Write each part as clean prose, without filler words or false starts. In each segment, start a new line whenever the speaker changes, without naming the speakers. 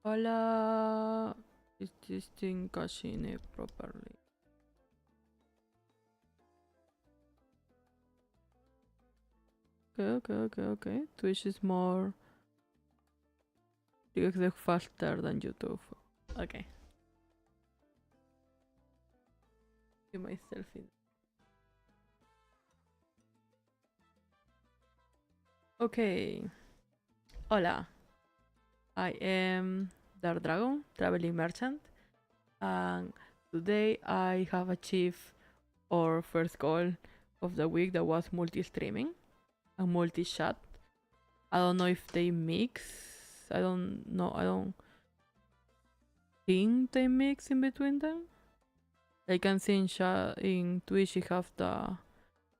Hola. Is this thing caching it properly? Okay. Twitch is more faster than YouTube. Okay. Give myself in. Okay. Hola. I am Dark Dragon, traveling merchant, and today I have achieved our first goal of the week that was multi-streaming and multi-chat. I don't know if they mix. I don't know. I don't think they mix in between them. I can see in Twitch you have the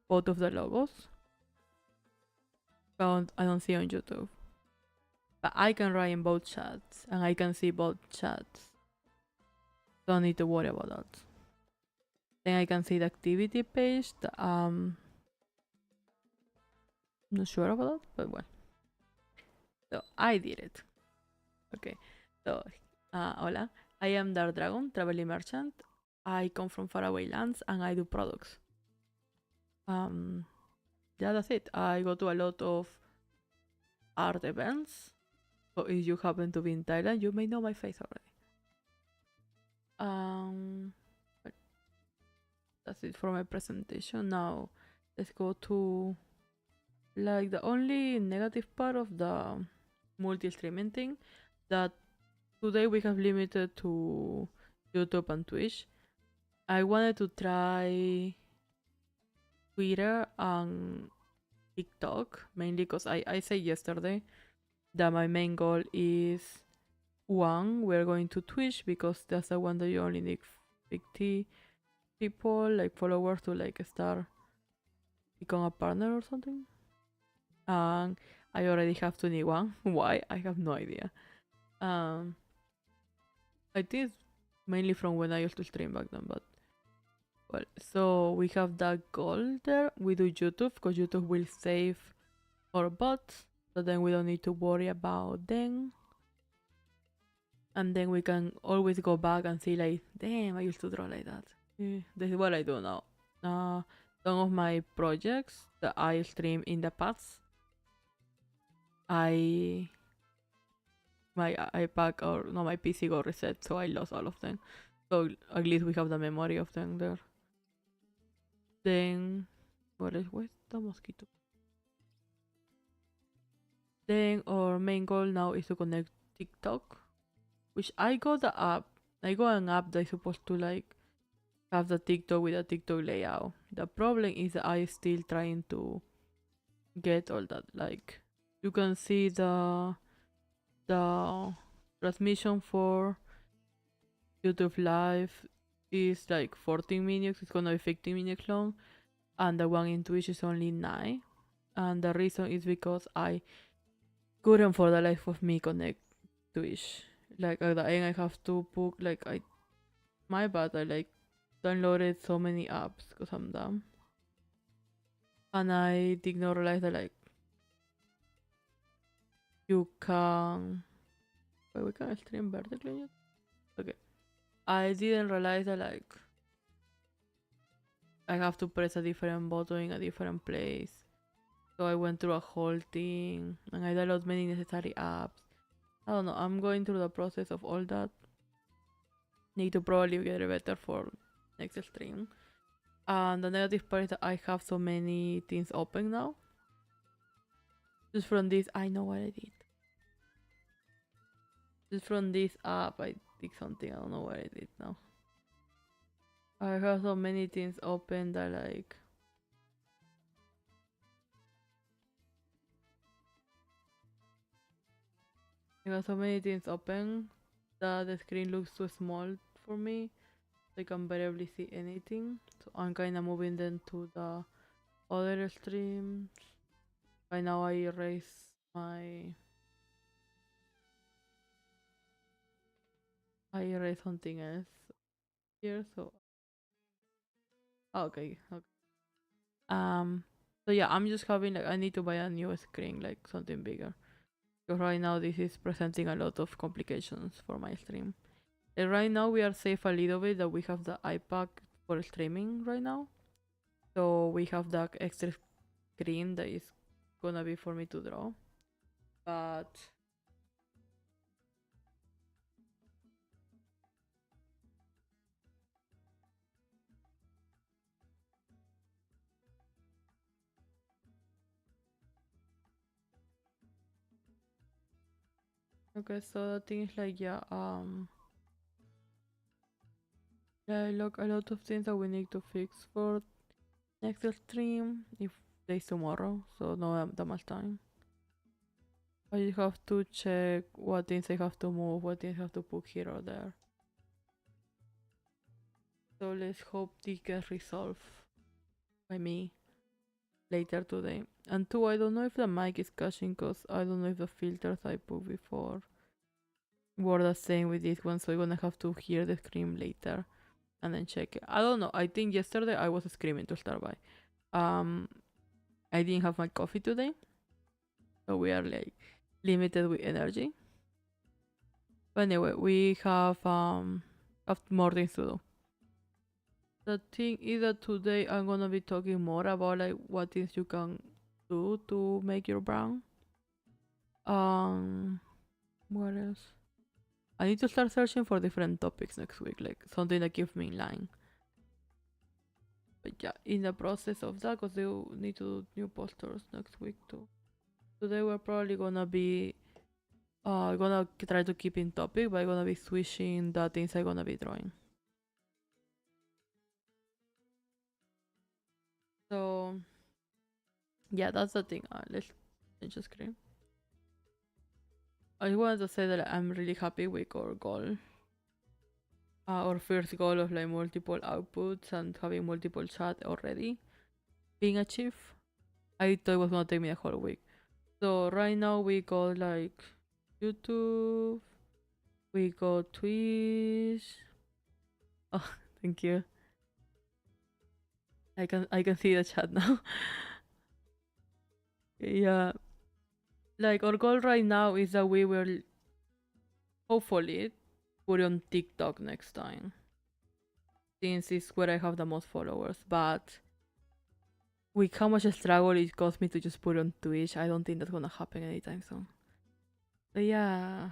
both of the logos. But I don't see on YouTube. But I can write in both chats and I can see both chats. Don't need to worry about that. Then I can see the activity page. Not sure about that, but well. So I did it. Okay. So hola. I am Dark Dragon, traveling merchant. I come from faraway lands and I do products. Yeah, that's it. I go to a lot of art events. So if you happen to be in Thailand, you may know my face already. But that's it for my presentation. Now let's go to like the only negative part of the multi-streaming thing, that today we have limited to YouTube and Twitch. I wanted to try Twitter and TikTok mainly because I said yesterday that my main goal is one, we're going to Twitch because that's the one that you only need 50 people, like followers, to like start become a partner or something. And I already have 21. Why? I have no idea. Um, I think it's mainly from when I used to stream back then, but well, so we have that goal there. We do YouTube because YouTube will save our bots, so then we don't need to worry about them. And then we can always go back and see like, damn, I used to draw like that. This is what I do now. Some of my projects that I stream in the past, I my iPad or no, my PC got reset, so I lost all of them. So at least we have the memory of them there. Then where's the mosquito? Then our main goal now is to connect TikTok, which I got the app. I got an app that's supposed to like have the TikTok with a TikTok layout. The problem is that I still trying to get all that. Like you can see the transmission for YouTube Live is like 14 minutes. It's gonna be 15 minutes long, and the one in Twitch is only 9. And the reason is because I couldn't for the life of me connect Twitch. Like at the end, I have to book like my bad. I like downloaded so many apps because I'm dumb, and I did not realize that like you can. Wait, we can stream vertically. Okay, I didn't realize that like I have to press a different button in a different place. So I went through a whole thing and I downloaded many necessary apps. I don't know, I'm going through the process of all that. Need to probably get it better for next stream. And the negative part is that I have so many things open now. Just from this, I know what I did. Just from this app, I did something. I don't know what I did now. I have so many things open that like I have so many things open that the screen looks too small for me. I can barely see anything. So I'm kinda moving them to the other streams. Right now I erase I erase something else here, so okay. Um so yeah, I'm just having like I need to buy a new screen, like something bigger. Because right now this is presenting a lot of complications for my stream. And right now we are safe a little bit that we have the iPad for streaming right now. So we have that extra screen that is gonna be for me to draw. But okay, so the thing is like yeah, like a lot of things that we need to fix for next stream if there's tomorrow, so no that much time. I have to check what things I have to move, what things I have to put here or there. So let's hope this gets resolved by me later today. And two, I don't know if the mic is caching because I don't know if the filters I put before were the same with this one, so I'm gonna have to hear the scream later and then check it. I don't know. I think yesterday I was screaming to start by. I didn't have my coffee today, so we are like limited with energy. But anyway, we have more things to do. The thing is that today I'm gonna be talking more about like what things you can do to make your brown. What else? I need to start searching for different topics next week, like something that keeps me in line. But yeah, in the process of that, because they need to do new posters next week too. Today we're probably gonna be gonna try to keep in topic, but I'm gonna be switching the things I'm gonna be drawing. So yeah, that's the thing. Let's change the screen. I wanted to say that I'm really happy with our goal. Our first goal of like multiple outputs and having multiple chat already being achieved. I thought it was gonna take me a whole week. So right now we got like YouTube, we got Twitch. Oh, thank you. I can see the chat now. Yeah, like our goal right now is that we will hopefully put on TikTok next time, since it's where I have the most followers. But with how much struggle it cost me to just put on Twitch, I don't think that's gonna happen anytime soon. But yeah,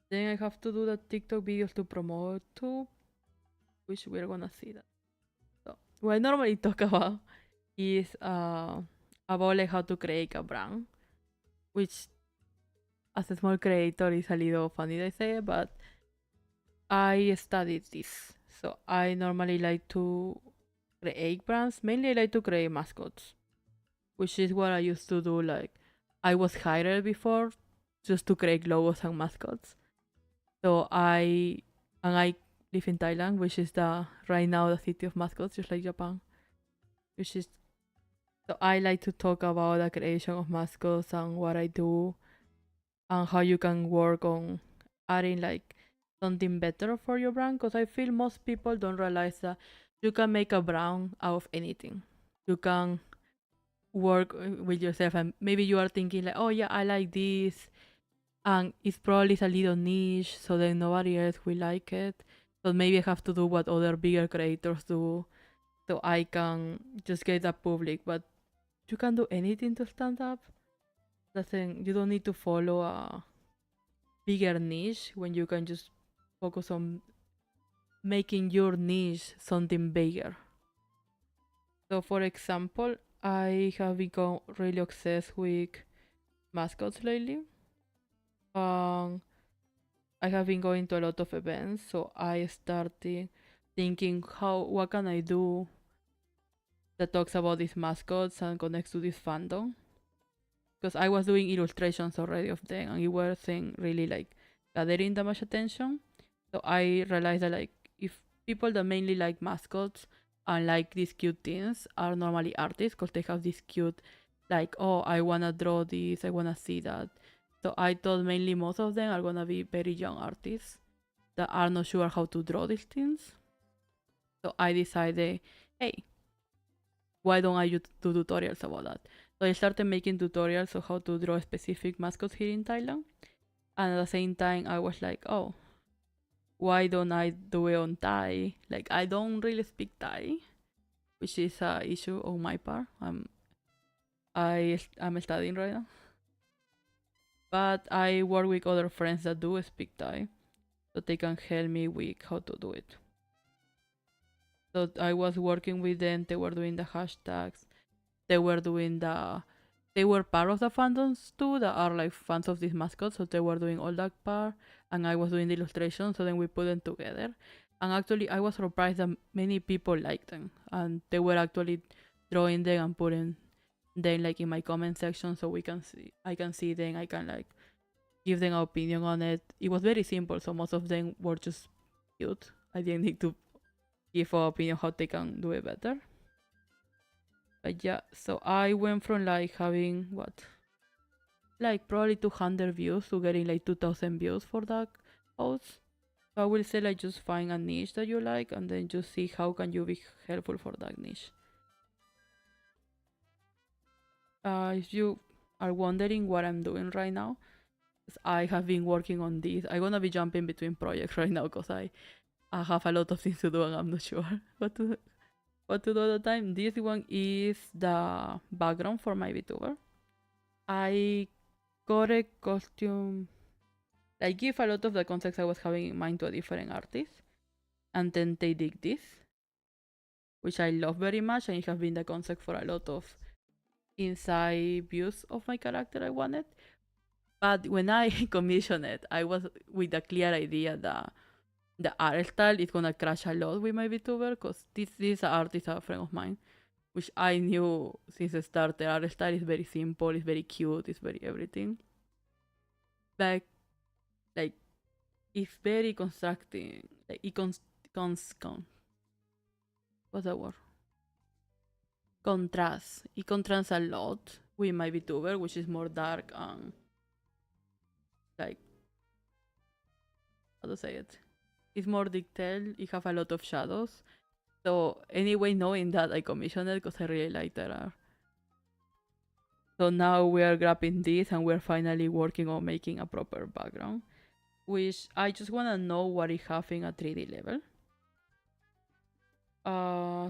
then I have to do the TikTok videos to promote too, which we're gonna see that. So what I normally talk about is about like how to create a brand, which as a small creator is a little funny to say, but I studied this. So I normally like to create brands. Mainly I like to create mascots, which is what I used to do. Like I was hired before just to create logos and mascots. So I live in Thailand, which is the right now the city of mascots, just like Japan. Which is so I like to talk about the creation of mascots and what I do and how you can work on adding like something better for your brand. Because I feel most people don't realize that you can make a brand out of anything. You can work with yourself, and maybe you are thinking like, oh yeah, I like this, and it's probably a little niche, so then nobody else will like it. So maybe I have to do what other bigger creators do, so I can just get that public. But you can do anything to stand up. You don't need to follow a bigger niche when you can just focus on making your niche something bigger. So for example, I have become really obsessed with mascots lately. I have been going to a lot of events, so I started thinking what can I do that talks about these mascots and connects to this fandom. Because I was doing illustrations already of them and it wasn't really like gathering that much attention. So I realized that like if people that mainly like mascots and like these cute things are normally artists because they have this cute like, oh, I wanna draw this, I wanna see that. So I thought mainly most of them are gonna be very young artists that are not sure how to draw these things. So I decided, hey, why don't I do tutorials about that? So I started making tutorials of how to draw specific mascots here in Thailand. And at the same time, I was like, oh, why don't I do it on Thai? Like, I don't really speak Thai, which is a issue on my part. I'm studying right now, but I work with other friends that do speak Thai, so they can help me with how to do it. So I was working with them. They were doing the hashtags. They were doing the. They were part of the fandoms too that are like fans of this mascot. So they were doing all that part, and I was doing the illustration. So then we put them together, and actually I was surprised that many people liked them, and they were actually drawing them and putting them like in my comment section, so I can see them. I can like give them an opinion on it. It was very simple, so most of them were just cute. I didn't need to give an opinion how they can do it better. But yeah, so I went from like having what, like probably 200 views to getting like 2,000 views for that post. So I will say like just find a niche that you like and then just see how can you be helpful for that niche. If you are wondering what I'm doing right now, I have been working on this. I'm gonna be jumping between projects right now because I have a lot of things to do and I'm not sure what to do at the time. This one is the background for my VTuber. I got a costume. I give a lot of the concepts I was having in mind to a different artist, and then they did this, which I love very much, and it has been the concept for a lot of inside views of my character I wanted. But when I commissioned it, I was with a clear idea that the art style is gonna crash a lot with my VTuber because this artist, a friend of mine, which I knew since the start. The art style is very simple, it's very cute, it's very everything. Like it's very constructing. Like it what's that word? Contrast. It contrasts a lot with my VTuber, which is more dark and like how to say it. It's more detailed. It have a lot of shadows. So anyway, knowing that I commissioned it because I really like that art. So now we are grabbing this and we're finally working on making a proper background, which I just want to know what it have in a 3D level.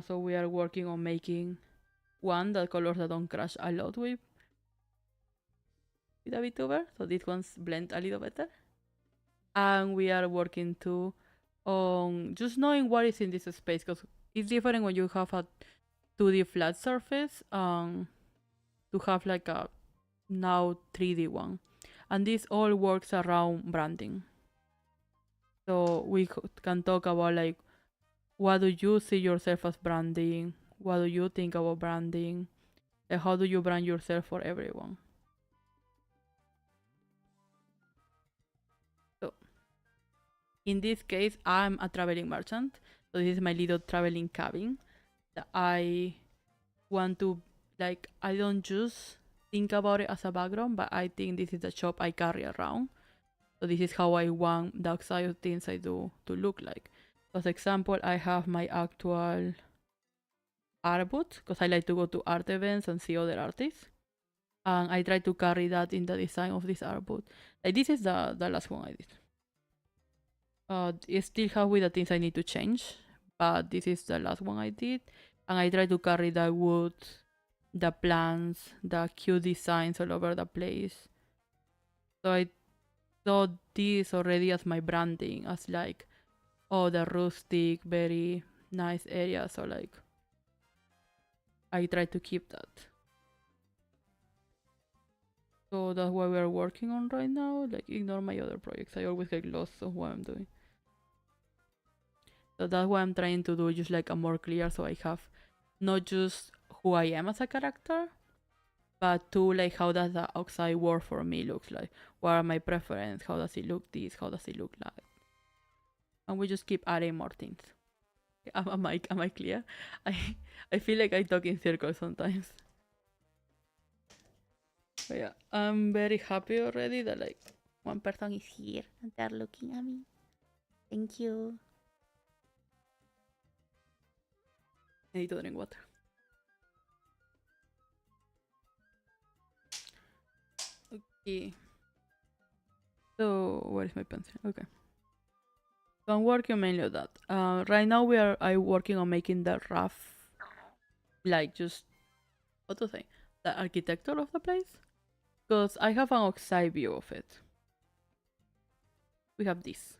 So we are working on making one that colors that don't crash a lot with a VTuber. So these ones blend a little better. And we are working too on just knowing what is in this space because it's different when you have a 2D flat surface to have like a now 3D one. And this all works around branding. So we can talk about like what do you see yourself as branding? What do you think about branding? And how do you brand yourself for everyone? So in this case, I'm a traveling merchant. So this is my little traveling cabin that I want to like. I don't just think about it as a background, but I think this is the shop I carry around. So this is how I want the outside of things I do to look like. As example, I have my actual art booth because I like to go to art events and see other artists. And I try to carry that in the design of this art booth. Like this is the last one I did. It still have with the things I need to change, but this is the last one I did. And I try to carry the wood, the plants, the cute designs all over the place. So I thought this already as my branding, as like, oh, the rustic, very nice area. So like, I try to keep that. So that's what we are working on right now. Like, ignore my other projects. I always get lost of what I'm doing. So that's what I'm trying to do, just like a more clear, so I have not just who I am as a character, but to like how does the outside world for me looks like. What are my preferences? How does it look this? How does it look like? And we just keep adding more things. Am I clear? I feel like I talk in circles sometimes. But yeah, I'm very happy already that like one person is here and they're looking at me. Thank you. I need to drink water. Yeah. So where is my pencil? Okay. So I'm working mainly on that. Right now I working on making the rough, like just what to say, the architecture of the place. Because I have an outside view of it. We have this.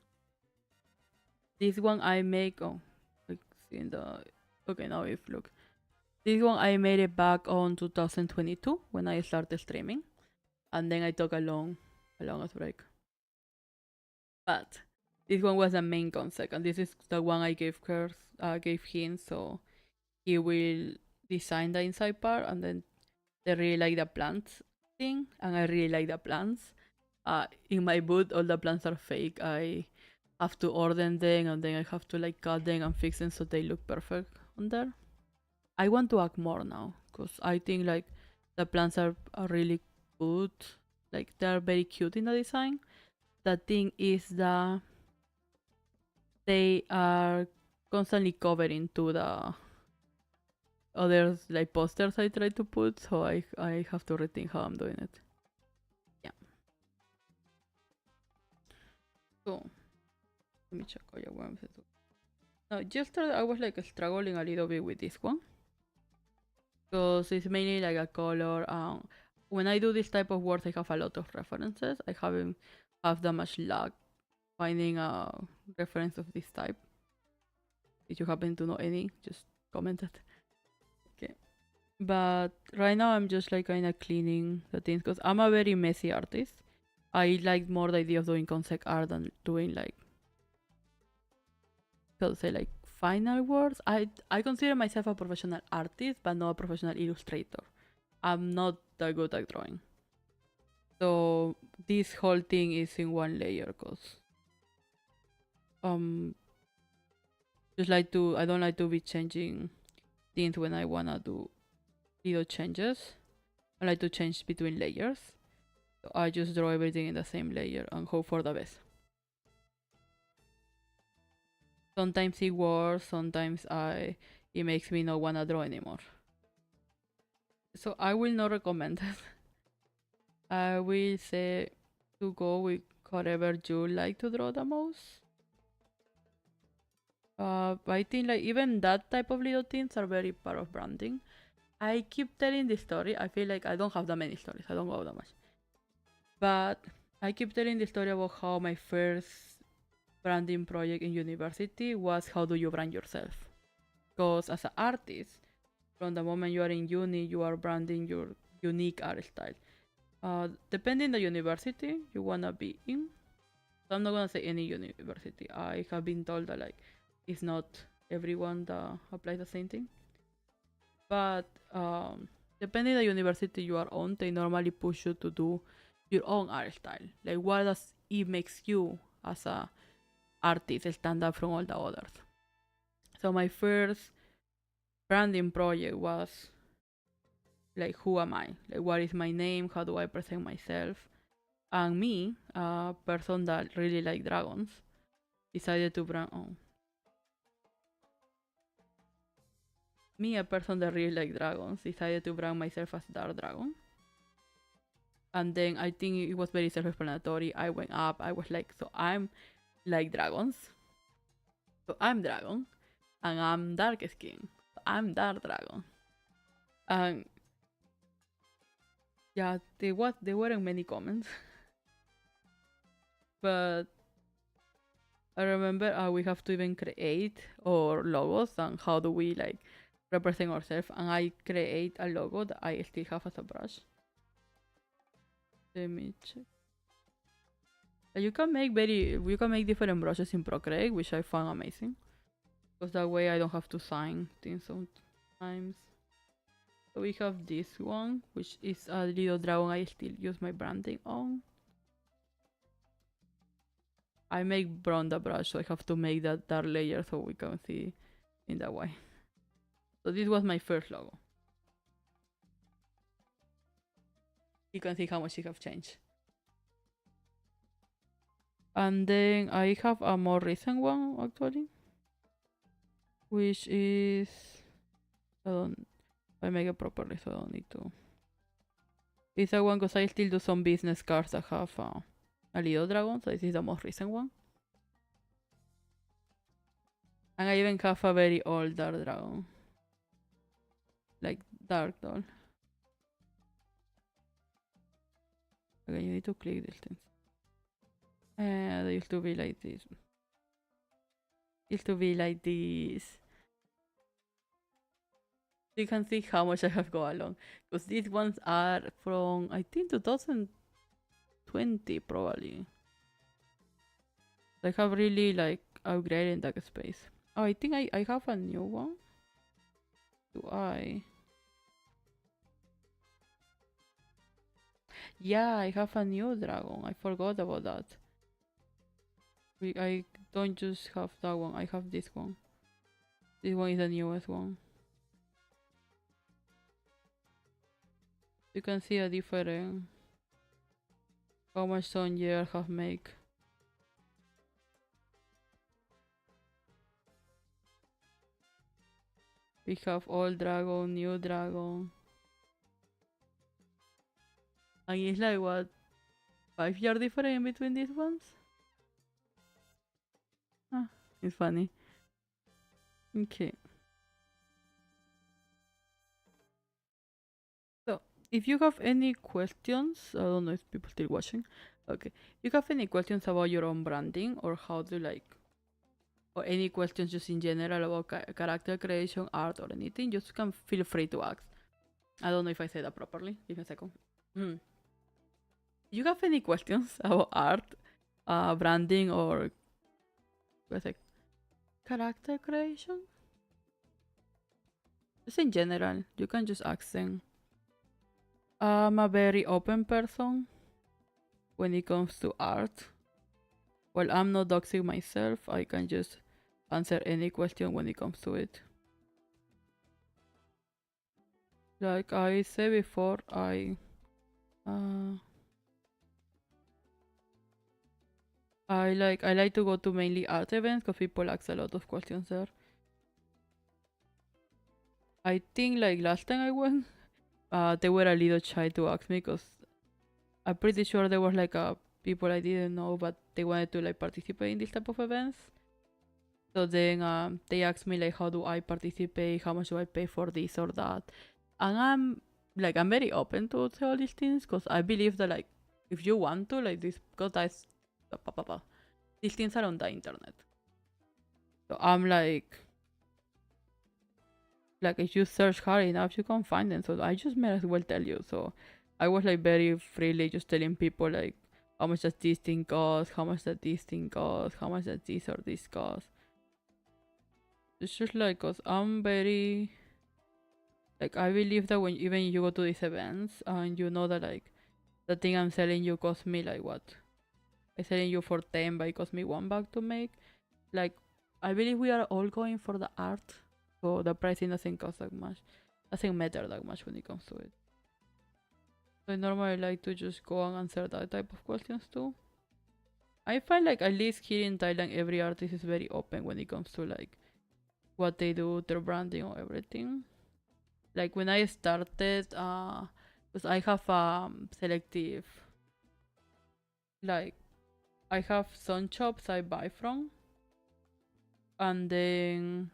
This one I make. Oh, like see in the. Okay, now if look, this one I made it back on 2022 when I started streaming, and then I took a long break. But this one was the main concept, and this is the one I gave him, so he will design the inside part, and then they really like the plants thing, and I really like the plants. In my boot, all the plants are fake. I have to order them, and then I have to like cut them and fix them so they look perfect on there. I want to add more now, because I think like the plants are really good. Like they're very cute in the design. The thing is that they are constantly covering to the other like posters I try to put, so I have to rethink how I'm doing it. Yeah. So let me check. Oh yeah, what am I doing? No, yesterday I was like struggling a little bit with this one because it's mainly like a color. When I do this type of work, I have a lot of references. I haven't have that much luck finding a reference of this type. If you happen to know any, just comment it. Okay. But right now I'm just like kind of cleaning the things because I'm a very messy artist. I like more the idea of doing concept art than doing like, how to say, like final words. I consider myself a professional artist, but not a professional illustrator. I'm not that good at drawing. So this whole thing is in one layer because um just like to I don't like to be changing things when I wanna do little changes. I like to change between layers. So I just draw everything in the same layer and hope for the best. Sometimes it works, sometimes it makes me not wanna draw anymore. So I will not recommend it. I will say to go with whatever you like to draw the most. I think like even that type of little things are very part of branding. I keep telling the story. I feel like I don't have that many stories. I don't go that much. But I keep telling the story about how my first branding project in university was how do you brand yourself. Because as an artist, from the moment you are in uni, you are branding your unique art style. Depending the university you wanna be in. So I'm not gonna say any university. I have been told that like it's not everyone that applies the same thing. But depending the university you are on, they normally push you to do your own art style. Like what does it makes you as a artist stand out from all the others. So my first branding project was like who am I? Like what is my name? How do I present myself? And me, a person that really like dragons, decided to brand me, a person that really like dragons, decided to brand myself as Dark Dragon. And then I think it was very self-explanatory. I went up. I was like, so I'm like dragons. So I'm dragon, and I'm dark skin. So I'm Dark Dragon. And yeah, there weren't many comments, but I remember we have to even create our logos and how do we like represent ourselves. And I create a logo that I still have as a brush. Let me check. You can make different brushes in Procreate, which I found amazing. Because that way I don't have to sign things sometimes. So we have this one, which is a little dragon I still use my branding on. I make brown the brush, so I have to make that dark layer so we can see in that way. So this was my first logo. You can see how much it have changed. And then I have a more recent one actually, which is I make it properly, so I don't need to. This is the one because I still do some business cards that have a little dragon, so this is the most recent one. And I even have a very old dark dragon. Like dark doll. Okay, you need to click these things. They used to be like this. Used to be like this. You can see how much I have gone along. Because these ones are from, I think, 2020 probably. I have really like upgraded that space. Oh, I think I have a new one. Do I? Yeah, I have a new dragon. I forgot about that. I don't just have that one. I have this one. This one is the newest one. You can see a different how much some years have make. We have old dragon, new dragon. And it's like what, 5 years different in between these ones? Ah, it's funny. Okay. So, if you have any questions, I don't know if people still watching. Okay. If you have any questions about your own branding or how to like, or any questions just in general about character creation, art, or anything, just can feel free to ask. I don't know if I said that properly. Give me a second. You have any questions about art, branding, or what's it, character creation? Just in general, you can just ask them. I'm a very open person when it comes to art. Well, I'm not doxing myself. I can just answer any question when it comes to it. Like I said before, I like to go to mainly art events because people ask a lot of questions there. I think like last time I went, they were a little shy to ask me because I'm pretty sure there was like people I didn't know, but they wanted to like participate in this type of events. So then they asked me like, how do I participate? How much do I pay for this or that? And I'm very open to all these things because I believe that like if you want to like this, because these things are on the internet. So I'm like if you search hard enough, you can find them. So I just may as well tell you. So I was like very freely just telling people like how much does this thing cost, how much does this thing cost, how much does this or this cost. It's just like cause I'm very like I believe that when even you go to these events and you know that like the thing I'm selling you cost me like what? I'm selling you for 10 but it cost me $1 to make. Like I believe we are all going for the art. So the pricing doesn't cost that much. Doesn't matter that much when it comes to it. So I normally like to just go and answer that type of questions too. I find like at least here in Thailand every artist is very open when it comes to like what they do, their branding or everything. Like when I started, because I have selective, like I have some shops I buy from, and then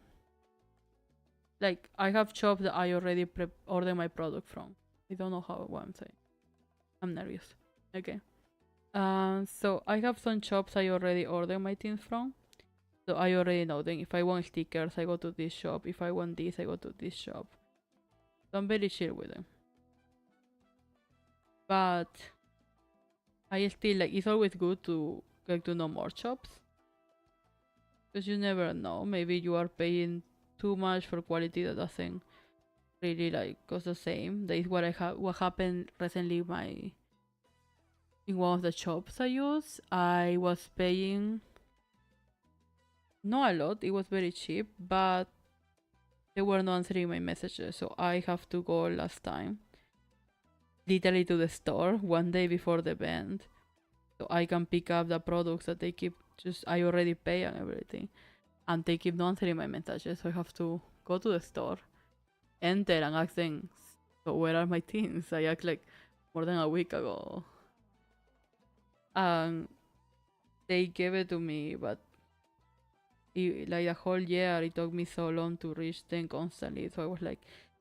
like I have shops that I already order my product from. I don't know what I'm saying. I'm nervous. Okay. So I have some shops I already order my things from. So I already know them. If I want stickers, I go to this shop. If I want this, I go to this shop. So I'm very chill with them. But I still like it's always good to get to know more shops. Because you never know. Maybe you are paying too much for quality that doesn't really like cost the same. That is what what happened recently in one of the shops I use. I was paying not a lot, it was very cheap, but they were not answering my messages, so I have to go last time literally to the store one day before the event so I can pick up the products that they keep just I already pay and everything, and they keep not answering my messages, so I have to go to the store, enter and ask them, so where are my things? I act like more than a week ago. And they gave it to me, but like a whole year, it took me so long to reach them constantly. So I was like,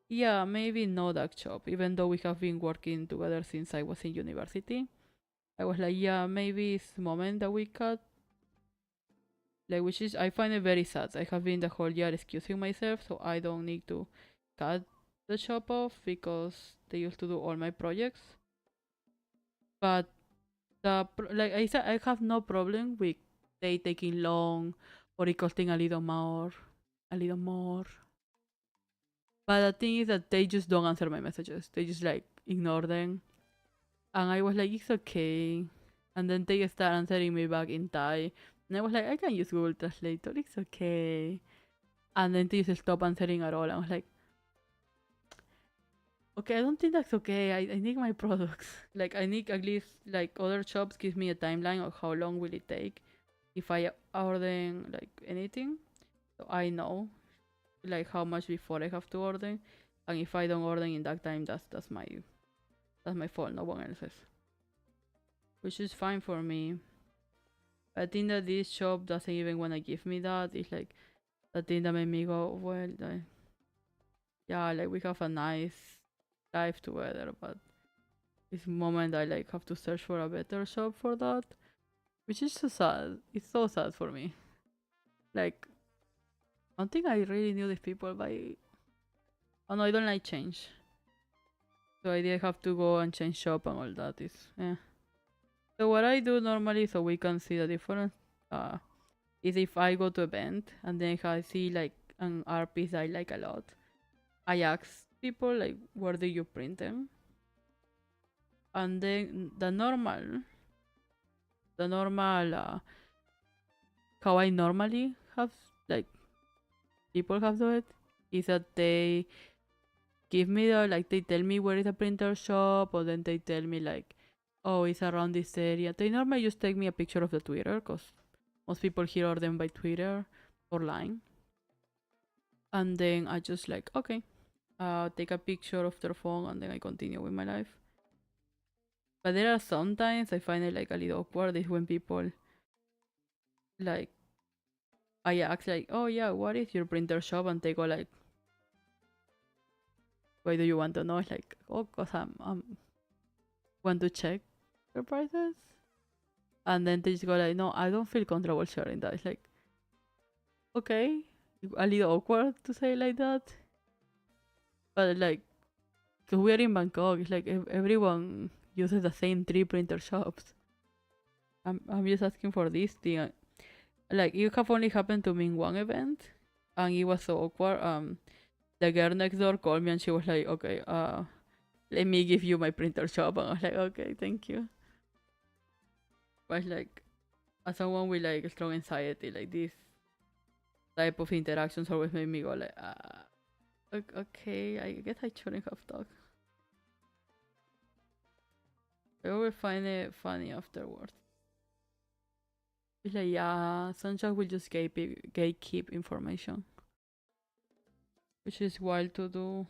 yeah, maybe not that job, even though we have been working together since I was in university. I was like, yeah, maybe it's the moment that we cut. Like, which is, I find it very sad. I have been the whole year excusing myself, so I don't need to cut the job off because they used to do all my projects. But like I said, I have no problem with they taking long or it costing a little more. But the thing is that they just don't answer my messages. They just like ignore them. And I was like, it's okay. And then they start answering me back in Thai. And I was like, I can use Google Translator. It's okay. And then they just stop answering at all. I was like, okay, I don't think that's okay. I need my products. Like, I need at least, like, other shops give me a timeline of how long will it take if I order, like, anything. So I know, like, how much before I have to order. And if I don't order in that time, that's my fault, no one else's. Which is fine for me. I think that this shop doesn't even want to give me that. It's like the thing that made me go, well, yeah, like we have a nice life together, but this moment I like have to search for a better shop for that, which is so sad. It's so sad for me. Like, I don't think I really knew these people, but oh no, I don't like change. So I did have to go and change shop and all that is, yeah. So what I do normally, so we can see the difference, is if I go to event and then I see like an art piece I like a lot, I ask people like, where do you print them? And then the normal, how I normally have like people have do it is that they give me the like they tell me where is a printer shop, or then they tell me like, oh, it's around this area. They normally just take me a picture of the Twitter because most people here order them by Twitter or line. And then I just like, okay, take a picture of their phone and then I continue with my life. But there are sometimes I find it like a little awkward is when people like I ask like, oh yeah, what is your printer shop? And they go like, why do you want to know? It's like, oh, cause I'm want to check your prices. And then they just go like, no, I don't feel comfortable sharing that. It's like, okay, a little awkward to say like that. But like, cause we're in Bangkok, it's like everyone uses the same 3 printer shops. I'm just asking for this thing. Like, it have only happened to me in one event, and it was so awkward. The girl next door called me and she was like, okay, let me give you my printer shop. And I was like, okay, thank you. But like, as someone with like strong anxiety, like this type of interactions always made me go like, okay, I guess I shouldn't have talked. I always find it funny afterwards. It's like, yeah, Sunshine will just gatekeep information. Which is wild to do.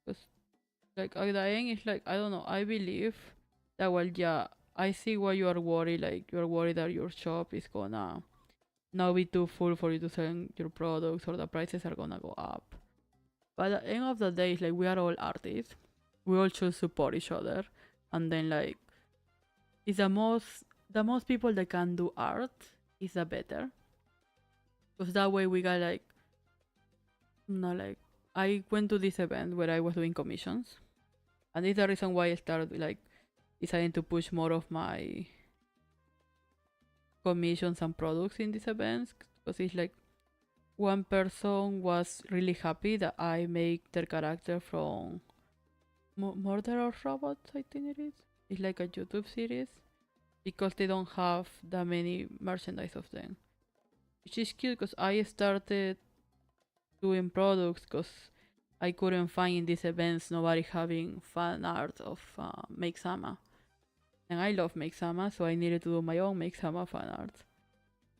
Because, like, at the end, it's like, I don't know, I believe that, well, yeah, I see why you are worried. Like, you're worried that your shop is gonna now be too full for you to sell your products or the prices are gonna go up. But at the end of the day, it's like, we are all artists. We all should support each other. And then, like, it's the most people that can do art is the better. Because that way we got like, no, like, I went to this event where I was doing commissions. And it's the reason why I started like deciding to push more of my commissions and products in these events. Because it's like, one person was really happy that I make their character from Murderous Robots, I think it is. It's like a YouTube series. Because they don't have that many merchandise of them. Which is cute because I started doing products because I couldn't find in these events nobody having fan art of Make Sama. And I love Make Sama, so I needed to do my own Make Sama fan art.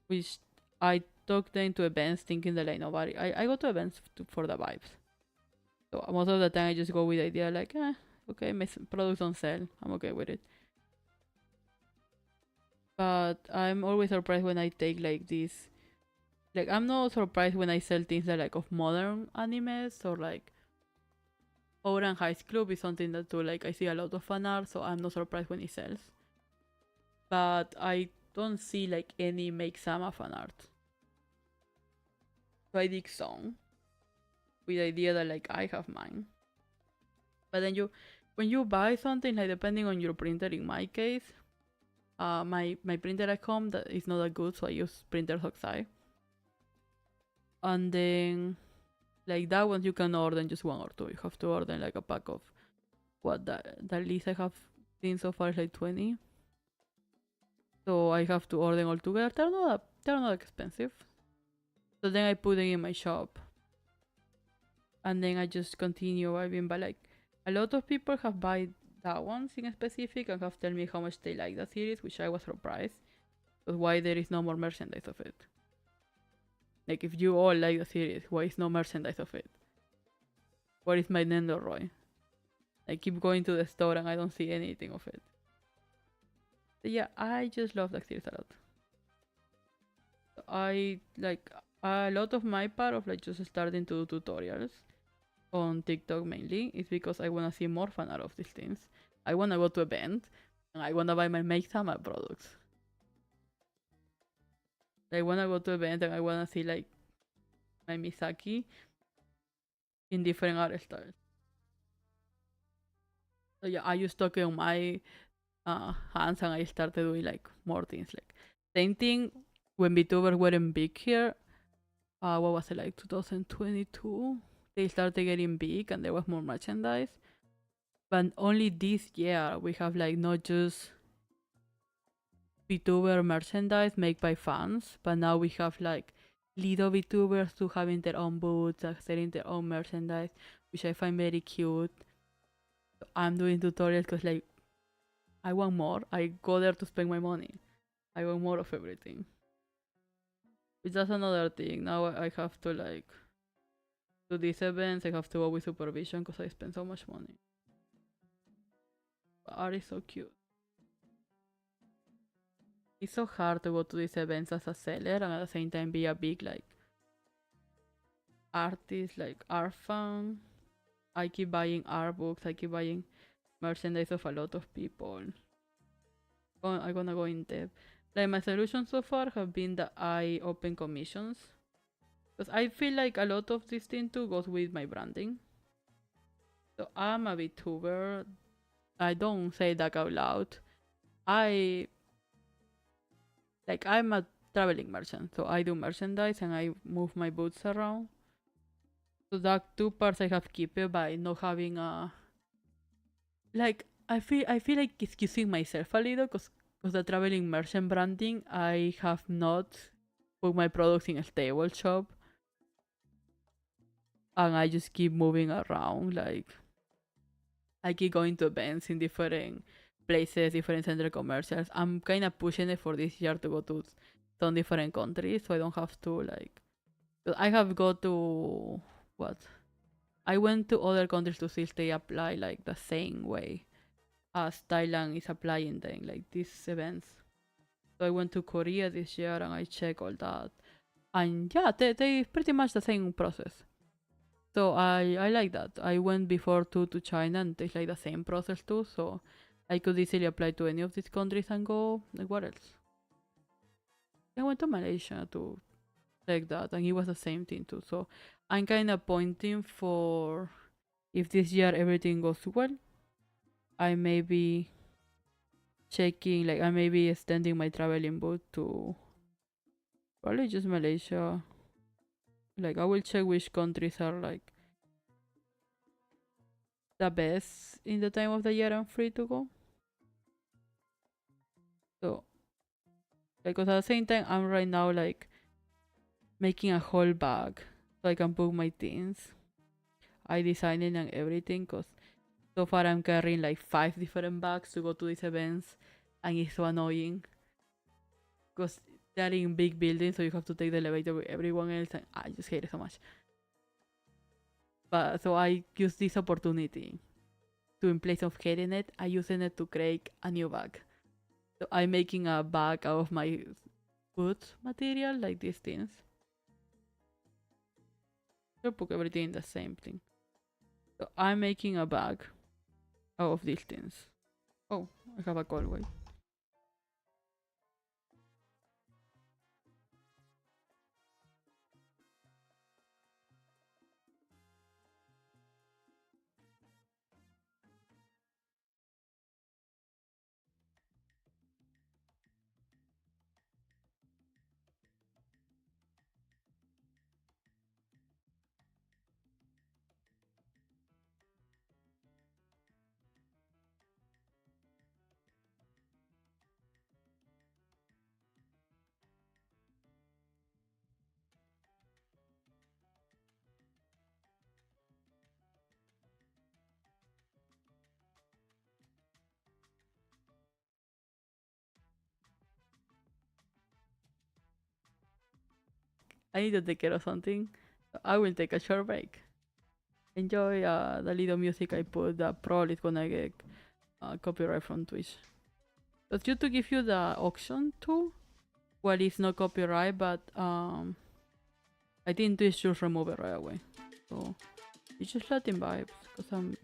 Which I took them to events thinking that like nobody. I go to events for the vibes. So most of the time I just go with the idea like, Okay, my products don't sell. I'm okay with it. But I'm always surprised when I take like this. Like I'm not surprised when I sell things that like of modern animes or like Ouran High Club is something that too like I see a lot of fan art, so I'm not surprised when it sells. But I don't see like any Make Sama fan art. So I dig some with the idea that like I have mine. But then when you buy something, like depending on your printer, in my case, my printer at home that is not that good, so I use Printer Hokusai. And then like that one you can order just one or two. You have to order like a pack of what the least I have seen so far is like 20. So I have to order them all together. They're not expensive. So then I put them in my shop. And then I just continue. I mean, but like a lot of people have buy that ones in specific and have told me how much they like the series, which I was surprised. But why there is no more merchandise of it? Like if you all like the series, why is no merchandise of it? Where is my Nendoroy? I keep going to the store and I don't see anything of it. But yeah, I just love that series a lot. I like a lot of my part of like just starting to do tutorials on TikTok mainly is because I wanna see more fan art of these things. I wanna go to event and I wanna buy my Make Sama products. I wanna go to event and I wanna see like my Misaki in different art styles. So yeah, I just took it on my hands and I started doing like more things. Like same thing when VTubers weren't big here. What was it like 2022? They started getting big and there was more merchandise. But only this year we have like not just VTuber merchandise made by fans, but now we have like little VTubers to having their own booths and selling their own merchandise, which I find very cute. I'm doing tutorials because like I want more. I go there to spend my money. I want more of everything. Which that's another thing. Now I have to like do these events. I have to go with supervision because I spend so much money. But art is so cute. It's so hard to go to these events as a seller and at the same time be a big like artist, like art fan. I keep buying art books. I keep buying merchandise of a lot of people. I'm gonna go in depth. Like my solution so far have been that I open commissions because I feel like a lot of this thing too goes with my branding. So I'm a VTuber. I don't say that out loud. I I'm a traveling merchant, so I do merchandise and I move my boots around. So that two parts I have kept it by not having a like I feel like excusing myself a little because the traveling merchant branding I have not put my products in a stable shop and I just keep moving around. Like I keep going to events in different places, different center commercials. I'm kind of pushing it for this year to go to some different countries so I don't have to like. I have go to what? I went to other countries to see if they apply like the same way as Thailand is applying them, like these events. So I went to Korea this year and I checked all that. And yeah, they pretty much the same process. So I like that. I went before to China and it's like the same process too. So I could easily apply to any of these countries and go like what else? I went to Malaysia to check that and it was the same thing too. So I'm kind of pointing for if this year everything goes well, I may be checking like I may be extending my traveling boot to probably just Malaysia. Like I will check which countries are like the best in the time of the year I'm free to go. So because at the same time I'm right now like making a whole bag so I can book my things. I designed it and everything because so far I'm carrying like 5 different bags to go to these events and it's so annoying because they're in big buildings so you have to take the elevator with everyone else and I just hate it so much. But so I use this opportunity to, in place of hiding it, I'm using it to create a new bag. So I'm making a bag out of my wood material, like these things. So put everything in the same thing. So I'm making a bag out of these things. Oh, I have a call, wait. I need to take care of something. So I will take a short break. Enjoy the little music I put that probably is gonna get copyright from Twitch. But you to give you the option too. Well, it's not copyright, but I think Twitch should remove it right away. So you just Latin vibes, cause I'm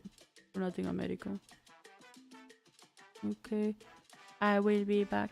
Latin America. Okay, I will be back.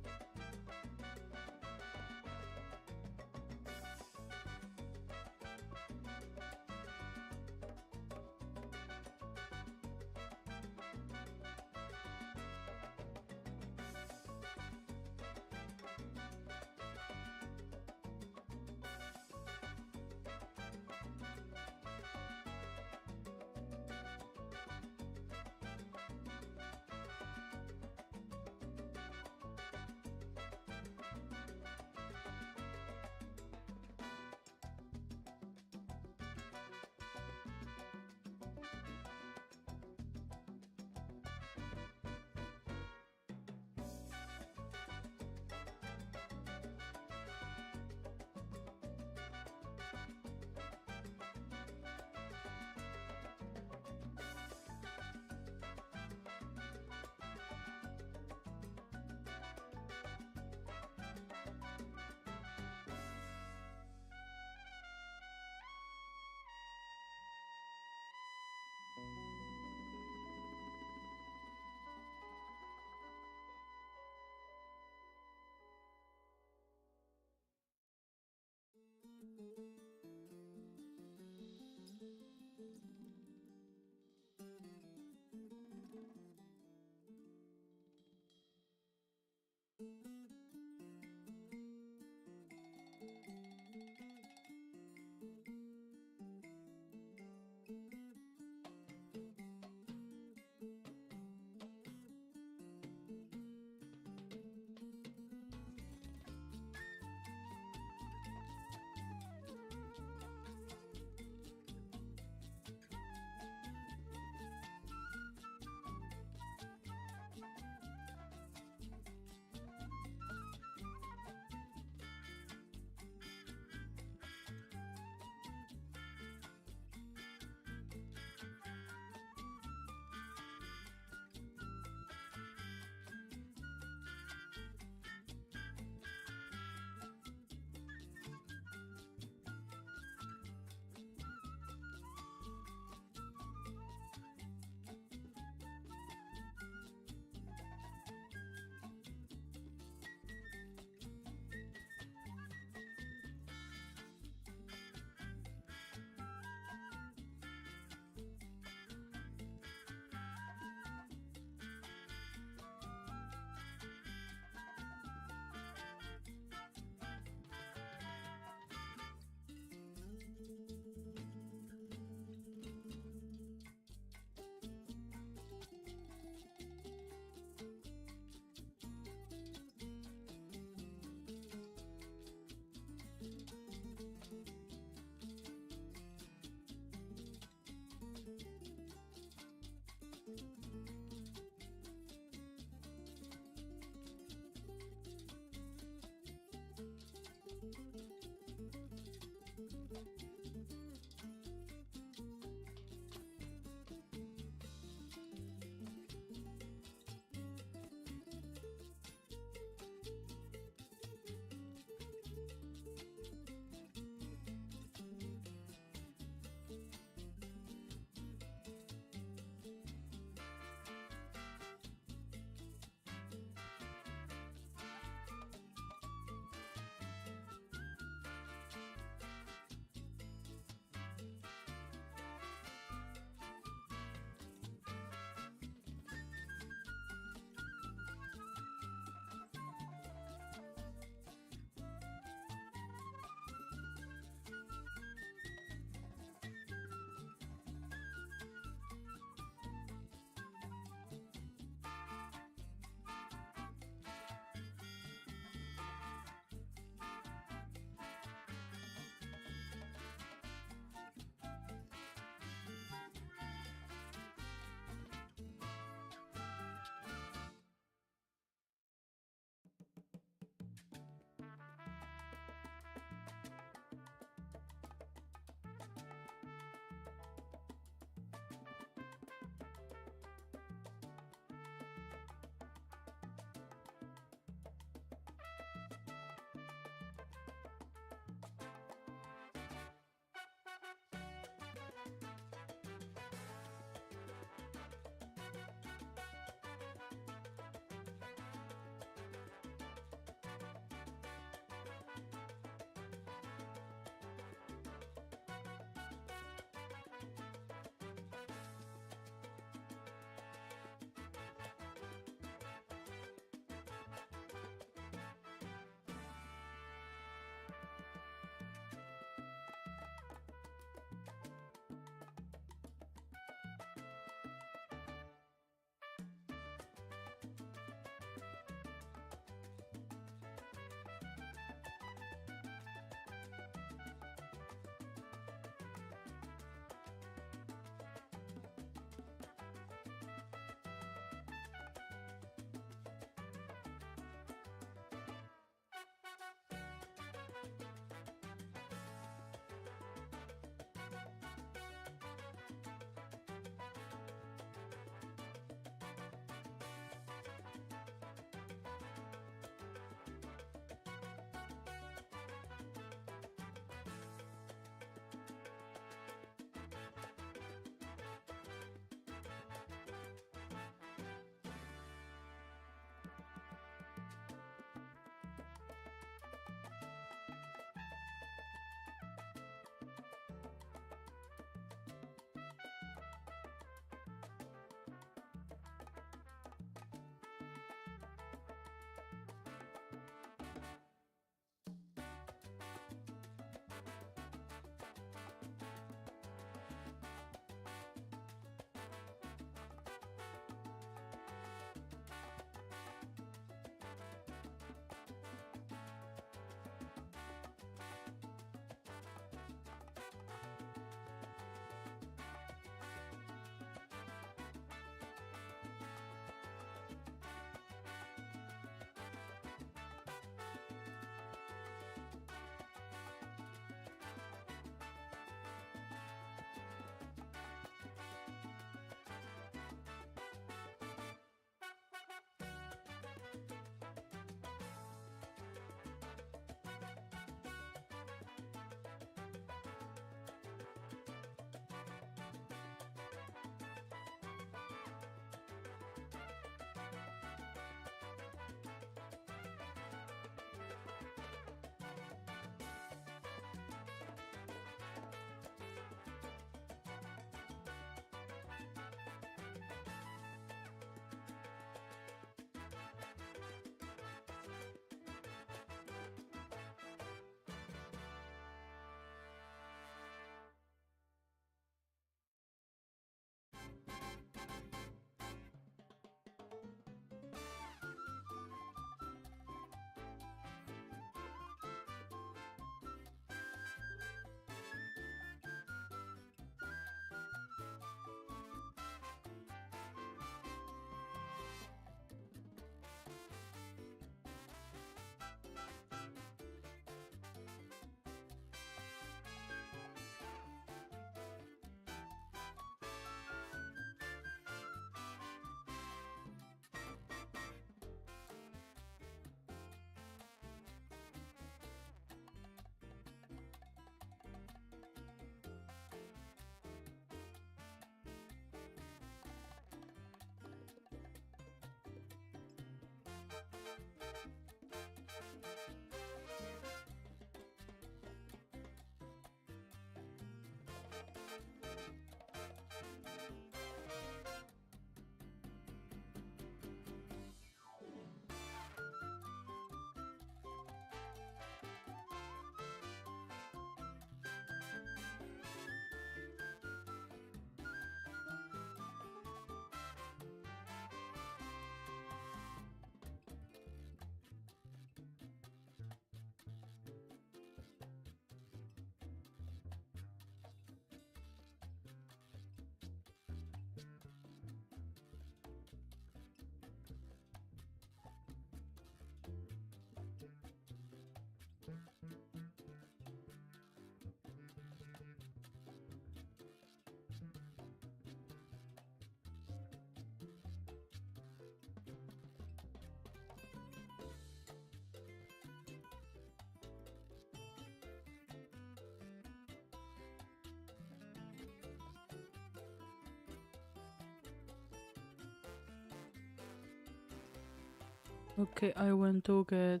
Okay, I went to get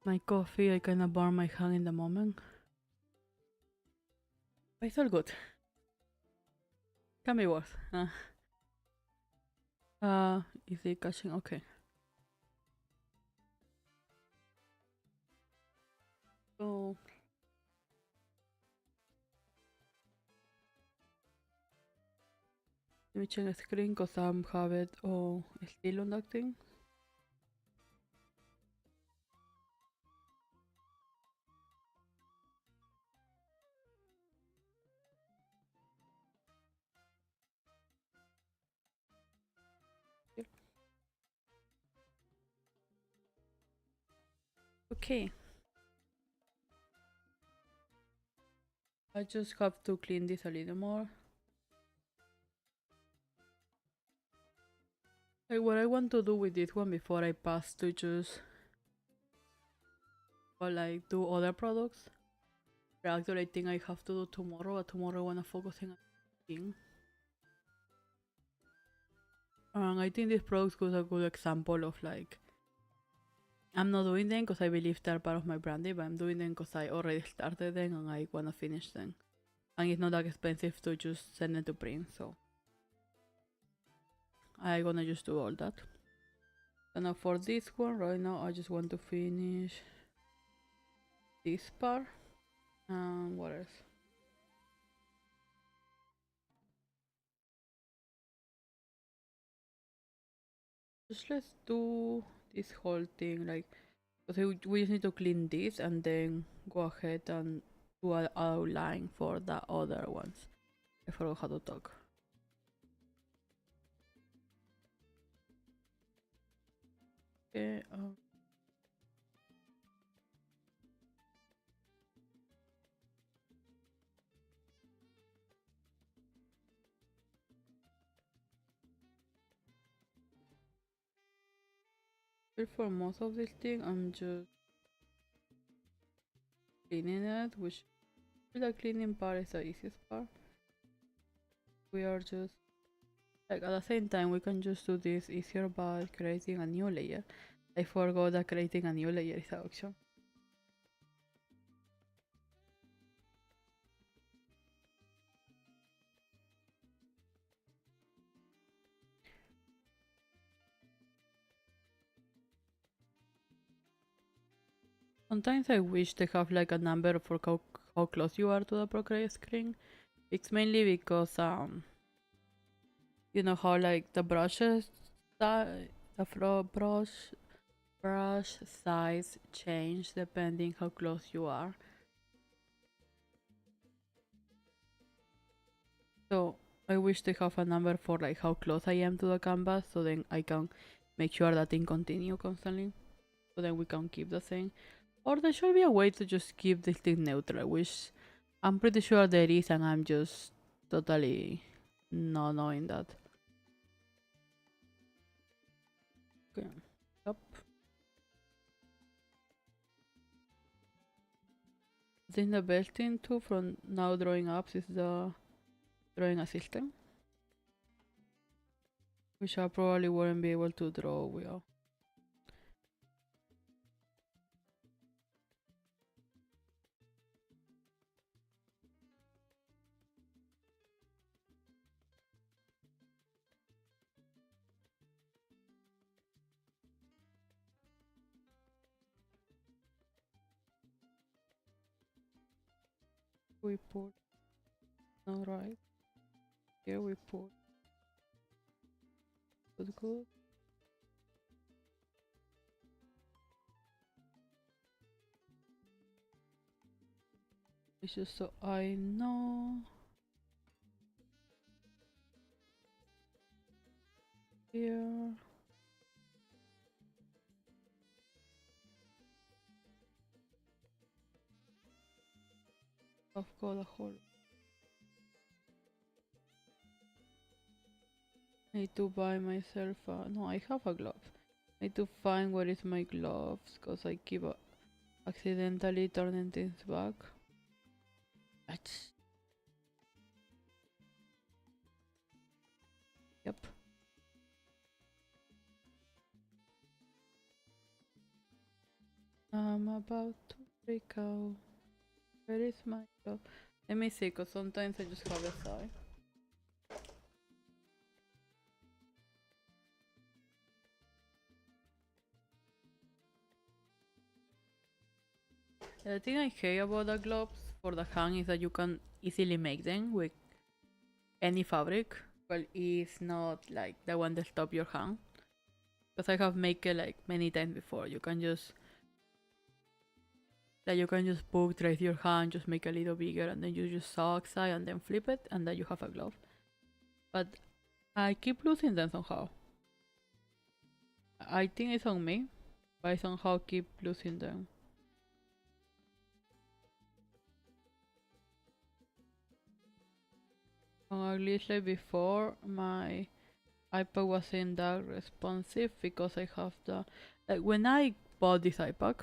my coffee. I kinda burned my hand in the moment. But it's all good. Can be worse. Is it catching? Okay. So let me check the screen because I'm have it still on that thing. Okay. I just have to clean this a little more. Like what I want to do with this one before I pass to just like do other products. But actually I think I have to do tomorrow, but tomorrow I wanna focus on thing. And I think this product is a good example of like I'm not doing them because I believe they're part of my branding, but I'm doing them because I already started them and I wanna finish them. And it's not that expensive to just send it to print, so I'm gonna just do all that. And now for this one, right now I just want to finish this part. And what else? Just let's do this whole thing, like, because we just need to clean this and then go ahead and do an outline for the other ones. I forgot how to talk. Okay, for most of this thing, I'm just cleaning it, which the cleaning part is the easiest part. We are just like at the same time we can just do this easier by creating a new layer. I forgot that creating a new layer is an option. Sometimes I wish they have like a number for how close you are to the Procreate screen. It's mainly because you know how like the brushes brush size change depending how close you are. So I wish they have a number for like how close I am to the canvas, so then I can make sure that thing continue constantly. So then we can keep the same. Or there should be a way to just keep this thing neutral, which I'm pretty sure there is, and I'm just totally not knowing that. Okay. Yep. I think the best thing too from now drawing apps is the drawing assistant, which I probably wouldn't be able to draw without. We put no right here. We put good. It's just so I know here. I've got a whole. I need to buy myself a. No, I have a glove. I need to find where is my gloves because I keep accidentally turning things back. Yep. I'm about to freak out. Where is my glove? Let me see, cause sometimes I just have a sigh. The thing I hate about the gloves for the hand is that you can easily make them with any fabric. Well, it's not like the one that stop your hand. Because I have made it like many times before. You can just poke, trace your hand, just make it a little bigger, and then you just sew outside and then flip it, and then you have a glove. But I keep losing them somehow. I think it's on me, but I somehow keep losing them. At least like before, my iPad wasn't that responsive because I have the like when I bought this iPad,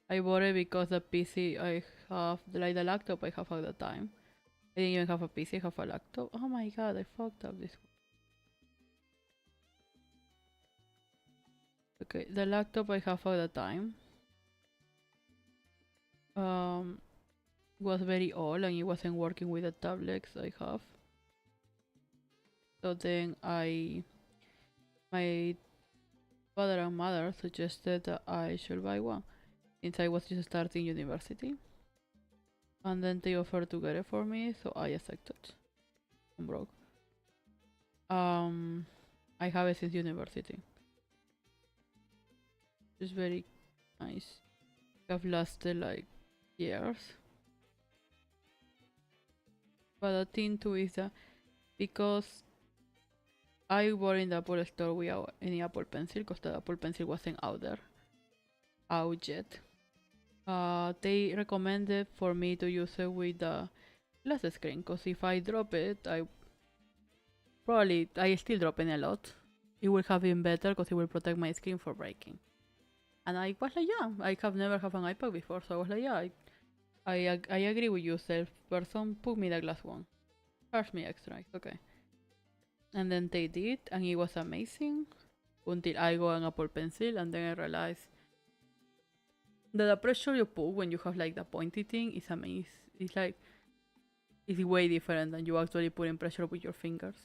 I bought it because the PC I have like the laptop I have at the time. I didn't even have a PC, I have a laptop. Oh my god, I fucked up this. Okay, the laptop I have at the time was very old and it wasn't working with the tablets I have. So then my father and mother suggested that I should buy one since I was just starting university. And then they offered to get it for me, so I accepted. I'm broke. I have it since university. It's very nice. Have lasted like years. But the thing too is that because I bought in the Apple store without any Apple Pencil, because the Apple Pencil wasn't out yet. They recommended for me to use it with the glass screen, because if I drop it, I still drop it a lot. It will have been better because it will protect my screen for breaking. And I was like, yeah, I have never had an iPad before, so I was like, yeah, I agree with you, self person, put me the glass one. Charge me extra, it's okay. And then they did, and it was amazing until I got an Apple Pencil, and then I realized that the pressure you put when you have like the pointy thing is amazing. It's like it's way different than you actually putting pressure with your fingers.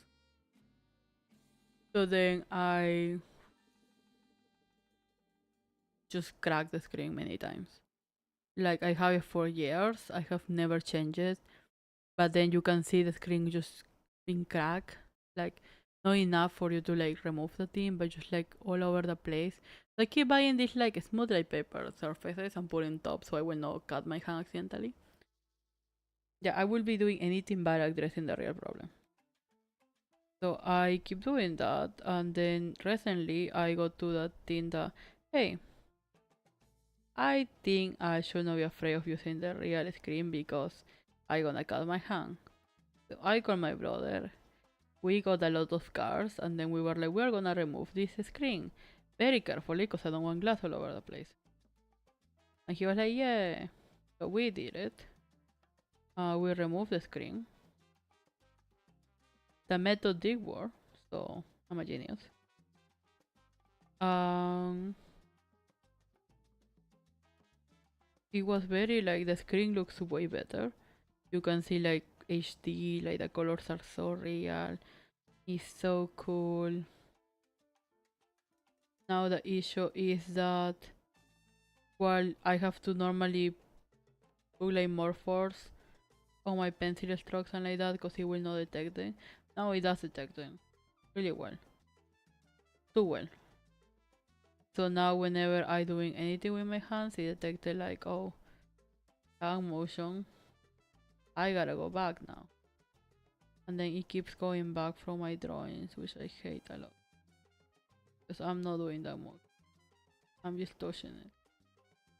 So then I just cracked the screen many times. Like I have it for years, I have never changed it, but then you can see the screen just being cracked, like not enough for you to like remove the thing, but just like all over the place. So I keep buying these like smooth like paper surfaces and putting top so I will not cut my hand accidentally. Yeah, I will be doing anything but addressing the real problem. So I keep doing that, and then recently I got to that thing that, hey, I think I should not be afraid of using the real screen because I gonna cut my hand. So I called my brother. We got a lot of cars, and then we were like, we're gonna remove this screen very carefully because I don't want glass all over the place. And he was like, yeah. So we did it. We removed the screen. The method did work, so I'm a genius. Um, it was very like the screen looks way better. You can see like HD, like the colors are so real. It's so cool. Now the issue is that while I have to normally put like more force on my pencil strokes and like that because it will not detect them. Now it does detect them really well. Too well. So now whenever I doing anything with my hands, it detected like, oh, hand motion. I gotta go back now. And then it keeps going back from my drawings, which I hate a lot. Because I'm not doing that much. I'm just touching it.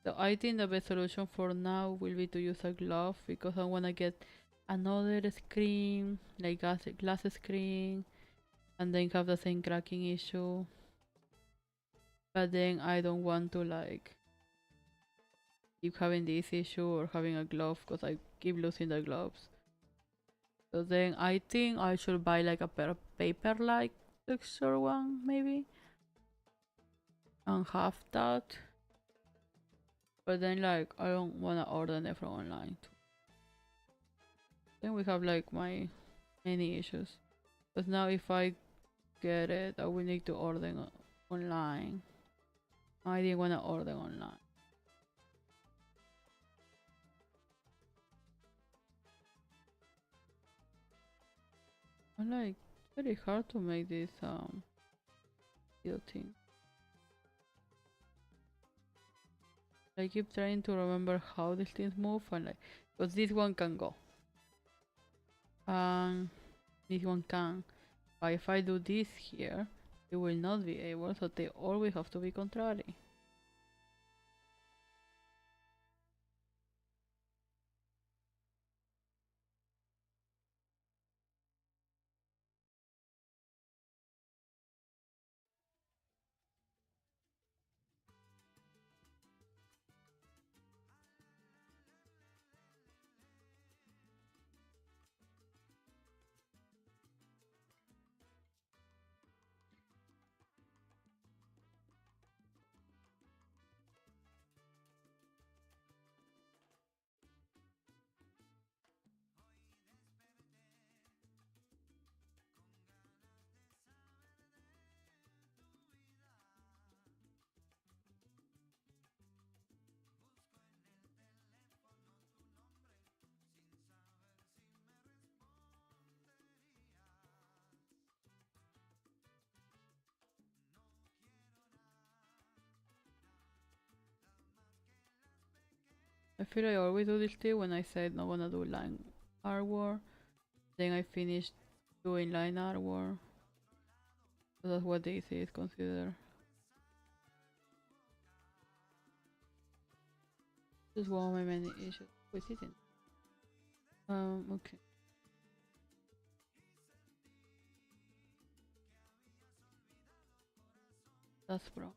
So I think the best solution for now will be to use a glove because I wanna get another screen, like glass screen, and then have the same cracking issue. But then I don't want to like keep having this issue or having a glove because I keep losing the gloves. So then I think I should buy like a pair of paper like texture one maybe and have that. But then like I don't wanna order them from online too. Then we have like my many issues. But now if I get it, I will need to order online. I didn't wanna order online. I'm like very hard to make this thing. I keep trying to remember how these things move and like because this one can go. And this one can. But if I do this here, it will not be able, so they always have to be contrary. I feel I always do this thing when I said not gonna do line artwork. Then I finished doing line artwork. So that's what this is considered. Just one of my many issues with it. Okay. That's bro.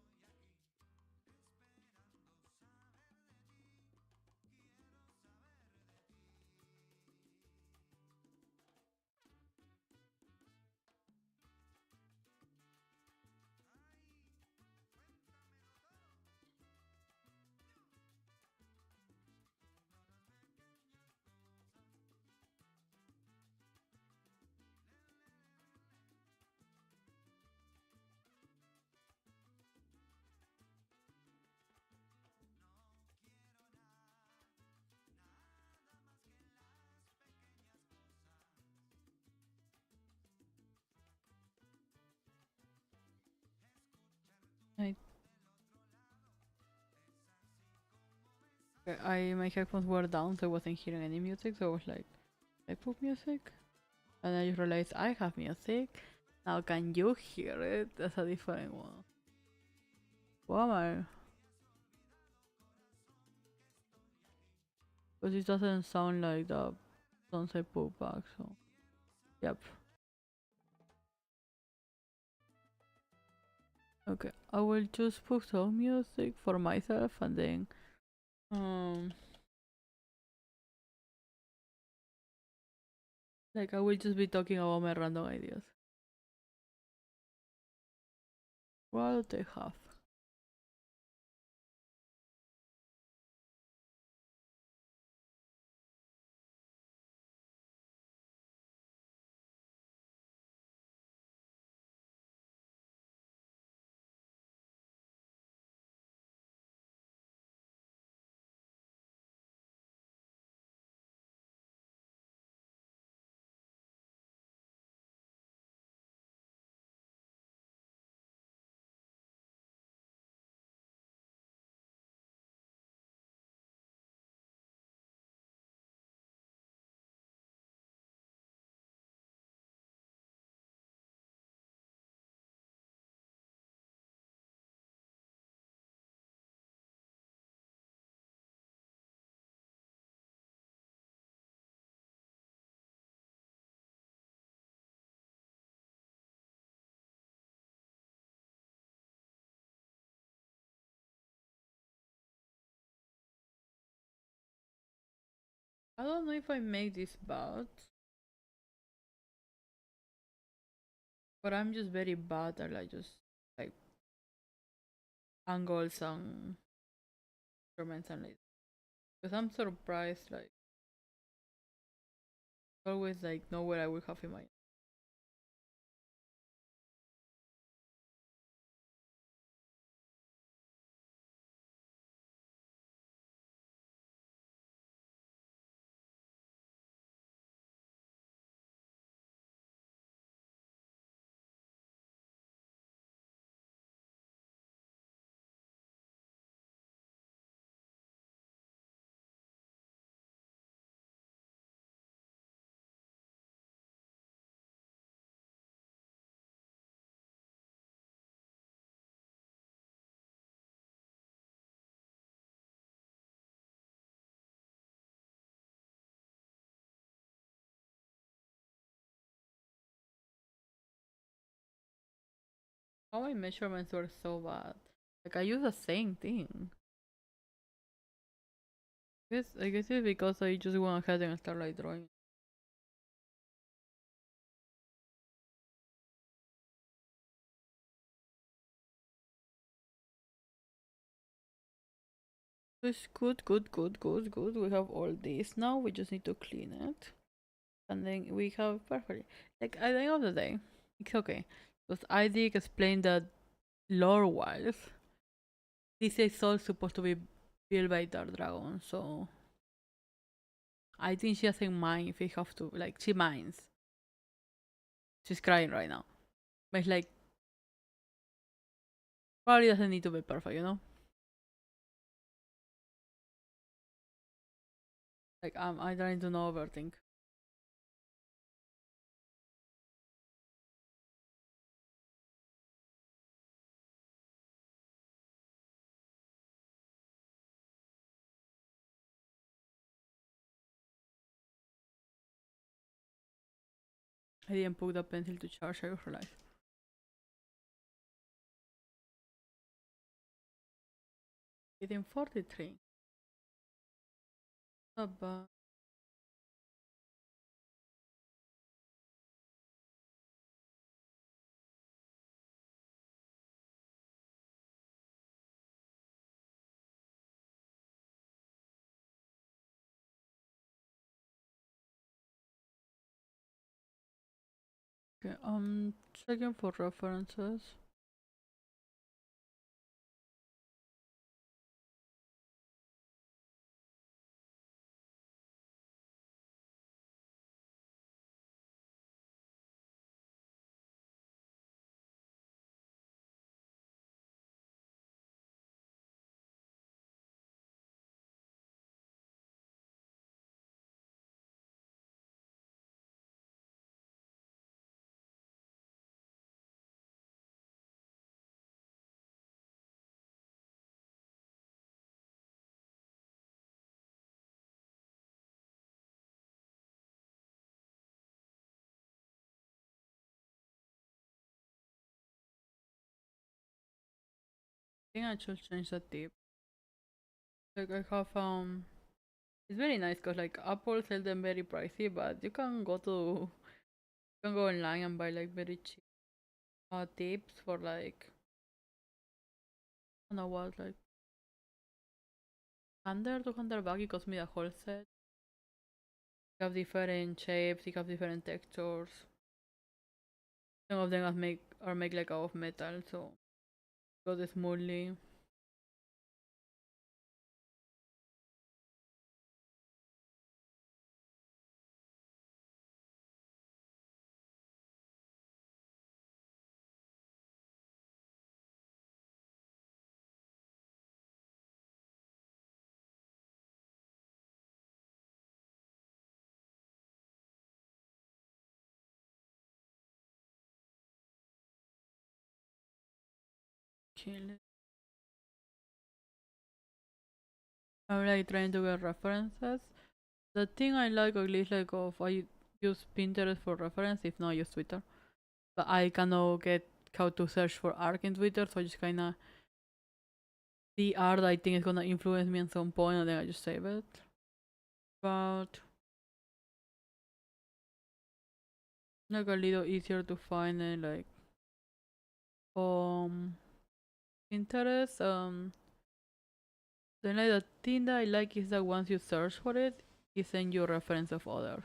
I my headphones were down, so I wasn't hearing any music. So I was like, I put music, and I realized I have music. Now can you hear it? That's a different one. Bummer. Because it doesn't sound like the sunset put back. So yep. Okay, I will just put some music for myself, and then um like I will just be talking about my random ideas. What do they have? I don't know if I make this bad, but I'm just very bad at like just like angles and measurements and like, because I'm surprised, like, always like know what I will have in my. All my measurements were so bad. Like I use the same thing. I guess it's because I just went ahead and started like drawing. It's good, good, good, good, good. We have all this now. We just need to clean it, and then we have perfect. Like at the end of the day, it's okay because I did explain that lore-wise, this is all supposed to be built by Dark Dragon, so I think she doesn't mind if we have to. Like she minds. She's crying right now, but it's like probably doesn't need to be perfect, you know. Like I'm trying to not overthink. I didn't put the pencil to charge. I realized. It's in 43. Not bad. Okay, checking for references. I think I should change the tip. Like I have it's very nice because like Apple sell them very pricey, but you can go online and buy like very cheap tips for like I don't know what like under 200 bucks. It cost me the whole set. You have different shapes. You have different textures. Some of them are made like out of metal, so goes smoothly. Chill. I'm like trying to get references. The thing I like at least like of I use Pinterest for reference, if not I use Twitter. But I cannot get how to search for art in Twitter, so I just kinda the art I think is gonna influence me at some point and then I just save it. But like a little easier to find and like um Pinterest. Then like the thing that I like is that once you search for it, it sends you reference of others.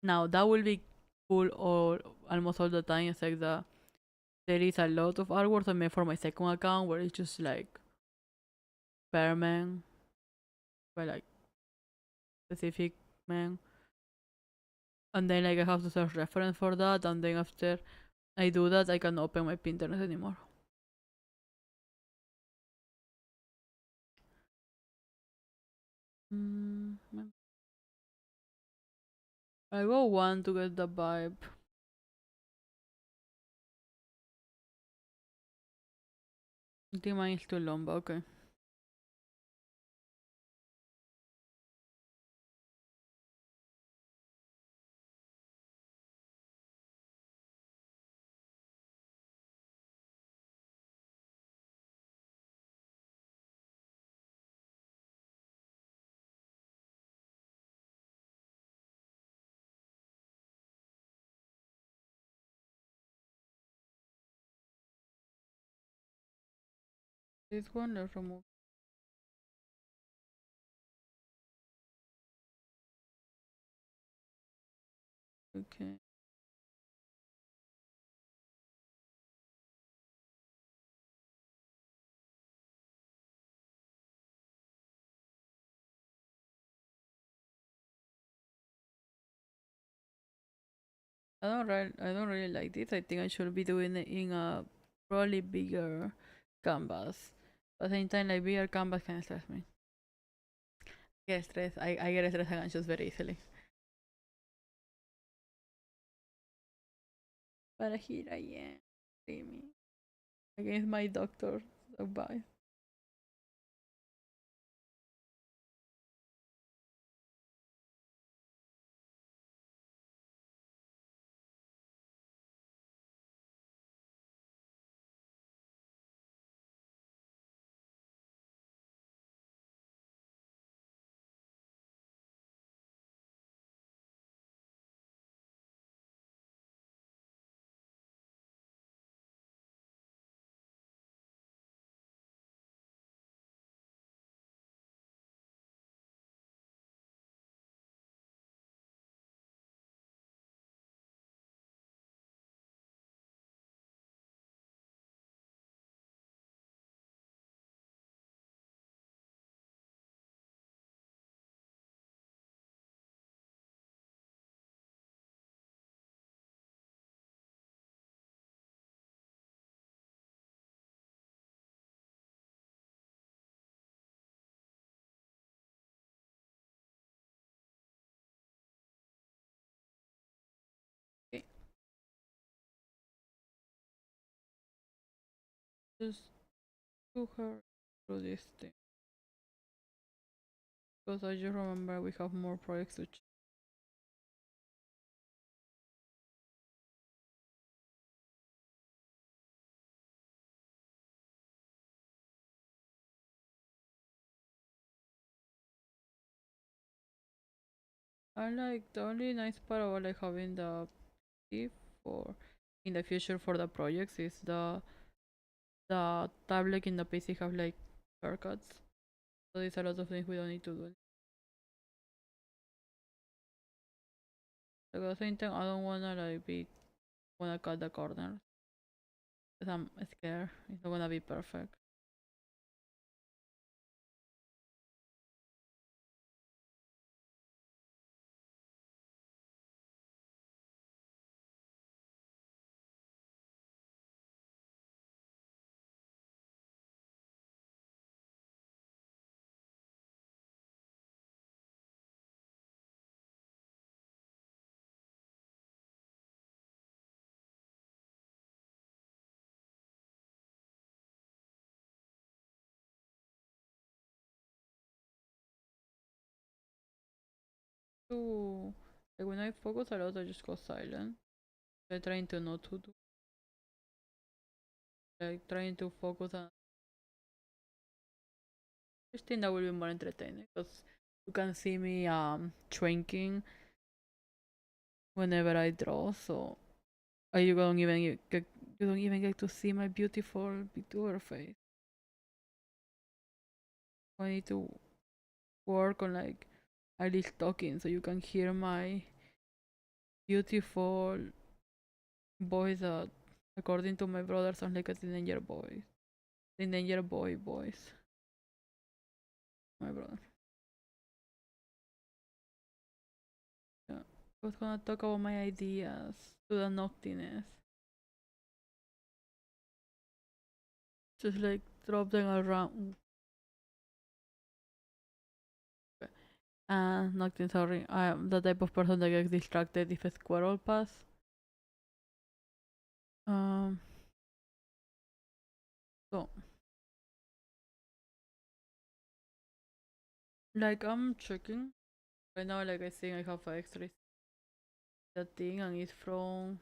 Now that will be cool all almost all the time. It's like there is a lot of artworks I made for my second account where it's just like Superman, by like specific man, and then like I have to search reference for that, and then after I do that, I can open my Pinterest anymore. Mm, I go one to get the vibe. I think mine is too long, but okay. This one, let's remove. Okay. I don't really like this. I think I should be doing it in a probably bigger canvas. But at the same time, like bigger canvas can stress me. Get stressed. I get stressed and anxious very easily. But here I am, dreaming against my doctor's advice. Okay, just to her through this thing. Because I just remember we have more projects to I like the only nice part about like having the P for in the future for the projects is the tablet in the PC have like shortcuts. So there's a lot of things we don't need to do. Like at the same time I don't wanna like be wanna cut the corners. Because I'm scared it's not gonna be perfect. To like when I focus a lot I just go silent. I'm trying to not to do like trying to focus on I just think that will be more entertaining because you can see me shrinking whenever I draw, so you don't even get to see my beautiful VTuber face. I need to work on like at least talking so you can hear my beautiful voice that according to my brother sounds like a teenager boy. Teenager boy voice. My brother. Yeah. I was gonna talk about my ideas to the noctiness. Just like drop them around. Noctin, sorry. I am the type of person that gets distracted if a squirrel pass. Um, so like I'm checking right now. Like I think I have an extra that thing, and it's from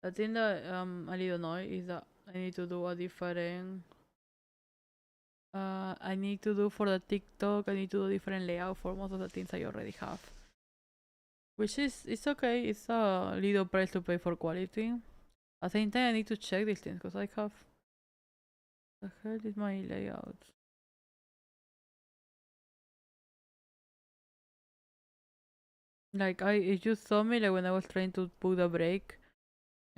the thing that I don't know is that I need to do a different. I need to do for the TikTok. I need to do different layout for most of the things I already have. Which is it's okay. It's a little price to pay for quality. At the same time, I need to check these things because I have the hell is my layout. Like if you saw me like when I was trying to put the break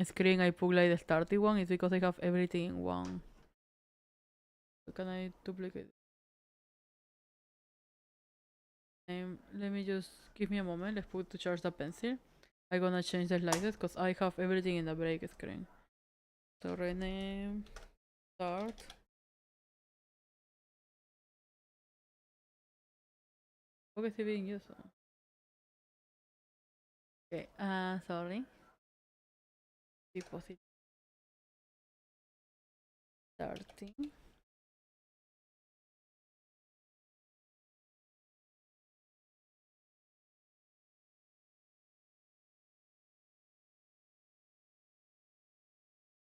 screen, I put like the starting one. It's because I have everything in one. So can I duplicate? Let me just give me a moment. Let's put to charge the pencil. I'm gonna change the slices because I have everything in the break screen. So rename start. Okay, estoy bien eso. Okay, sorry. Deposit starting.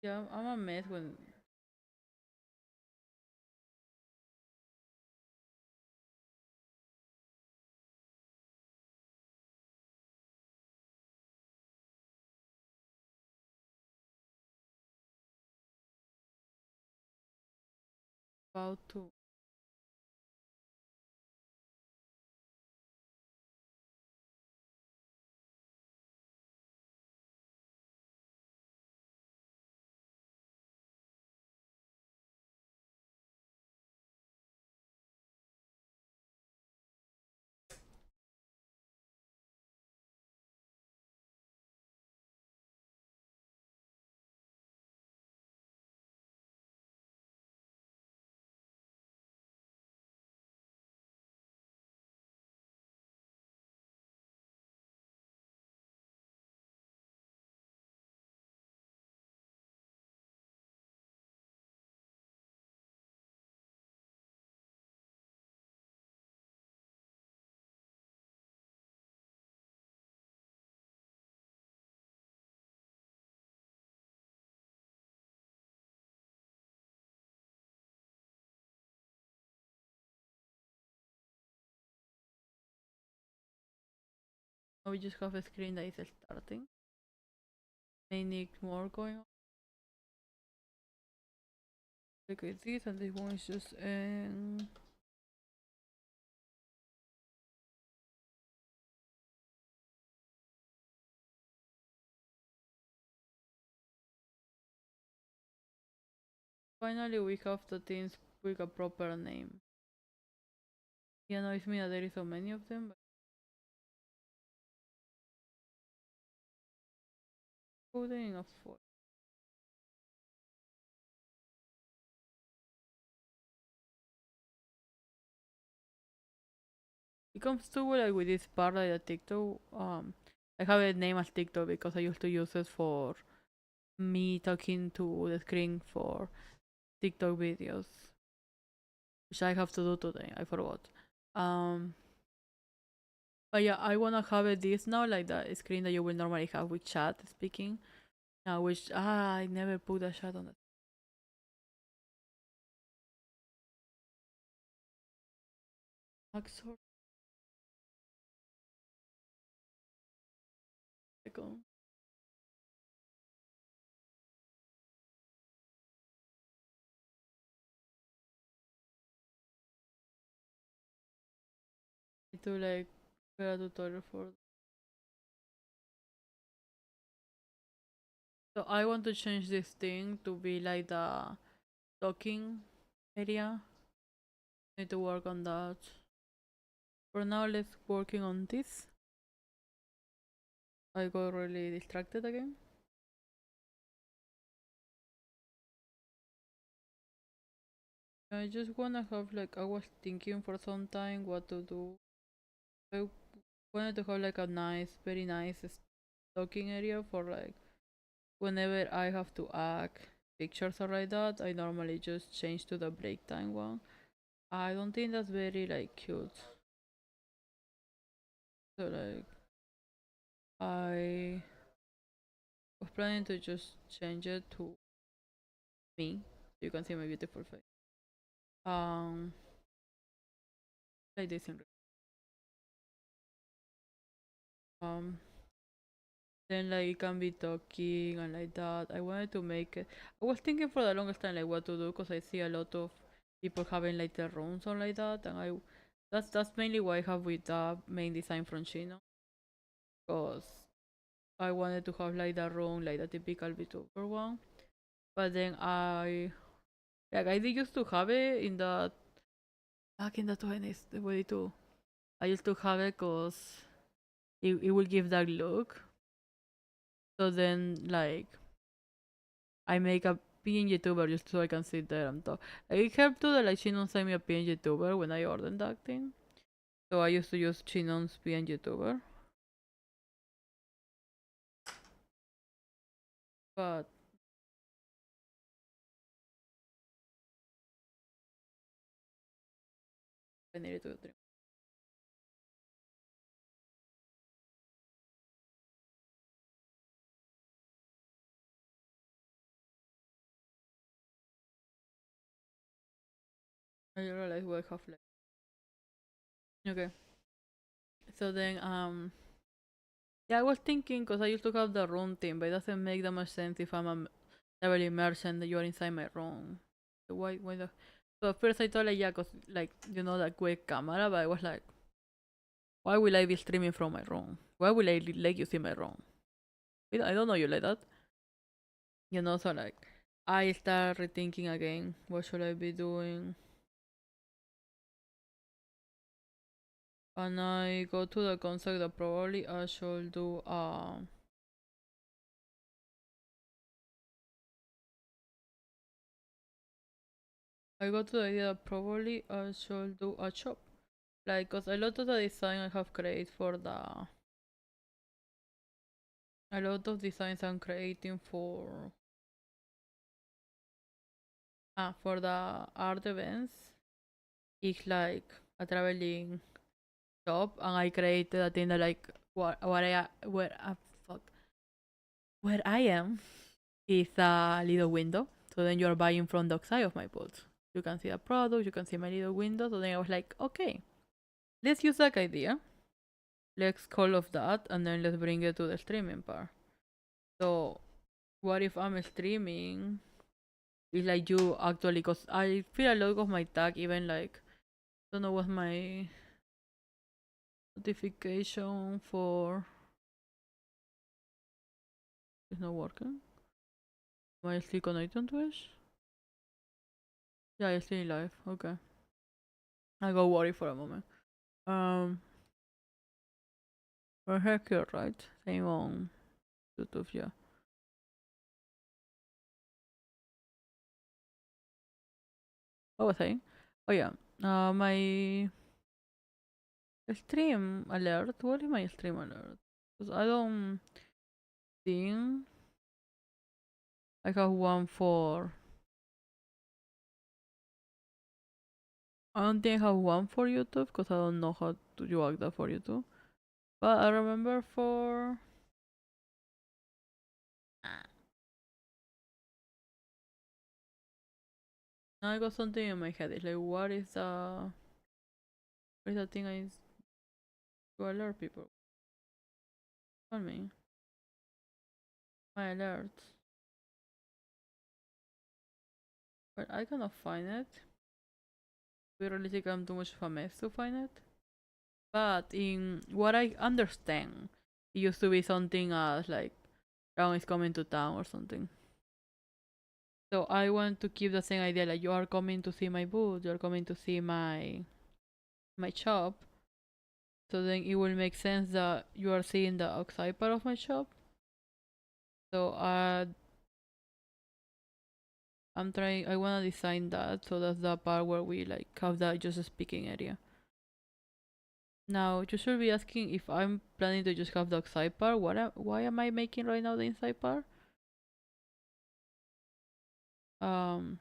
Yeah, I'm a mess when about to. We just have a screen that is starting. I need more going on. Okay, this and this one is just finally we have the things with a proper name. It annoys me that there is so many of them, but coding of four. It comes to like with this part like the TikTok. I have a name as TikTok because I used to use it for me talking to the screen for TikTok videos, which I have to do today. I forgot. Um, but yeah, I wanna have it this now, like the screen that you will normally have with chat speaking. Which I never put a chat on the Axor. to like create a tutorial for. So I want to change this thing to be like the docking area. Need to work on that. For now, let's working on this. I got really distracted again. I just wanna have like, I was thinking for some time what to do. I wanted to have like a nice, very nice stocking area for like whenever I have to act pictures or like that. I normally just change to the break time one. I don't think that's very like cute. So like I was planning to just change it to me so you can see my beautiful face. Um, like this in um then like it can be talking and like that. I wanted to make it. I was thinking for the longest time like what to do because I see a lot of people having like the rooms or like that, and I that's mainly what I have with the main design from Chino, because I wanted to have like the room like the typical VTuber one, but then I did used to have it in the back in the 20s the way too. I used to have it because it will give that look. So then like I make a PNG tuber just so I can sit there and talk. It helped too that like Chinon sent me a PNG tuber when I ordered that thing. So I used to use Chinon's PNG tuber. But I needed to drink. I realized what I have left. Okay. So then yeah, I was thinking because I used to have the room thing, but it doesn't make that much sense if I'm a level merchant that you are inside my room. So why the so at first I thought like yeah, cause like you know that quick camera, but I was like, why will I be streaming from my room? Why will I let you see my room? I don't know you like that. You know, so like I start rethinking again. What should I be doing? And I go to the concept that probably I should do I go to the idea that probably I should do a shop. Like, cause a lot of the design I have created for the a lot of designs I'm creating for the art events. It's like a traveling shop, and I created a thing that like what I fuck where I am is a little window. So then you're buying from the side of my boat. You can see the product, you can see my little window. So then I was like, okay, let's use that idea. Let's call off that and then let's bring it to the streaming part. So what if I'm streaming? It's like you actually, cause I feel a lot of my tag, even like, don't know what my notification for is not working. Am I still connected on Twitch? Yeah, I still live. Okay. I got worried for a moment. Um, we're here, right? Same on YouTube, yeah. What was I saying? Oh yeah. My stream alert. What is my stream alert? Because I don't think I have one for. I don't think I have one for YouTube because I don't know how to do that for YouTube. But I remember for. Now I got something in my head. It's like, what is the thing I to alert people? Tell me. My alerts. But I cannot find it. We really think I'm too much of a mess to find it. But in what I understand, it used to be something as like Brown is coming to town or something. So I want to keep the same idea, like you are coming to see my booth, you are coming to see my shop. So then it will make sense that you are seeing the outside part of my shop. So I'm trying. I wanna design that so that's the part where we like have that just speaking area. Now you should be asking if I'm planning to just have the outside part. Why am I making right now the inside part? Um,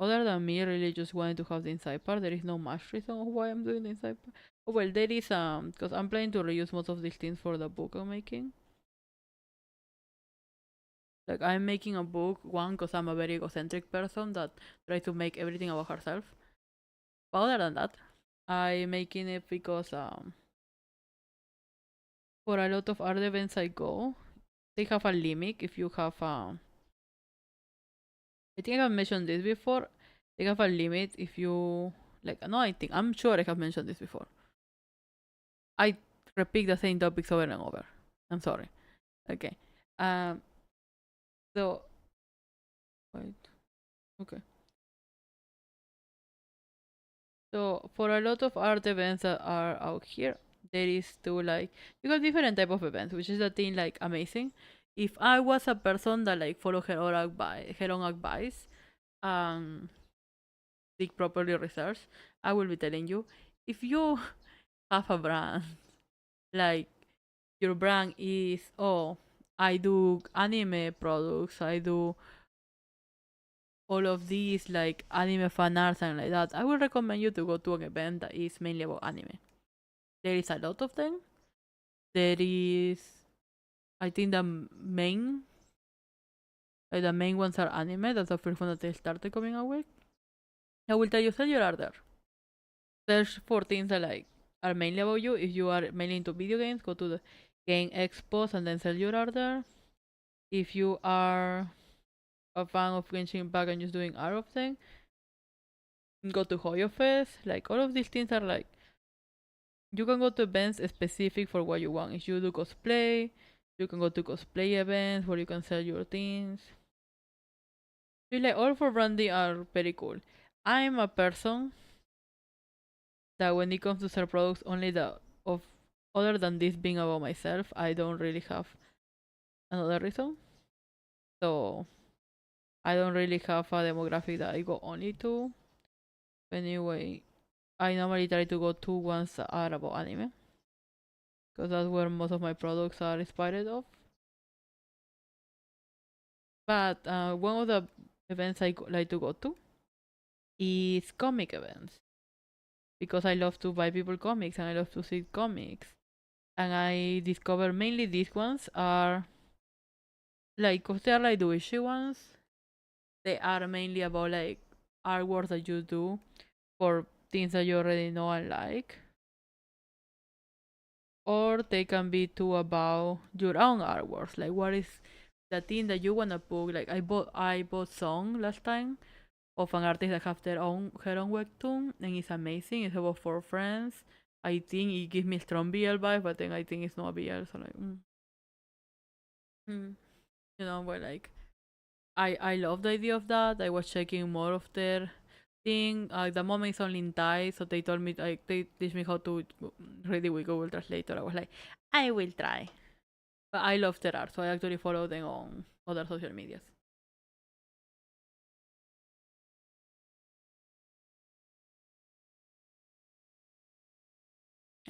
Other than me really just wanting to have the inside part, there is no much reason of why I'm doing the inside part. Oh, well, there is because I'm planning to reuse most of these things for the book I'm making. Like I'm making a book one because I'm a very egocentric person that tries to make everything about herself. But other than that, I'm making it because for a lot of art events I go, they have a limit. If you have I think I have mentioned this before. They have a limit if you like. No, I'm sure I have mentioned this before. I repeat the same topics over and over. I'm sorry. Okay. Um. So wait. Okay. So for a lot of art events that are out here, there is to like you got different type of events, which is the thing like amazing. If I was a person that like follow her own advice, um, think properly research, I will be telling you if you have a brand like your brand is I do anime products, I do all of these like anime fan art and like that, I would recommend you to go to an event that is mainly about anime. There is a lot of them. There is, I think the main ones are anime. That's the first one that they started coming out with. I will tell you, sell your order. Search for things that like are mainly about you. If you are mainly into video games, go to the game expos and then sell your order. If you are a fan of Genshin Impact and just doing art of thing, go to Hoyo Fest. Like all of these things are like you can go to events specific for what you want. If you do cosplay, you can go to cosplay events where you can sell your things. Like all for branding are very cool. I'm a person that when it comes to sell products, only the of other than this being about myself, I don't really have another reason. So I don't really have a demographic that I go only to. Anyway, I normally try to go to ones that are about anime because that's where most of my products are inspired of. But one of the events like to go to is comic events because I love to buy people comics and I love to see comics. And I discover mainly these ones are like, cause they are like the issue ones. They are mainly about like artwork that you do for things that you already know and like, or they can be too about your own artworks. Like, what is the thing that you wanna put? Like, I bought Song last time of an artist that have her own webtoon, and it's amazing. It's about four friends. I think it gives me strong BL vibe, but then I think it's not BL. So like, mm. But like I love the idea of that. I was checking more of their thing. The moment it's only in Thai, so they told me like they teach me how to read it with Google Translator. I was like, I will try. But I love their art, so I actually follow them on other social medias.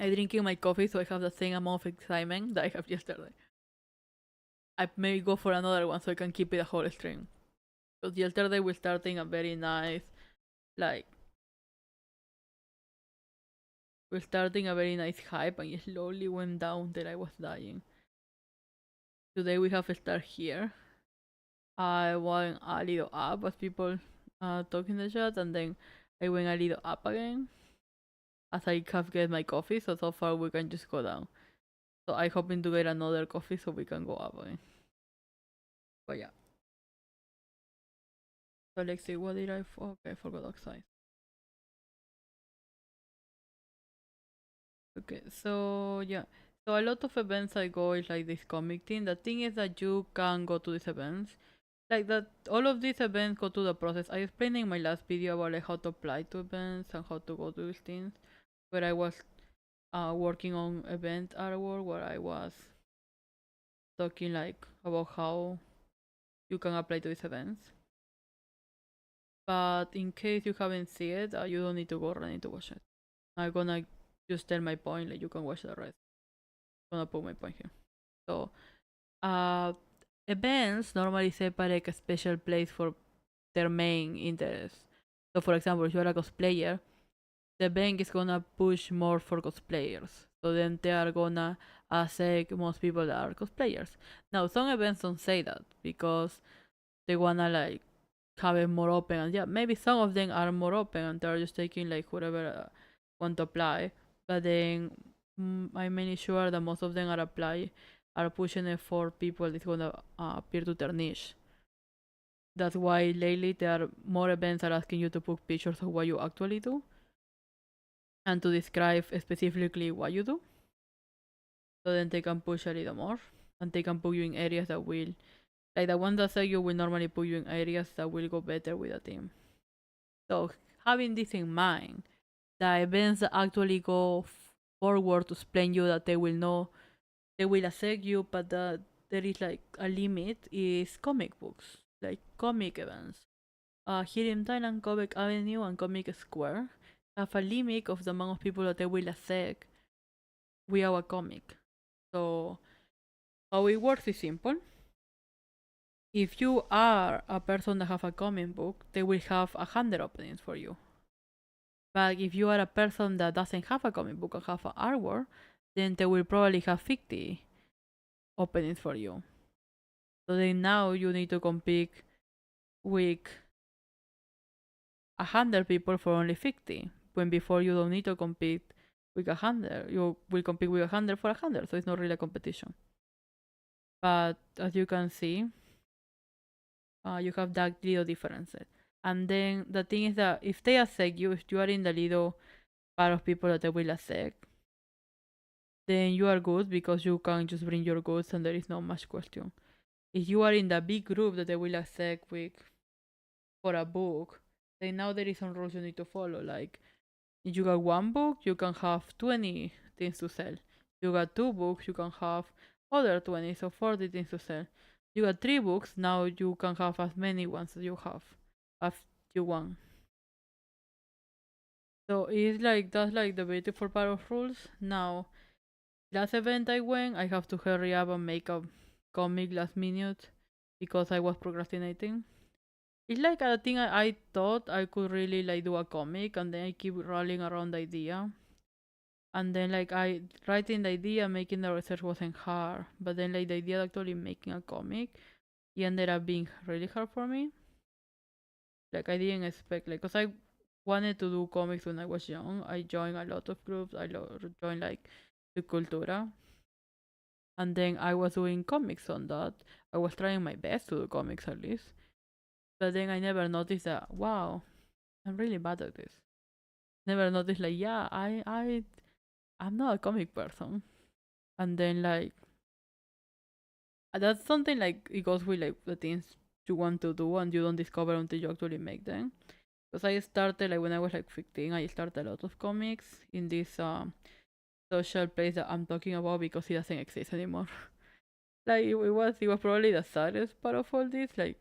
I drinking my coffee, so I have the same amount of excitement that I have yesterday. I may go for another one so I can keep it a whole stream. Because yesterday we starting a very nice, like, we're starting a very nice hype and it slowly went down till I was dying. Today we have start here. I went a little up as people talk in the chat, and then I went a little up again as I have get my coffee. So far we can just go down. So I hoping to get another coffee so we can go up again. But yeah. So let's see, what did okay, I forgot outside. Okay, so yeah. So a lot of events I go is like this comic thing. The thing is that you can go to these events. Like that all of these events go to the process. I explained in my last video about like how to apply to events and how to go to these things. Where I was working on event artwork where I was talking like about how you can apply to these events. But in case you haven't seen it, you don't need to go running to watch it. I'm gonna just tell my point, like you can watch the rest. I'm gonna put my point here. So, uh, events normally separate a special place for their main interest. So, for example, if you're a cosplayer, the bank is gonna push more for cosplayers. So then they are gonna accept most people that are cosplayers. Now, some events don't say that because they wanna like have it more open, and yeah, maybe some of them are more open and they're just taking like whoever want to apply. But then I'm mainly sure that most of them are pushing it for people that's gonna appear to their niche. That's why lately there are more events are asking you to put pictures of what you actually do and to describe specifically what you do. So then they can push a little more and they can put you in areas that will, like the one that say you will normally put you in areas that will go better with a team. So having this in mind, the events that actually go forward to explain you that they will know, they will accept you, but that there is like a limit is comic books, like comic events. Here in Thailand, Comic Avenue and Comic Square have a limit of the amount of people that they will accept with our comic. So how it works is simple. If you are a person that have a comic book, they will have 100 openings for you. But if you are a person that doesn't have a comic book and have an artwork, then they will probably have 50 openings for you. So then now you need to compete with 100 people for only 50. When before you don't need to compete with 100. You will compete with 100 for 100. So it's not really a competition. But as you can see, you have that little differences. And then the thing is that if they accept you, if you are in the little part of people that they will accept, then you are good because you can just bring your goods and there is not much question. If you are in the big group that they will accept with for a book, then now there is some rules you need to follow. Like if you got one book, you can have 20 things to sell. You got two books, you can have other 20, so 40 things to sell. You got three books, now you can have as many ones as you have as you want. So it's like that's like the beautiful part of rules. Now, last event I went, I have to hurry up and make a comic last minute because I was procrastinating. It's like a thing I thought I could really like do a comic and then I keep rolling around the idea. And then like I writing the idea, making the research wasn't hard. But then like the idea of actually making a comic, it ended up being really hard for me. Like I didn't expect like because I wanted to do comics when I was young. I joined a lot of groups. Joined like the Cultura. And then I was doing comics on that. I was trying my best to do comics at least. But then I never noticed that wow, I'm really bad at this. Never noticed like yeah, I'm not a comic person. And then like that's something like it goes with like the things you want to do and you don't discover until you actually make them. Because I started like when I was like 15, I started a lot of comics in this social place that I'm talking about because it doesn't exist anymore. Like it was probably the saddest part of all this. Like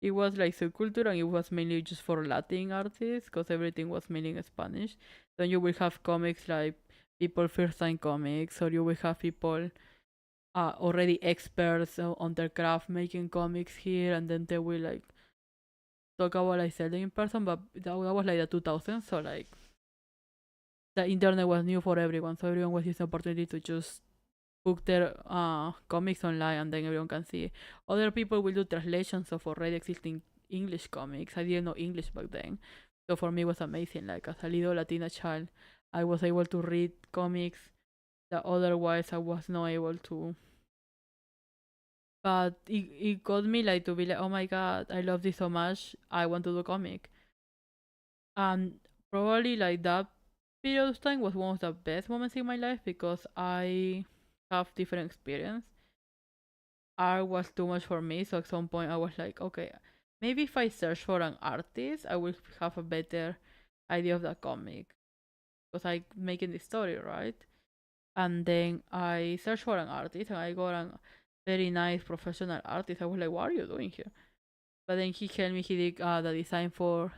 it was like subculture and it was mainly just for Latin artists because everything was mainly in Spanish. Then you will have comics like people first time comics, or you will have people already experts on their craft making comics here, and then they will like talk about like selling in person. But that was like the 2000s, so like the internet was new for everyone, so everyone was using the opportunity to just book their comics online and then everyone can see it. Other people will do translations of already existing English comics. I didn't know English back then, so for me it was amazing. Like as a little Latina child, I was able to read comics that otherwise I was not able to. But it got me like to be like, oh my god, I love this so much. I want to do a comic. And probably like that period of time was one of the best moments in my life because I have different experience. Art was too much for me, so at some point I was like, okay, maybe if I search for an artist, I will have a better idea of the comic because I making the story, right? And then I searched for an artist and I got a very nice professional artist. I was like, what are you doing here? But then he helped me, he did the design for,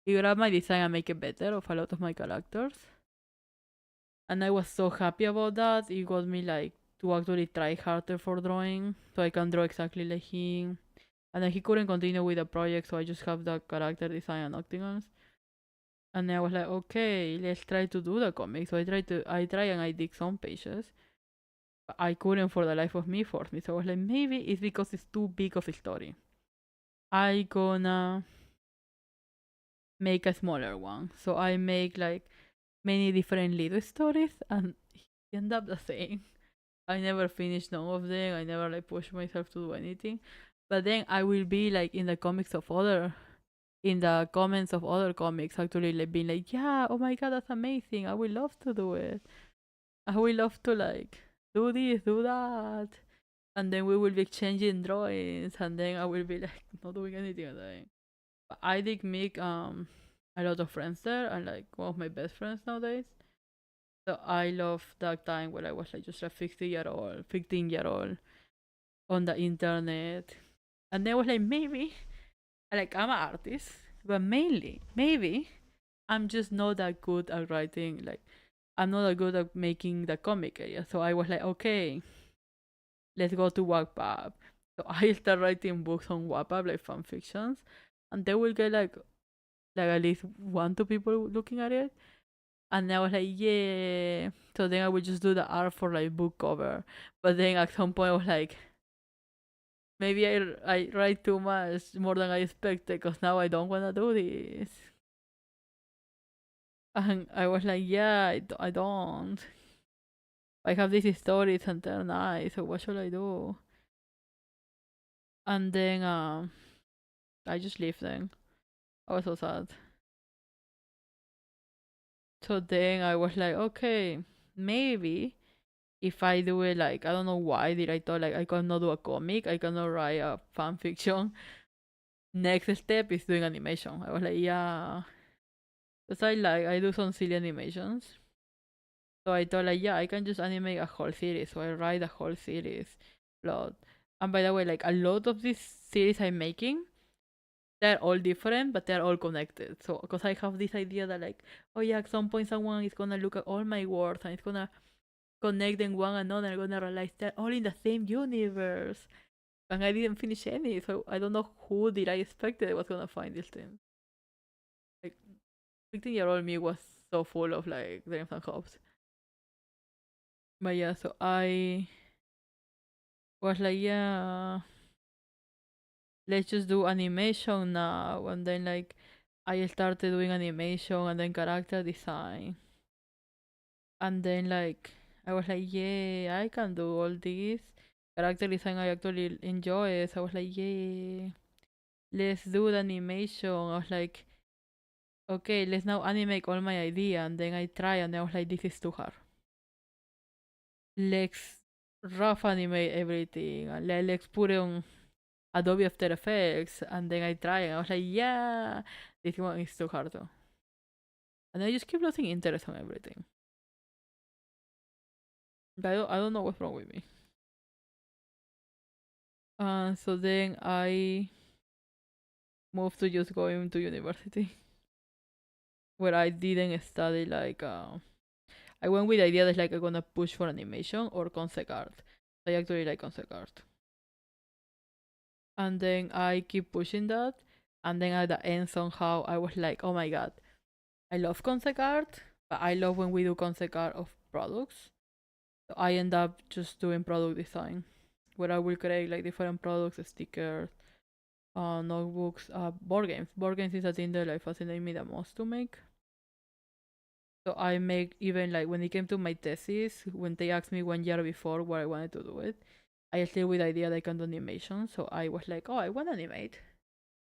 he grabbed my design and make it better of a lot of my characters. And I was so happy about that. It got me like to actually try harder for drawing so I can draw exactly like him. And then he couldn't continue with the project, so I just have the character design and octagons. And then I was like, okay, let's try to do the comic. So I try and I did some pages. But I couldn't for the life of me force me. So I was like, maybe it's because it's too big of a story. I gonna make a smaller one. So I make like many different little stories and it end up the same. I never finished none of them. I never like push myself to do anything. But then I will be like in the comments of other comics actually like being like, yeah, oh my god, that's amazing. I would love to do it. I would love to like do this, do that. And then we will be exchanging drawings and then I will be like not doing anything at the end. But I did make a lot of friends there and like one of my best friends nowadays. So I love that time when I was like just a 15-year old on the internet. And then I was like, maybe, like, I'm an artist, but mainly, maybe, I'm just not that good at writing. Like, I'm not that good at making the comic area. So I was like, okay, let's go to Wattpad. So I start writing books on Wattpad, like fan fictions, and they will get like at least 1 2 people looking at it. And I was like, yeah. So then I would just do the art for like book cover. But then at some point I was like, maybe I write too much more than I expected because now I don't want to do this. And I was like, yeah, I don't. I have these stories and they're nice. So what should I do? And then I just leave them. I was so sad. So then I was like, okay, maybe if I do it like I don't know why did I thought like I cannot do a comic, I cannot write a fan fiction. Next step is doing animation. I was like, yeah. Because I do some silly animations. So I thought like yeah, I can just animate a whole series. So I write a whole series plot. And by the way, like a lot of these series I'm making, they're all different, but they're all connected. So because I have this idea that like, oh yeah, at some point someone is gonna look at all my words and it's gonna connect them one another and gonna realize they're all in the same universe. And I didn't finish any, so I don't know who did I expected was gonna find this thing. Like 15-year-old me was so full of like dreams and hopes. But yeah, so I was like, yeah, let's just do animation now. And then like I started doing animation and then character design. And then like I was like, yeah, I can do all this. Character design I actually enjoy it. So I was like, yeah, let's do the animation. I was like, okay, let's now animate all my idea. And then I try and I was like, this is too hard. Let's rough animate everything. And let's put it on Adobe After Effects. And then I try and I was like, yeah, this one is too hard though. And I just keep losing interest on everything. I don't know what's wrong with me. So then I moved to just going to university where I didn't study like I went with the idea that like I'm gonna push for animation or concept art. I actually like concept art. And then I keep pushing that and then at the end somehow I was like, oh my god, I love concept art, but I love when we do concept art of products. So I end up just doing product design where I will create like different products, stickers, notebooks, board games. Board games is a thing that like fascinates me the most to make. So I make even like when it came to my thesis, when they asked me 1 year before what I wanted to do it, I still with the idea that I can do animation. So I was like, oh, I want to animate.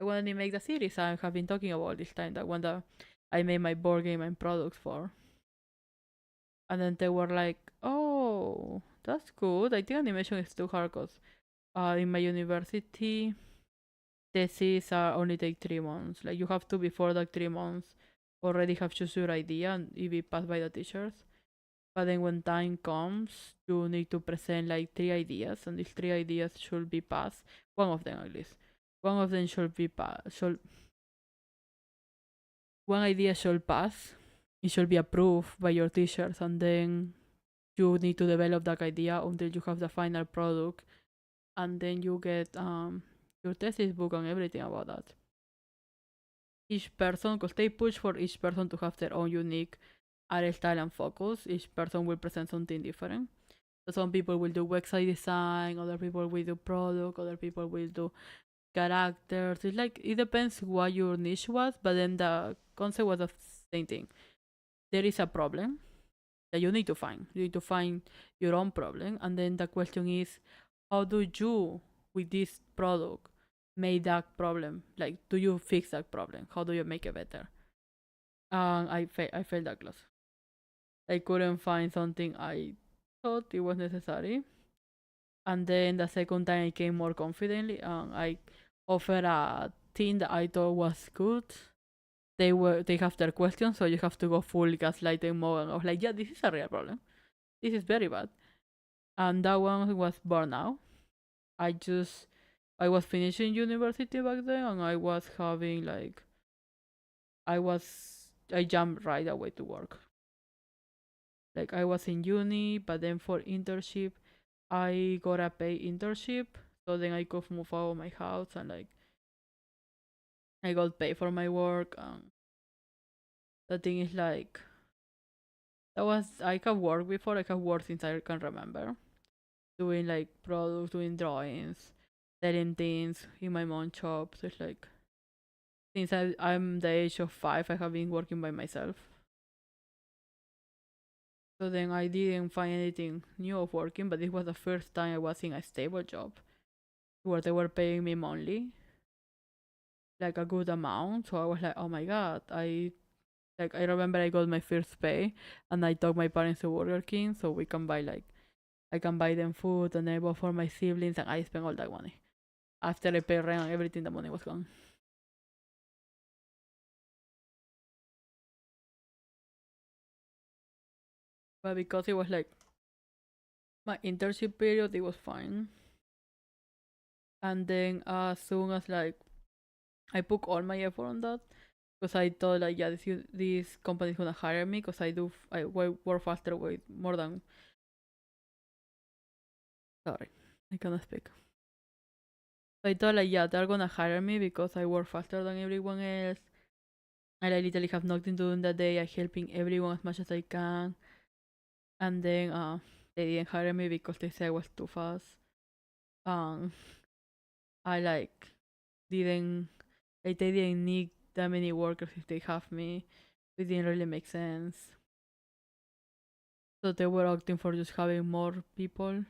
I want to animate the series I have been talking about this time. That one that I made my board game and products for. And then they were like, oh, that's good. I think animation is too hard because in my university, theses are only take 3 months. Like you have to, before that 3 months, already have choose your idea and it be passed by the teachers. But then when time comes, you need to present like 3 ideas, and these 3 ideas should be passed. One of them at least. One of them should be passed. One idea should pass. It should be approved by your teachers, and then you need to develop that idea until you have the final product, and then you get your thesis book and everything about that. Each person, because they push for each person to have their own unique art style and focus. Each person will present something different. So some people will do website design, other people will do product, other people will do characters. It's like it depends what your niche was, but then the concept was the same thing. There is a problem that you need to find. You need to find your own problem, and then the question is, how do you, with this product, make that problem? Like, do you fix that problem? How do you make it better? I failed that class. I couldn't find something I thought it was necessary. And then the second time I came more confidently and I offered a thing that I thought was good. They have their questions, so you have to go full gaslighting mode. And I was like, yeah, this is a real problem. This is very bad. And that one was burnout. I was finishing university back then, and I was having like I jumped right away to work. Like I was in uni, but then for internship, I got a paid internship, so then I could move out of my house and like I got paid for my work. And the thing is like that was I have worked before. I have worked since I can remember, doing like products, doing drawings, selling things in my mom's shop. So it's like since I'm the age of 5, I have been working by myself. So then I didn't find anything new of working, but this was the first time I was in a stable job where they were paying me monthly, like a good amount. So I was like, oh my god, I remember I got my first pay and I took my parents to Burger King so we can buy like I can buy them food and I bought for my siblings and I spent all that money. After I paid rent and everything, the money was gone. But because it was like my internship period, it was fine. And then as soon as like I put all my effort on that, because I thought like yeah this company is gonna hire me because I work faster with more than sorry I cannot speak. I thought like yeah they're gonna hire me because I work faster than everyone else. And I literally have nothing to do in that day. I helping everyone as much as I can. And then they didn't hire me because they said I was too fast. Um I like didn't like they didn't need that many workers if they have me. It didn't really make sense. So they were opting for just having more people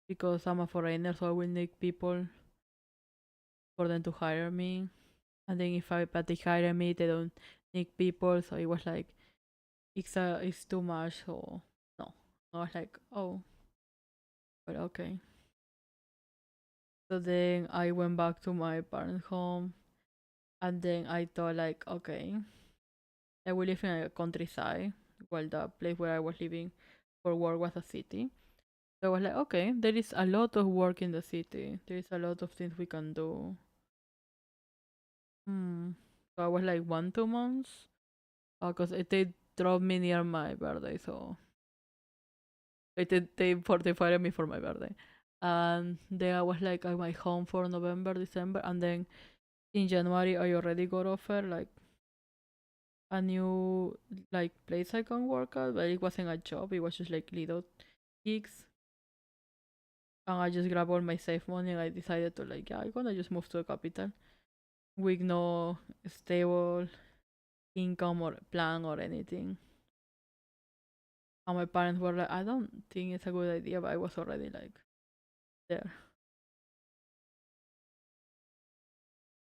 because I'm a foreigner, so I will need people for them to hire me. And then if I but they hire me, they don't need people. So it was like it's too much. So no, I was like oh, but okay. So then I went back to my parents' home, and then I thought like okay, I will live in a countryside, while the place where I was living for work was a city. So I was like okay, there is a lot of work in the city. There is a lot of things we can do. Hmm. So I was like 1 2 months. Cause they dropped me near my birthday, so they fired me for my birthday, and then I was like at my home for November, December, and then in January I already got offered like a new like place I can work at, but it wasn't a job. It was just like little gigs, and I just grabbed all my safe money and I decided to like yeah I'm gonna just move to the capital with no stable income or plan or anything. And my parents were like, I don't think it's a good idea, but I was already like there.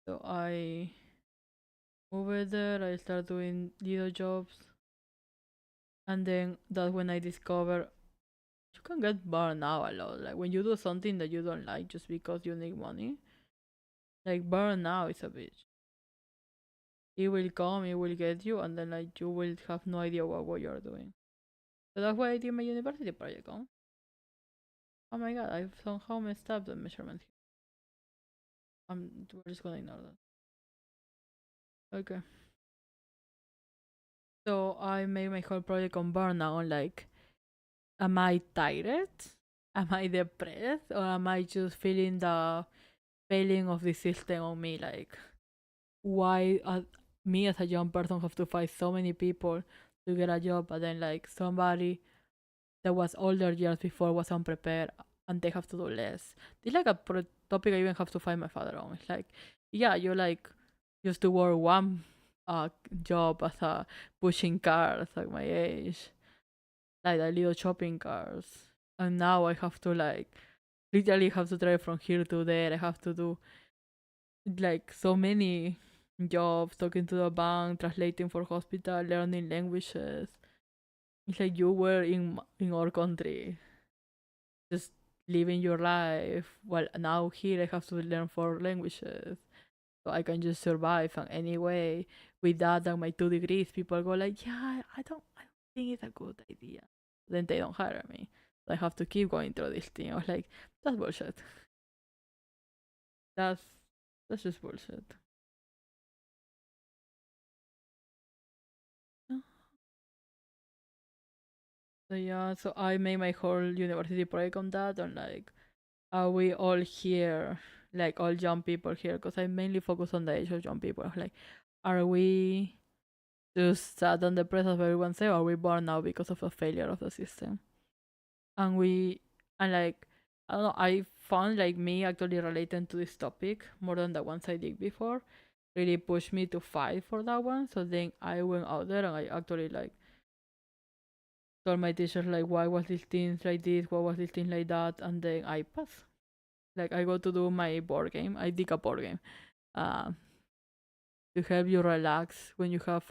So I moved there, I started doing little jobs. And then that's when I discovered you can get burned out a lot. Like when you do something that you don't like just because you need money, like burnout is a bitch. It will come, it will get you, and then like you will have no idea what you're doing. So that's why I did my university project on. Oh my god, I've somehow messed up the measurement here. We're just gonna ignore that. Okay. So I made my whole project on burnout. Like, am I tired? Am I depressed? Or am I just feeling the failing of the system on me? Like, why me as a young person have to fight so many people to get a job, but then like somebody that was older years before was unprepared and they have to do less. This is like a topic I even have to find my father on. It's like, yeah, you like used to work one job as a pushing cars like my age, like a little shopping cars, and now I have to like literally have to drive from here to there. I have to do like so many jobs, talking to the bank, translating for hospital, learning languages. It's like you were in our country, just living your life. Well, now here I have to learn 4 languages, so I can just survive. And anyway, with that and my 2 degrees, people go like, "Yeah, I don't think it's a good idea." Then they don't hire me. So I have to keep going through this thing. I was like, "That's bullshit. That's that's just bullshit." So yeah, so I made my whole university project on that, and like, are we all here, like all young people here? Because I mainly focus on the age of young people. Like, are we just sad and depressed, as everyone say, or are we born now because of a failure of the system? And like, I don't know. I found like me actually relating to this topic more than the ones I did before. Really pushed me to fight for that one. So then I went out there and I actually like told my teachers like why was this thing like this, why was this thing like that, and then I pass. Like I go to do my board game. I did a board game, uh, to help you relax when you have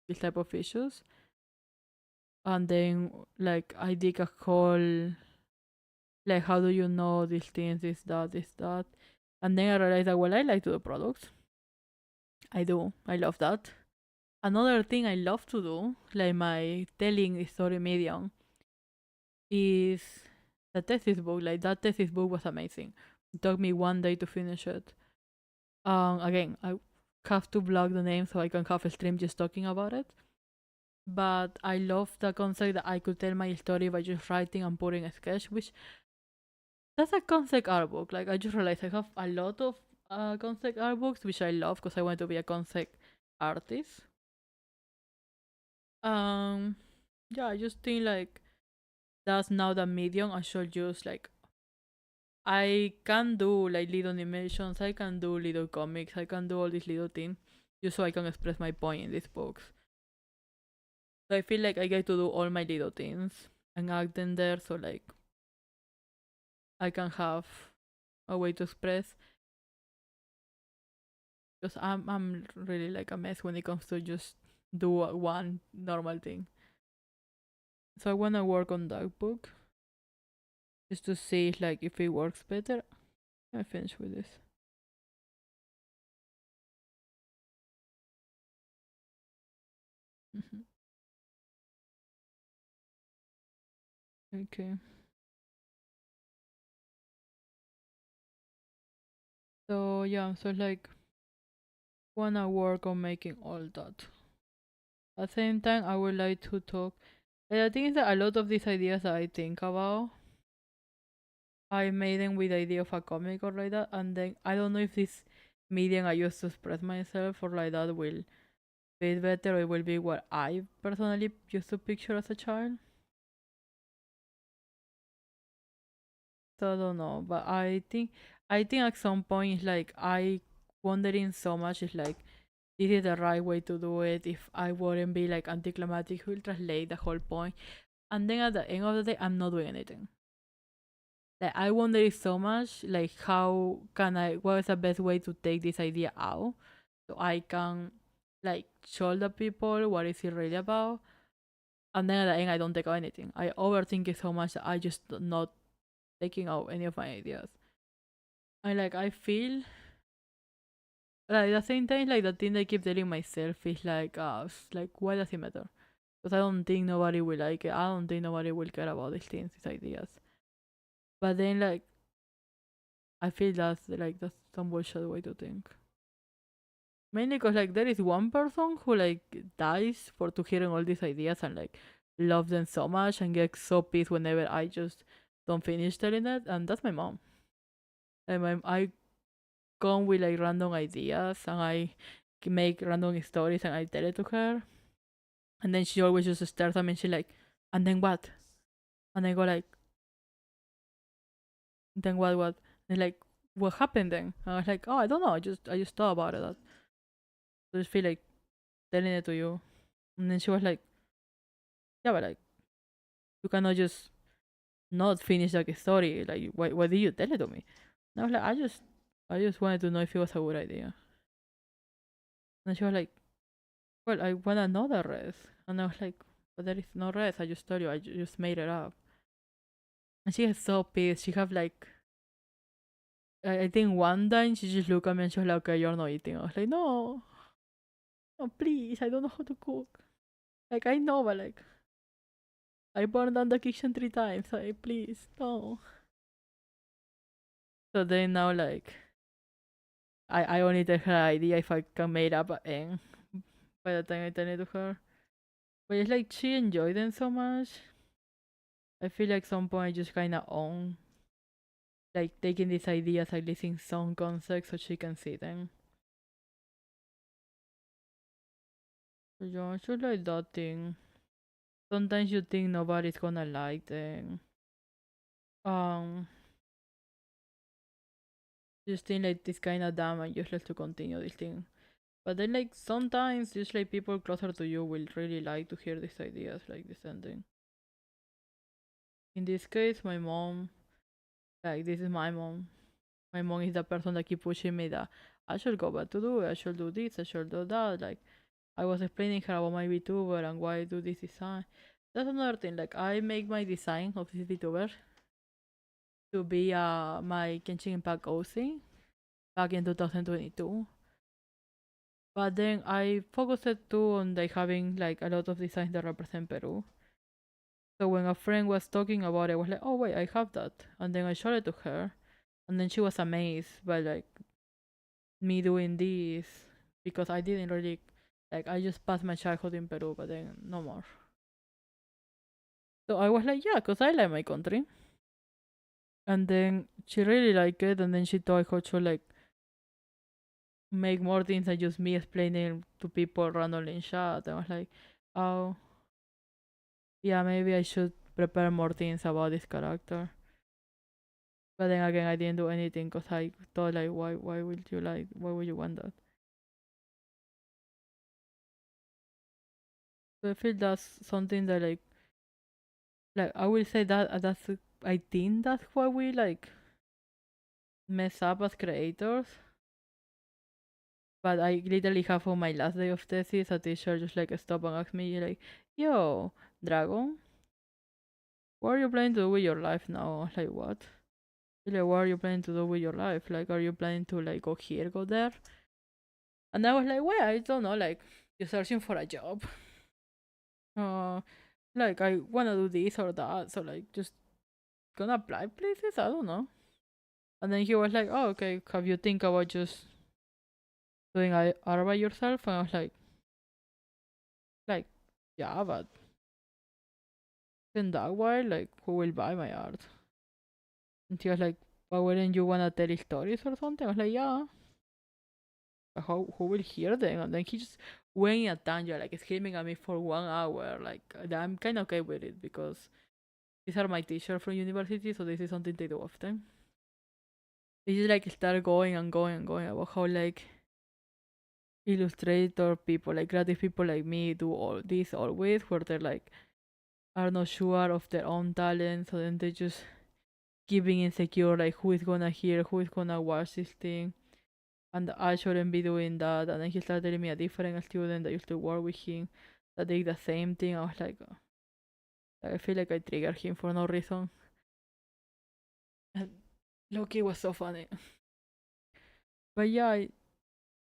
this type of issues. And then like I did a whole like how do you know these things, this that, and then I realized that well I like to do products. I do. I love that. Another thing I love to do, like my telling story medium, is the thesis book. Like that thesis book was amazing. It took me 1 day to finish it. Again, I have to block the name so I can have a stream just talking about it. But I love the concept that I could tell my story by just writing and putting a sketch, which that's a concept art book. Like I just realized I have a lot of concept art books, which I love because I want to be a concept artist. Um, yeah, I just think like that's now the medium I should use. Like I can do like little animations, I can do little comics, I can do all these little things just so I can express my point in these books. So I feel like I get to do all my little things and act them there, so like I can have a way to express. Because I'm really like a mess when it comes to just do one normal thing. So I wanna work on that book just to see like if it works better. I finish with this. Mhm. Okay. So yeah, so like wanna work on making all that. At the same time, I would like to talk. And the thing is that a lot of these ideas that I think about, I made them with the idea of a comic or like that, and then I don't know if this medium I use to express myself or like that will fit better or it will be what I personally used to picture as a child. So I don't know, but I think at some point it's like I wondering so much is like this is the right way to do it. If I wouldn't be like anticlimactic, will translate the whole point. And then at the end of the day, I'm not doing anything. Like I wonder so much, like how can I? What is the best way to take this idea out so I can like show the people what is it really about, And then at the end, I don't take out anything. I overthink it so much that I just not taking out any of my ideas. And like I feel like at the same time, like the thing I keep telling myself is like why does it matter? Because I don't think nobody will like it. I don't think nobody will care about these things, these ideas. But then like I feel that's some bullshit way to think. Mainly because like there is one person who like dies for to hearing all these ideas and like love them so much and gets so pissed whenever I just don't finish telling it, and that's my mom. I come with like random ideas and I make random stories and I tell it to her, and then she always just stares at me and she's like, and then what? And I go like, then what? And like, what happened then? And I was like, oh, I don't know. I just thought about it. I just feel like telling it to you. And then she was like, yeah, but like you cannot just not finish like a story. Like why did you tell it to me? And I was like, I just wanted to know if it was a good idea. And she was like, well, I want to know the rest. And I was like, but there is no rest. I just told you. I just made it up. And she was so pissed. She have like, I think one time she just looked at me and she was like, okay, you're not eating. I was like, no, no, please. I don't know how to cook. Like, I know, but like, I burned down the kitchen 3 times. Like, please, no. So then now, like, I only tell her idea if I can make up an end by the time I tell it to her. But it's like she enjoyed them so much. I feel like some point I just kind of own like taking these ideas, like listing some concepts so she can see them. So yeah, I should like that thing. Sometimes you think nobody's gonna like them. Um, just think like this kind of dumb and useless to continue this thing. But then like sometimes just like people closer to you will really like to hear these ideas, like this ending. In this case, my mom, like this is my mom. My mom is the person that keep pushing me that I should go back to do it, I should do this, I should do that. Like I was explaining her about my VTuber and why I do this design. That's another thing. Like I make my design of this VTuber to be my Genshin Impact OC back in 2022. But then I focused too on like having like a lot of designs that represent Peru. So when a friend was talking about it, I was like, oh wait, I have that. And then I showed it to her. And then she was amazed by like me doing this because I didn't really like I just passed my childhood in Peru, but then no more. So I was like, yeah, because I like my country. And then she really liked it, and then she thought how to like make more things than just me explaining to people randomly in chat. I was like, oh, yeah, maybe I should prepare more things about this character. But then again, I didn't do anything because I thought like, why would you want that? So I feel that's something that like I will say that I think that's why we like mess up as creators. But I literally have on my last day of thesis a teacher just like stop and ask me like, yo, Dragon, what are you planning to do with your life now? I was like, what? She's like, what are you planning to do with your life? Like, are you planning to like go here, go there? And I was like, well, I don't know, like you're searching for a job. Uh like I wanna do this or that, so like just gonna apply places, I don't know. And then he was like, oh okay, have you think about just doing art by yourself? And I was like, yeah, but in that way, like who will buy my art? And she was like, but wouldn't you wanna tell stories or something? I was like, yeah. But who will hear them? And then he just went in a tangent, like screaming at me for 1 hour. Like I'm kind of okay with it because these are my teachers from university, so this is something they do often. They just like start going and going and going about how like illustrator people, like creative people like me, do all this always, where they're like are not sure of their own talent, so then they just keep being insecure, like who is gonna hear, who is gonna watch this thing, and I shouldn't be doing that. And then he started telling me a different student that used to work with him that did the same thing. I was like, I feel like I triggered him for no reason. And Loki was so funny. But yeah, I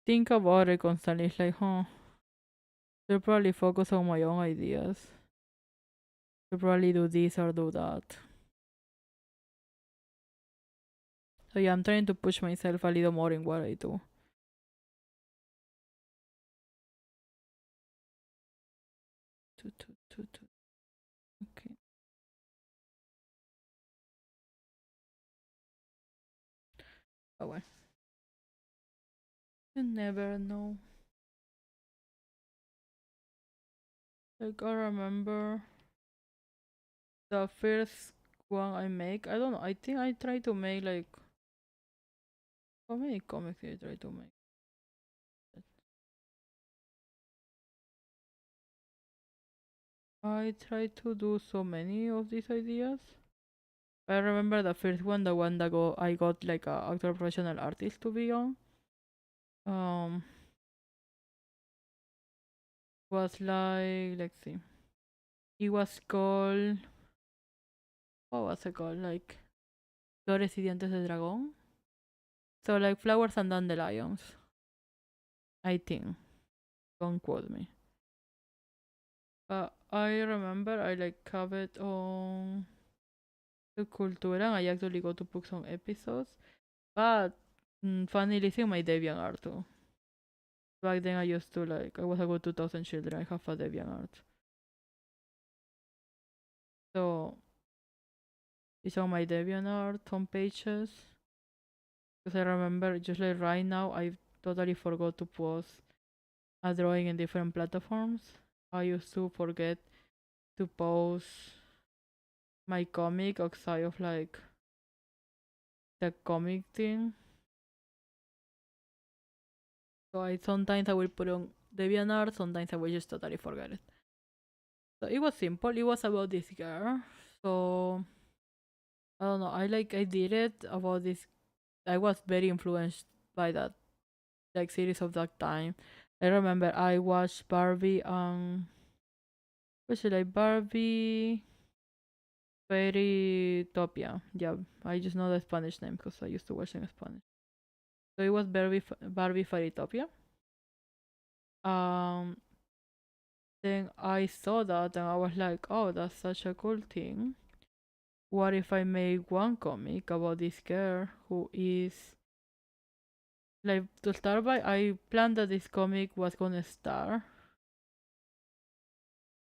think about it constantly. It's like, huh, should probably focus on my own ideas. Should probably do this or do that. So yeah, I'm trying to push myself a little more in what I do. Okay. Oh well. You never know. Like I remember the first one I make. I don't know. I think I try to make like how many comics did I try to make? I tried to do so many of these ideas. I remember the first one, the one that I got like a actual professional artist to be on. Um, was like let's see, it was called what was it called? Like Flores y Dientes de Dragón. So like flowers and dandelions. I think. Don't quote me. But I remember I like have it on the Cultura and I actually got to book some episodes. But funnily it's in my DeviantArt too. Back then I used to like I was a good 2000 children. I have a DeviantArt. So it's on my DeviantArt home pages. Because I remember just like right now I totally forgot to post a drawing in different platforms. I used to forget to post my comic outside of like the comic thing. So I sometimes I will put on DeviantArt, sometimes I will just totally forget it. So it was simple. It was about this girl. So I don't know. I did it about this. I was very influenced by that like series of that time. I remember I watched Barbie. What should I Barbie Fairytopia. Yeah, I just know the Spanish name because I used to watch it in Spanish. So it was Barbie Fairytopia. Um, then I saw that and I was like, oh, that's such a cool thing. What if I make one comic about this girl who is like to start by? I planned that this comic was gonna star.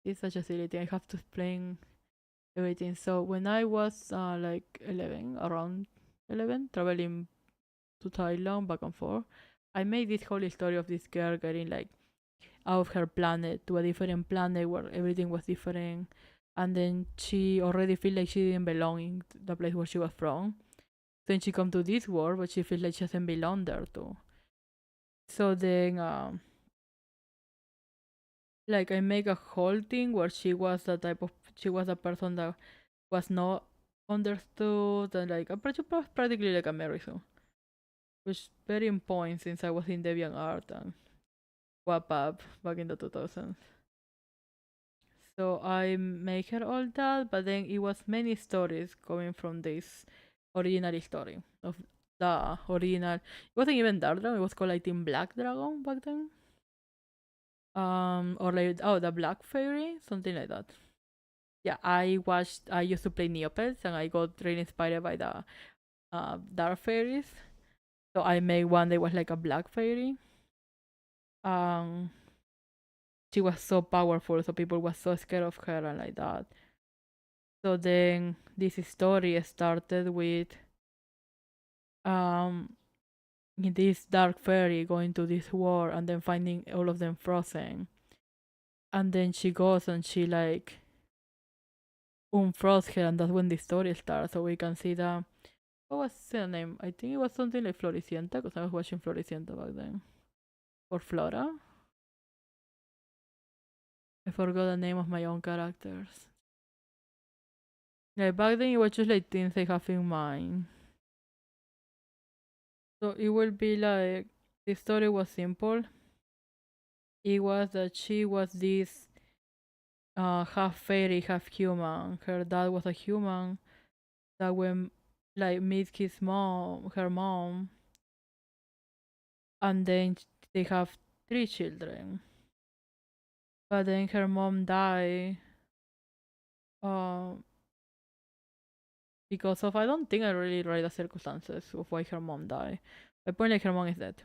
It's such a silly thing. I have to explain everything. So when I was like 11, around 11, traveling to Thailand back and forth, I made this whole story of this girl getting like out of her planet to a different planet where everything was different, and then she already feel like she didn't belong in the place where she was from. Then she come to this world, but she feels like she doesn't belong there too. So then, like I make a whole thing where she was a person that was not understood and like practically like a Mary which very in point since I was in DeviantArt and Wattpad back in the 2000s. So I make her all that, but then it was many stories coming from this original story of the original. It wasn't even Dark Dragon. It was called I think Black Dragon back then. Or like the Black Fairy, something like that. Yeah, I watched. I used to play Neopets, and I got really inspired by the Dark Fairies. So I made one that was like a Black Fairy. Um, she was so powerful, so people was so scared of her and like that. So then this story started with um this dark fairy going to this war and then finding all of them frozen. And then she goes and she like unfroze her and that's when the story starts. So we can see the what was her name? I think it was something like Floricienta because I was watching Floricienta back then. Or Flora? I forgot the name of my own characters. Yeah, back then it was just like things I have in mind. So it will be like the story was simple. It was that she was this half fairy, half human. Her dad was a human that when like meet her mom, and then they have 3 children. But then her mom died uh, because of, I don't think I really read the circumstances of why her mom died. Apparently her mom is dead.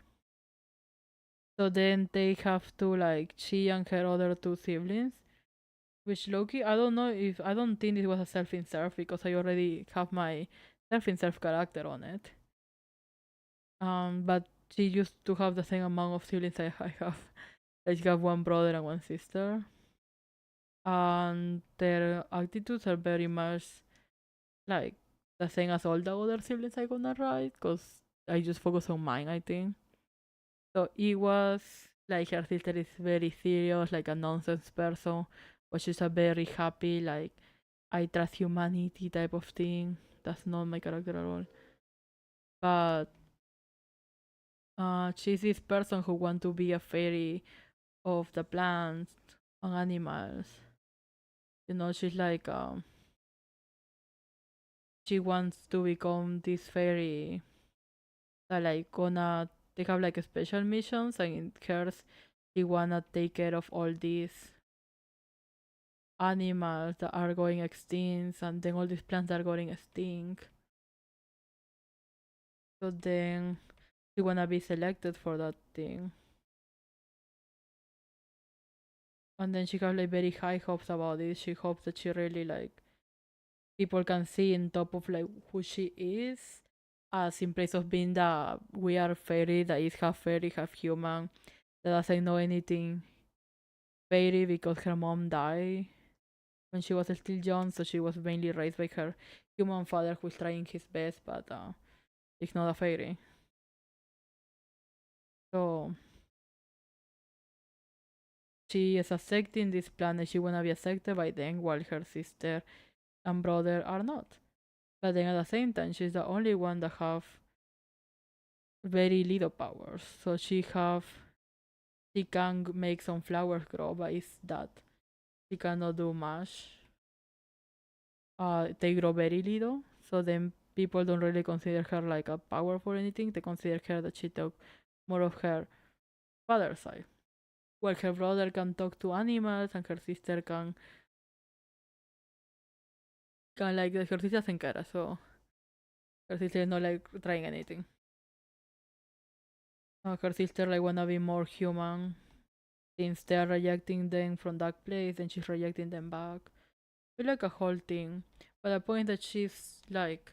So then they have to like she and her other 2 siblings, which Loki, I don't think it was a self-insert because I already have my self-insert character on it. But she used to have the same amount of siblings I have. I have one brother and one sister. And their attitudes are very much like the same as all the other siblings I gonna write, because I just focus on mine, I think. So it was like her sister is very serious, like a nonsense person, but she's a very happy, like I trust humanity type of thing. That's not my character at all. But she's this person who want to be a fairy of the plants and animals. You know, she's like she wants to become this fairy that like gonna they have like special missions, and in hers she wanna take care of all these animals that are going extinct, and then all these plants that are going extinct. So then she wanna be selected for that thing. And then she has like very high hopes about it. She hopes that she really like people can see in top of like who she is, as in place of being the weird fairy that is half fairy, half human, that doesn't know anything fairy because her mom died when she was still young, so she was mainly raised by her human father who's trying his best, but he's not a fairy. So she is accepting this planet. She wanna be accepted by them, while her sister and brother are not. But then at the same time, she's the only one that have very little powers. So she can make some flowers grow, but it's that she cannot do much. They grow very little, so then people don't really consider her like a powerful or anything. They consider her that she took more of her father's side. Well, her brother can talk to animals, and her sister can like her sister encara, so her sister is not like trying anything. Her sister like wanna be more human, since they are rejecting them from that place, and she's rejecting them back. It's like a whole thing. But the point that she's like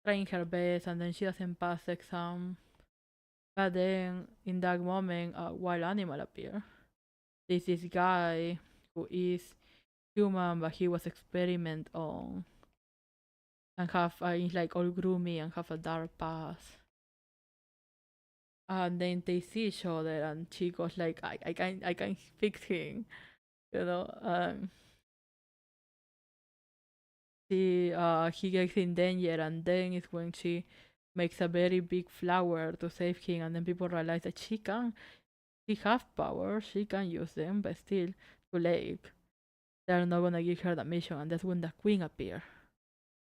trying her best, and then she doesn't pass the exam. But then in that moment, a wild animal appear. There's this guy who is human, but he was experiment on, and have is like all groomy and have a dark past. And then they see each other, and she goes like, I can fix him, you know. He gets in danger, and then is when she makes a very big flower to save him, and then people realize that she have power, she can use them, but still too late. They're not gonna give her the mission, and that's when the queen appear.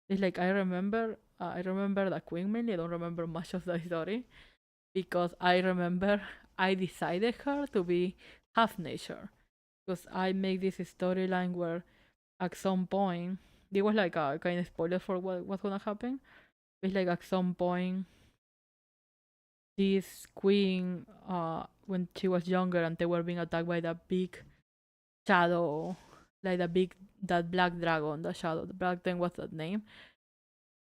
It's like I remember the queen mainly. I don't remember much of the story, because I remember I decided her to be half nature, because I make this storyline where at some point there was like a kind of spoiler for what's gonna happen. It's like at some point this queen, when she was younger and they were being attacked by the big shadow, like that black dragon, the shadow, the black thing, what's that name?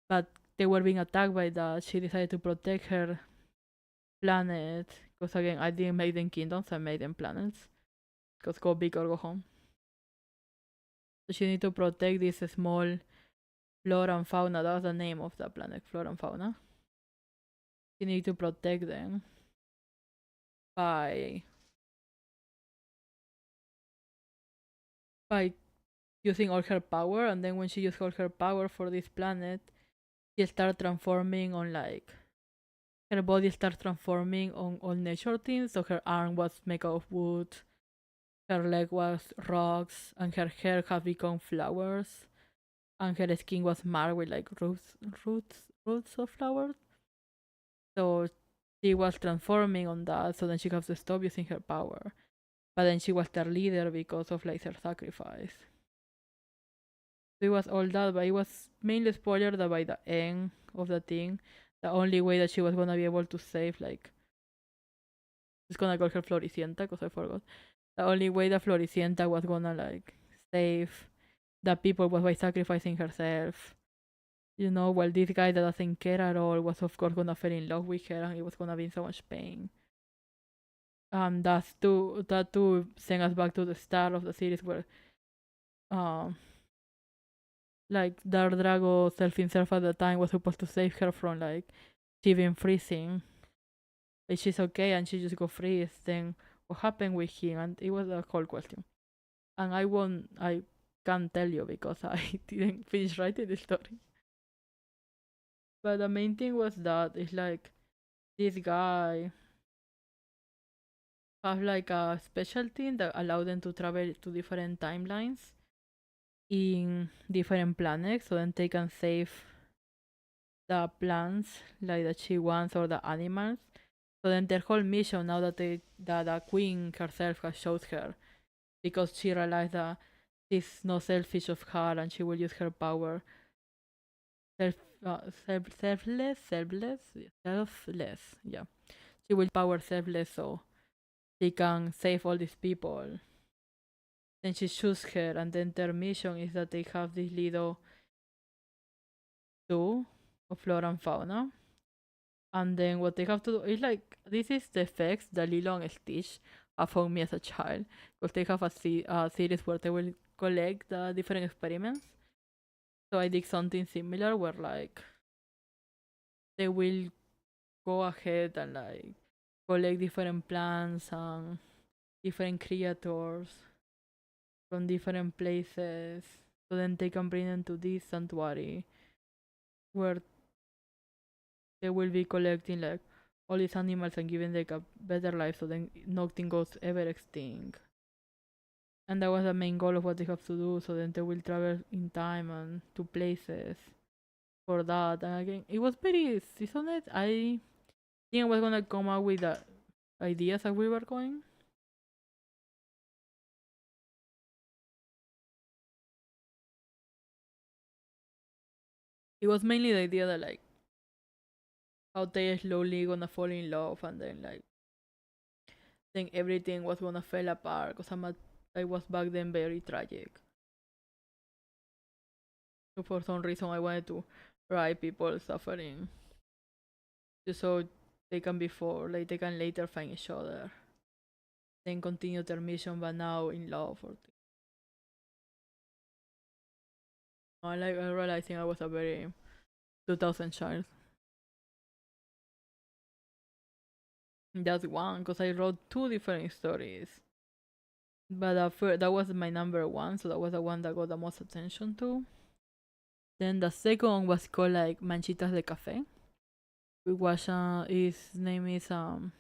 But they were being attacked by that. She decided to protect her planet, because again I didn't make them kingdoms, I made them planets, because go big or go home. So she need to protect this small flora and fauna. That was the name of the planet, flora and fauna. She need to protect them by by using all her power, and then when she used all her power for this planet, she start transforming on like her body starts transforming on nature things. So her arm was made of wood, her leg was rocks, and her hair had become flowers, and her skin was marked with like roots of flowers. So she was transforming on that. So then she has to stop using her power. But then she was their leader because of like her sacrifice. So it was all that, but it was mainly spoiler that by the end of the thing, the only way that she was gonna be able to save like, just gonna call her Floricienta because I forgot. The only way that Floricienta was gonna like save the people was by sacrificing herself. You know, while this guy that doesn't care at all was of course gonna fall in love with her and he was gonna be in so much pain. That too send us back to the start of the series where um like Dark Drago self himself at the time was supposed to save her from like she being freezing. But she's okay and she just got freeze. Then what happened with him? And it was a whole question. And I can't tell you because I didn't finish writing the story. But the main thing was that it's like this guy have like a special thing that allowed them to travel to different timelines in different planets so then they can save the plants like that she wants or the animals. So then their whole mission now that the queen herself has showed her because she realized that she's not selfish of her and she will use her power self selfless, yeah, she will power selfless so they can save all these people. Then she shoots her, and then their mission is that they have this little zoo of flora and fauna. And then what they have to do is like, this is the effects that Lilo and Stitch have found me as a child. Because they have a series where they will collect the different experiments. So I did something similar where like they will go ahead and like collect different plants and different creatures from different places. So then they can bring them to this sanctuary where they will be collecting like all these animals and giving like a better life so then nothing goes ever extinct. And that was the main goal of what they have to do, so then they will travel in time and to places for that. And again, it was very seasoned. I think I was gonna come up with the ideas as we were going. It was mainly the idea that like how they slowly gonna fall in love and then like then everything was gonna fall apart because I was back then very tragic. So for some reason I wanted to write people suffering just so they can before like they can later find each other. Then continue their mission but now in love or I realizing I was a very 2000 child. That's one because I wrote two different stories. But that was my number one, so that was the one that got the most attention to. Then the second one was called like Manchitas de Café. We watched his name is what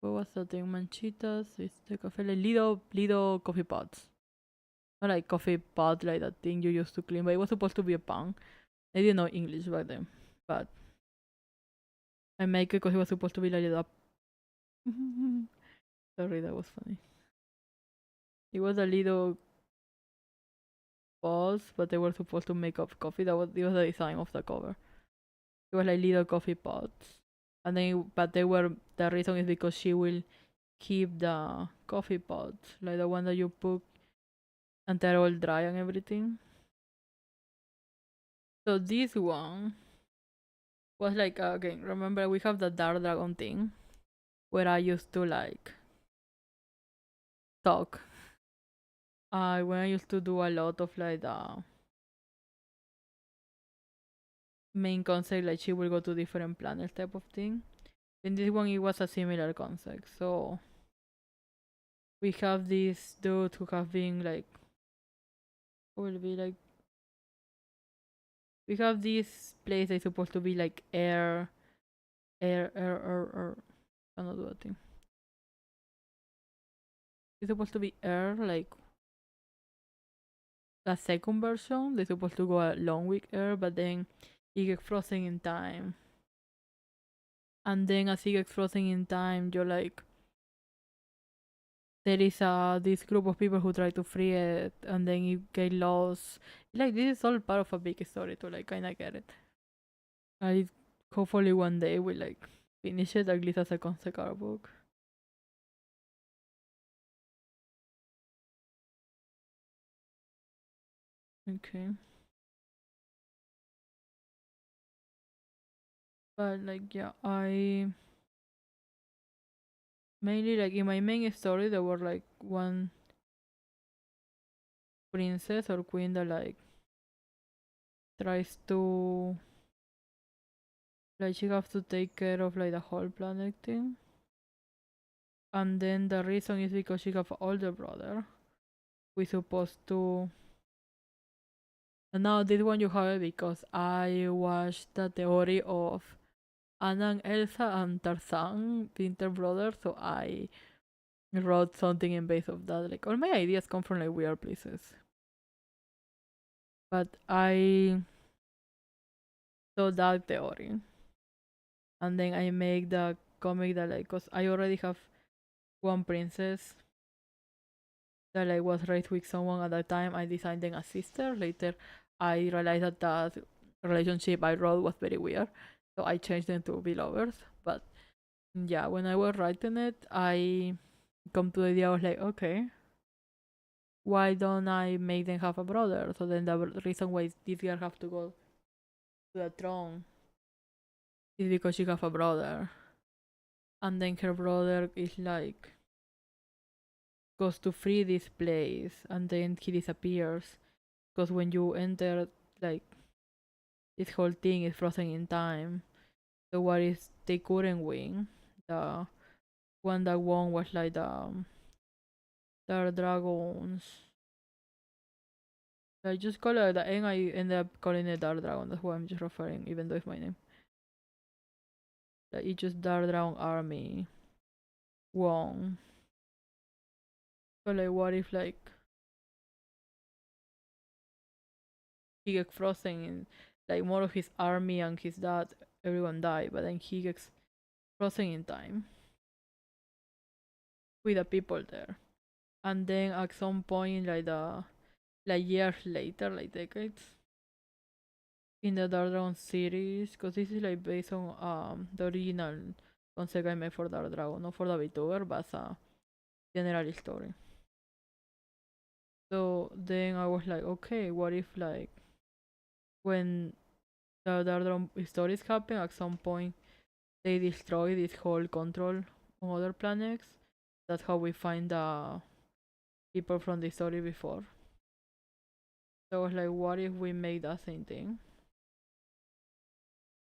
was the thing? Manchitas is the cafe like little coffee pots. Not like coffee pot like that thing you used to clean, but it was supposed to be a pan. I didn't know English back then. But I make it because it was supposed to be like that. Sorry, that was funny. It was a little pots, but they were supposed to make up coffee. It was the design of the cover. It was like little coffee pots. And then but they were the reason is because she will keep the coffee pots, like the one that you put and they're all dry and everything. So this one was like again, remember we have the Dark Dragon thing where I used to like talk. When I used to do a lot of like the main concept, like she will go to different planets type of thing. In this one, it was a similar concept. So we have this dude who have been like, will be like, we have this place that's supposed to be like air. Cannot do a thing. It's supposed to be Air, like the second version. They're supposed to go along with Air, but then it gets frozen in time. And then as it gets frozen in time, you're like, there is this group of people who try to free it, and then it get lost. Like this is all part of a big story to like kind of get it. I hopefully one day we like finish it at least as a concept art book. Okay. But like yeah, I mainly like in my main story there were like one princess or queen that like tries to like she has to take care of like the whole planet thing. And then the reason is because she have an older brother. We supposed to. And now this one you have it because I watched the theory of Anna and Elsa and Tarzan being their brothers, so I wrote something in base of that. Like all my ideas come from like weird places. But I saw that theory. And then I make the comic that like cause I already have one princess that like was raised with someone at that time. I designed them a sister. Later I realized that that relationship I wrote was very weird. So I changed them to be lovers. But yeah, when I was writing it, I come to the idea I was like, okay, why don't I make them have a brother? So then the reason why this girl have to go to the throne is because she have a brother. And then her brother is like goes to free this place and then he disappears. Because when you enter like this whole thing is frozen in time. So what is they couldn't win. The one that won was like the dragons. I just call it the end. I ended up calling it Dark Dragon. That's why I'm just referring, even though it's my name. Like it's just Dark Dragon Army won. So like, what if like he gets frozen in like more of his army and his dad, everyone died, but then he gets frozen in time with the people there. And then at some point, like years later, like decades, in the Dark Dragon series, because this is like based on the original concept I made for Dark Dragon, not for the VTuber, but a general story. So then I was like, okay, what if like when the Dark Dragon stories happen, at some point they destroy this whole control on other planets. That's how we find the people from the story before. So I was like, what if we make that same thing?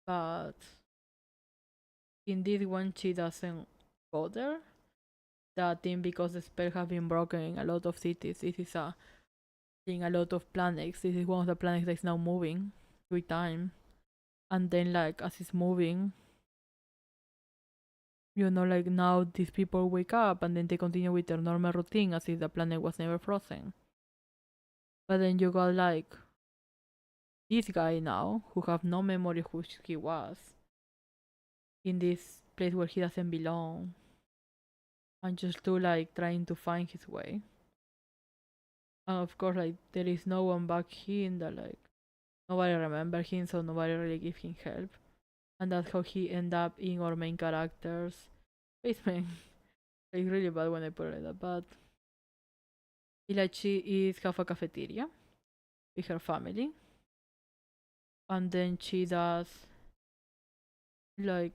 But in this one, she doesn't go there. That thing because the spell has been broken in a lot of cities. This is a in a lot of planets. This is one of the planets that is now moving with time. And then like as it's moving, like now these people wake up and then they continue with their normal routine as if the planet was never frozen. But then you got like this guy now who have no memory who he was in this place where he doesn't belong and just to like trying to find his way. And of course like there is no one back here that like nobody remember him so nobody really give him help. And that's how he end up in our main character's basement. It's really bad when I put it like that, but Ilachi is have a cafeteria with her family. And then she does like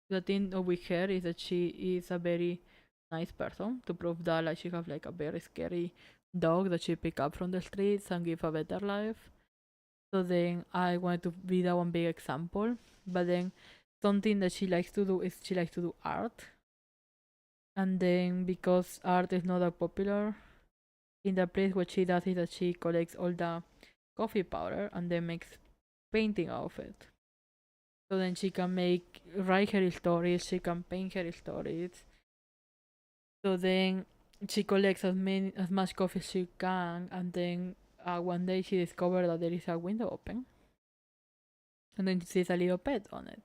the thing with her is that she is a very nice person to prove that like she have like a very scary dog that she pick up from the streets and give a better life. So then I wanted to be that one big example. But then something that she likes to do is she likes to do art. And then because art is not that popular in the place, what she does is that she collects all the coffee powder and then makes painting out of it. So then she can write her stories, she can paint her stories. So then she collects as much coffee as she can, and then one day she discovers that there is a window open, and then she sees a little pet on it.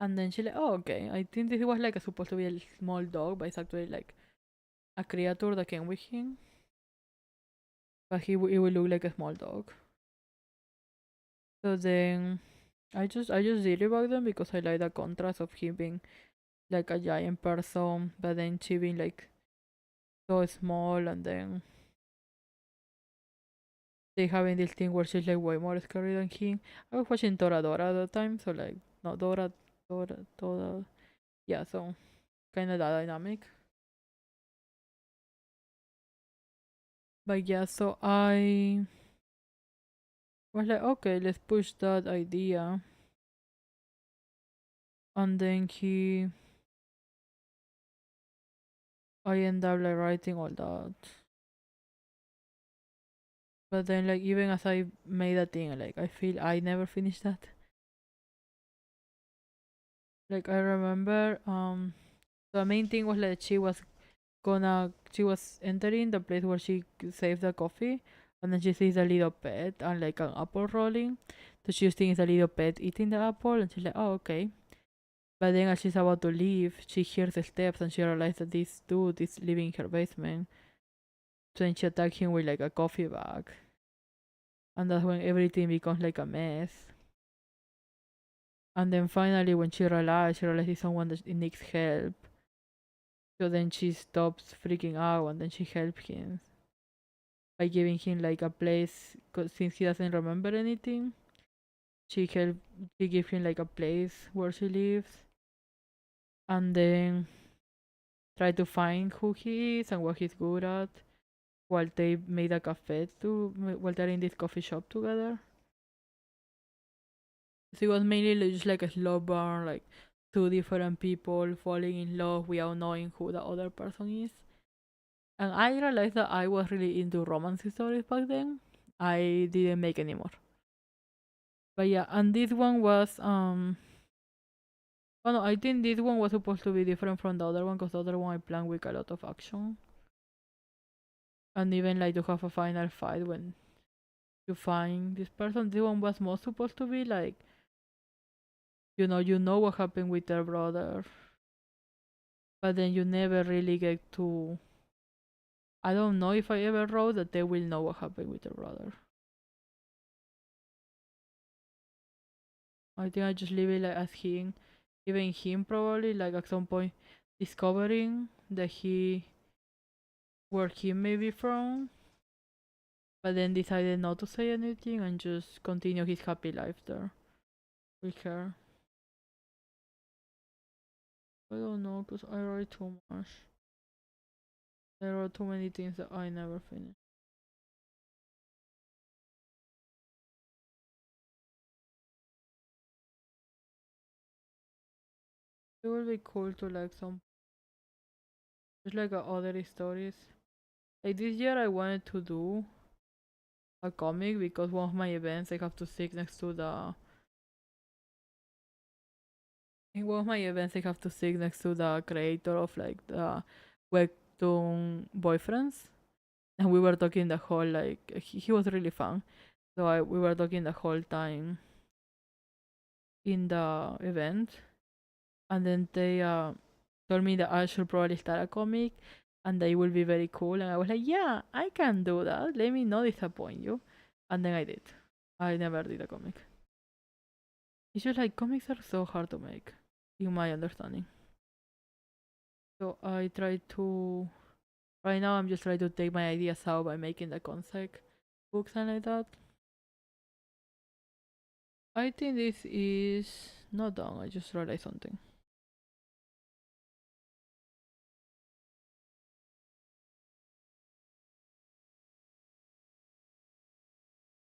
And then she's like, oh, okay. I think this was like supposed to be a small dog, but it's actually like a creature that came with him. But it will look like a small dog. So then I just did it back then because I like the contrast of him being like a giant person, but then she being like so small, and then they having this thing where she's like way more scary than him. I was watching Toradora at the time, so like no Dora, yeah, so kind of that dynamic. But yeah, so I was like, okay, let's push that idea, and then I end up like writing all that. But then like even as I made that thing, like I feel I never finished that. Like I remember, the main thing was like she was entering the place where she saved the coffee, and then she sees a little pet and like an apple rolling. So she thinks it's a little pet eating the apple, and she's like, oh, okay. But then as she's about to leave, she hears the steps and she realizes that this dude is living in her basement. So then she attacks him with like a coffee bag. And that's when everything becomes like a mess. And then finally, when she realizes someone that needs help. So then she stops freaking out and then she helps him by giving him like a place. Cause since he doesn't remember anything, she help she gives him like a place where she lives, and then try to find who he is and what he's good at. While they made a cafe while they're in this coffee shop together. So it was mainly just like a slow burn, like two different people falling in love without knowing who the other person is. And I realized that I was really into romance stories back then. I didn't make anymore. But yeah, and this one was oh no, I think this one was supposed to be different from the other one because the other one I planned with a lot of action. And even like to have a final fight when you find this person. This one was more supposed to be like you know what happened with their brother, but then you never really get to. I don't know if I ever wrote that they will know what happened with their brother. I think I just leave it like as him, even him probably like at some point discovering that where he may be from, but then decided not to say anything and just continue his happy life there with her. I don't know, cause I write too much. There are too many things that I never finish. It would be cool to like some just like other stories. Like this year, I wanted to do a comic because one of my events I have to sit next to the. In one of my events, I have to sit next to the creator of like the webtoon boyfriends, and we were talking the whole like he was really fun. So we were talking the whole time in the event, and then they told me that I should probably start a comic, and they will be very cool. And I was like, yeah, I can do that. Let me not disappoint you. And then I did. I never did a comic. It's just like comics are so hard to make, in my understanding. So I try to. Right now, I'm just trying to take my ideas out by making the concept books and like that. I think this is not done. I just realized something.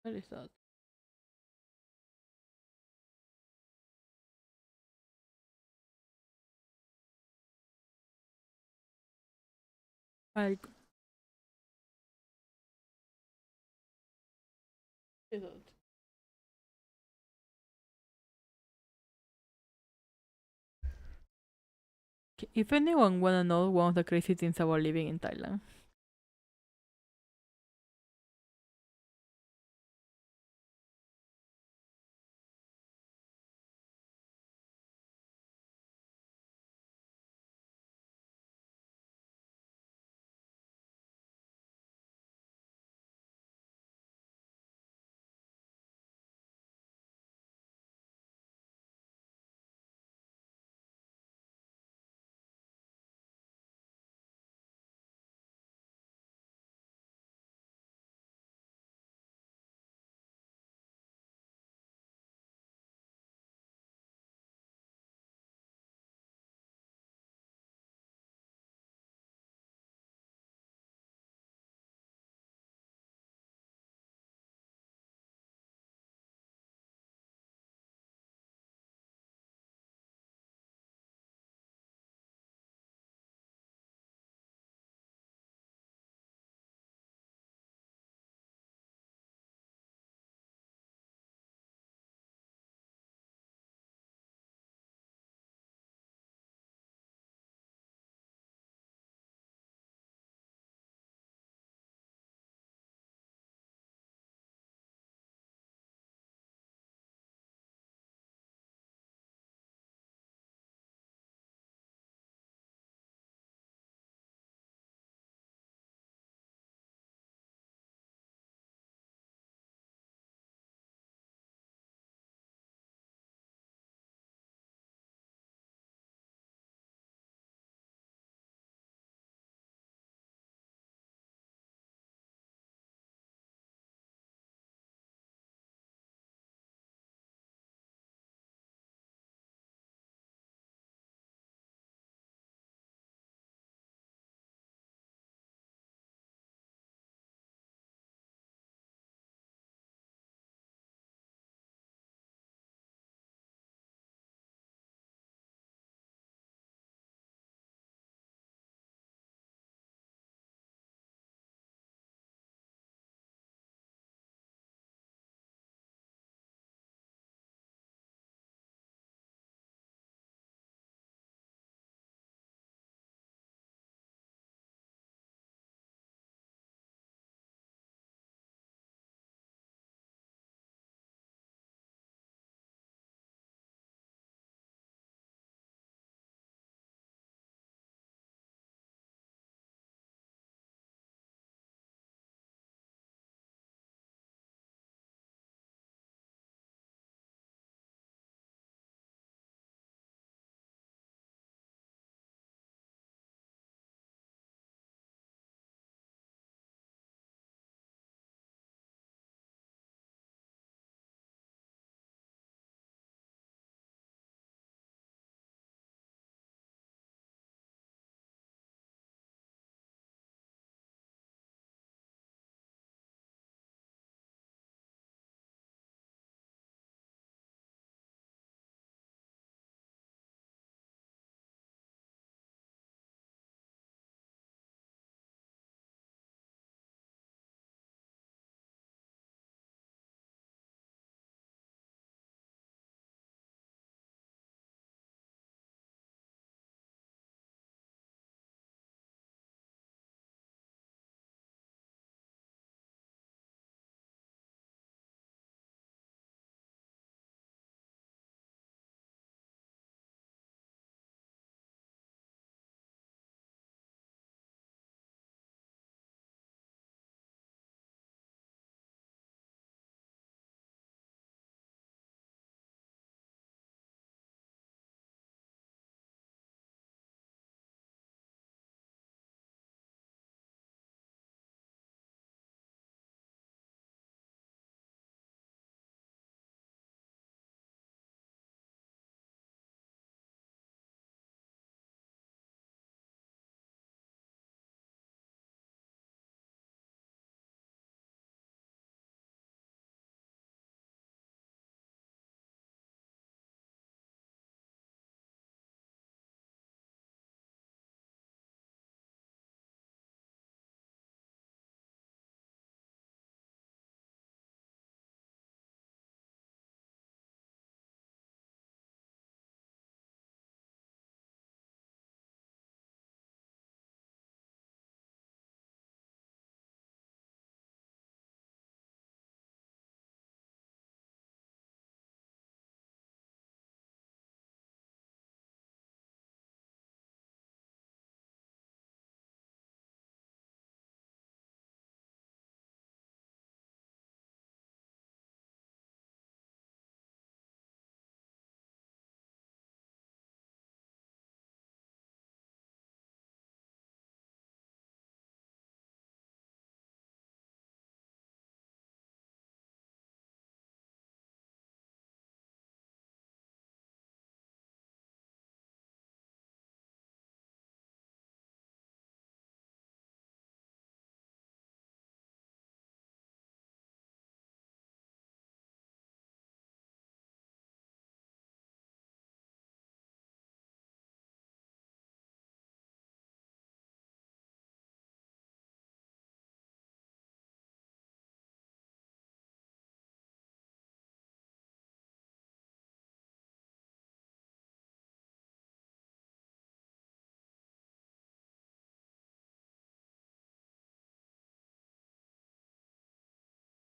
What is that? Like, what is that? if anyone wanna know one of the crazy things about living in Thailand,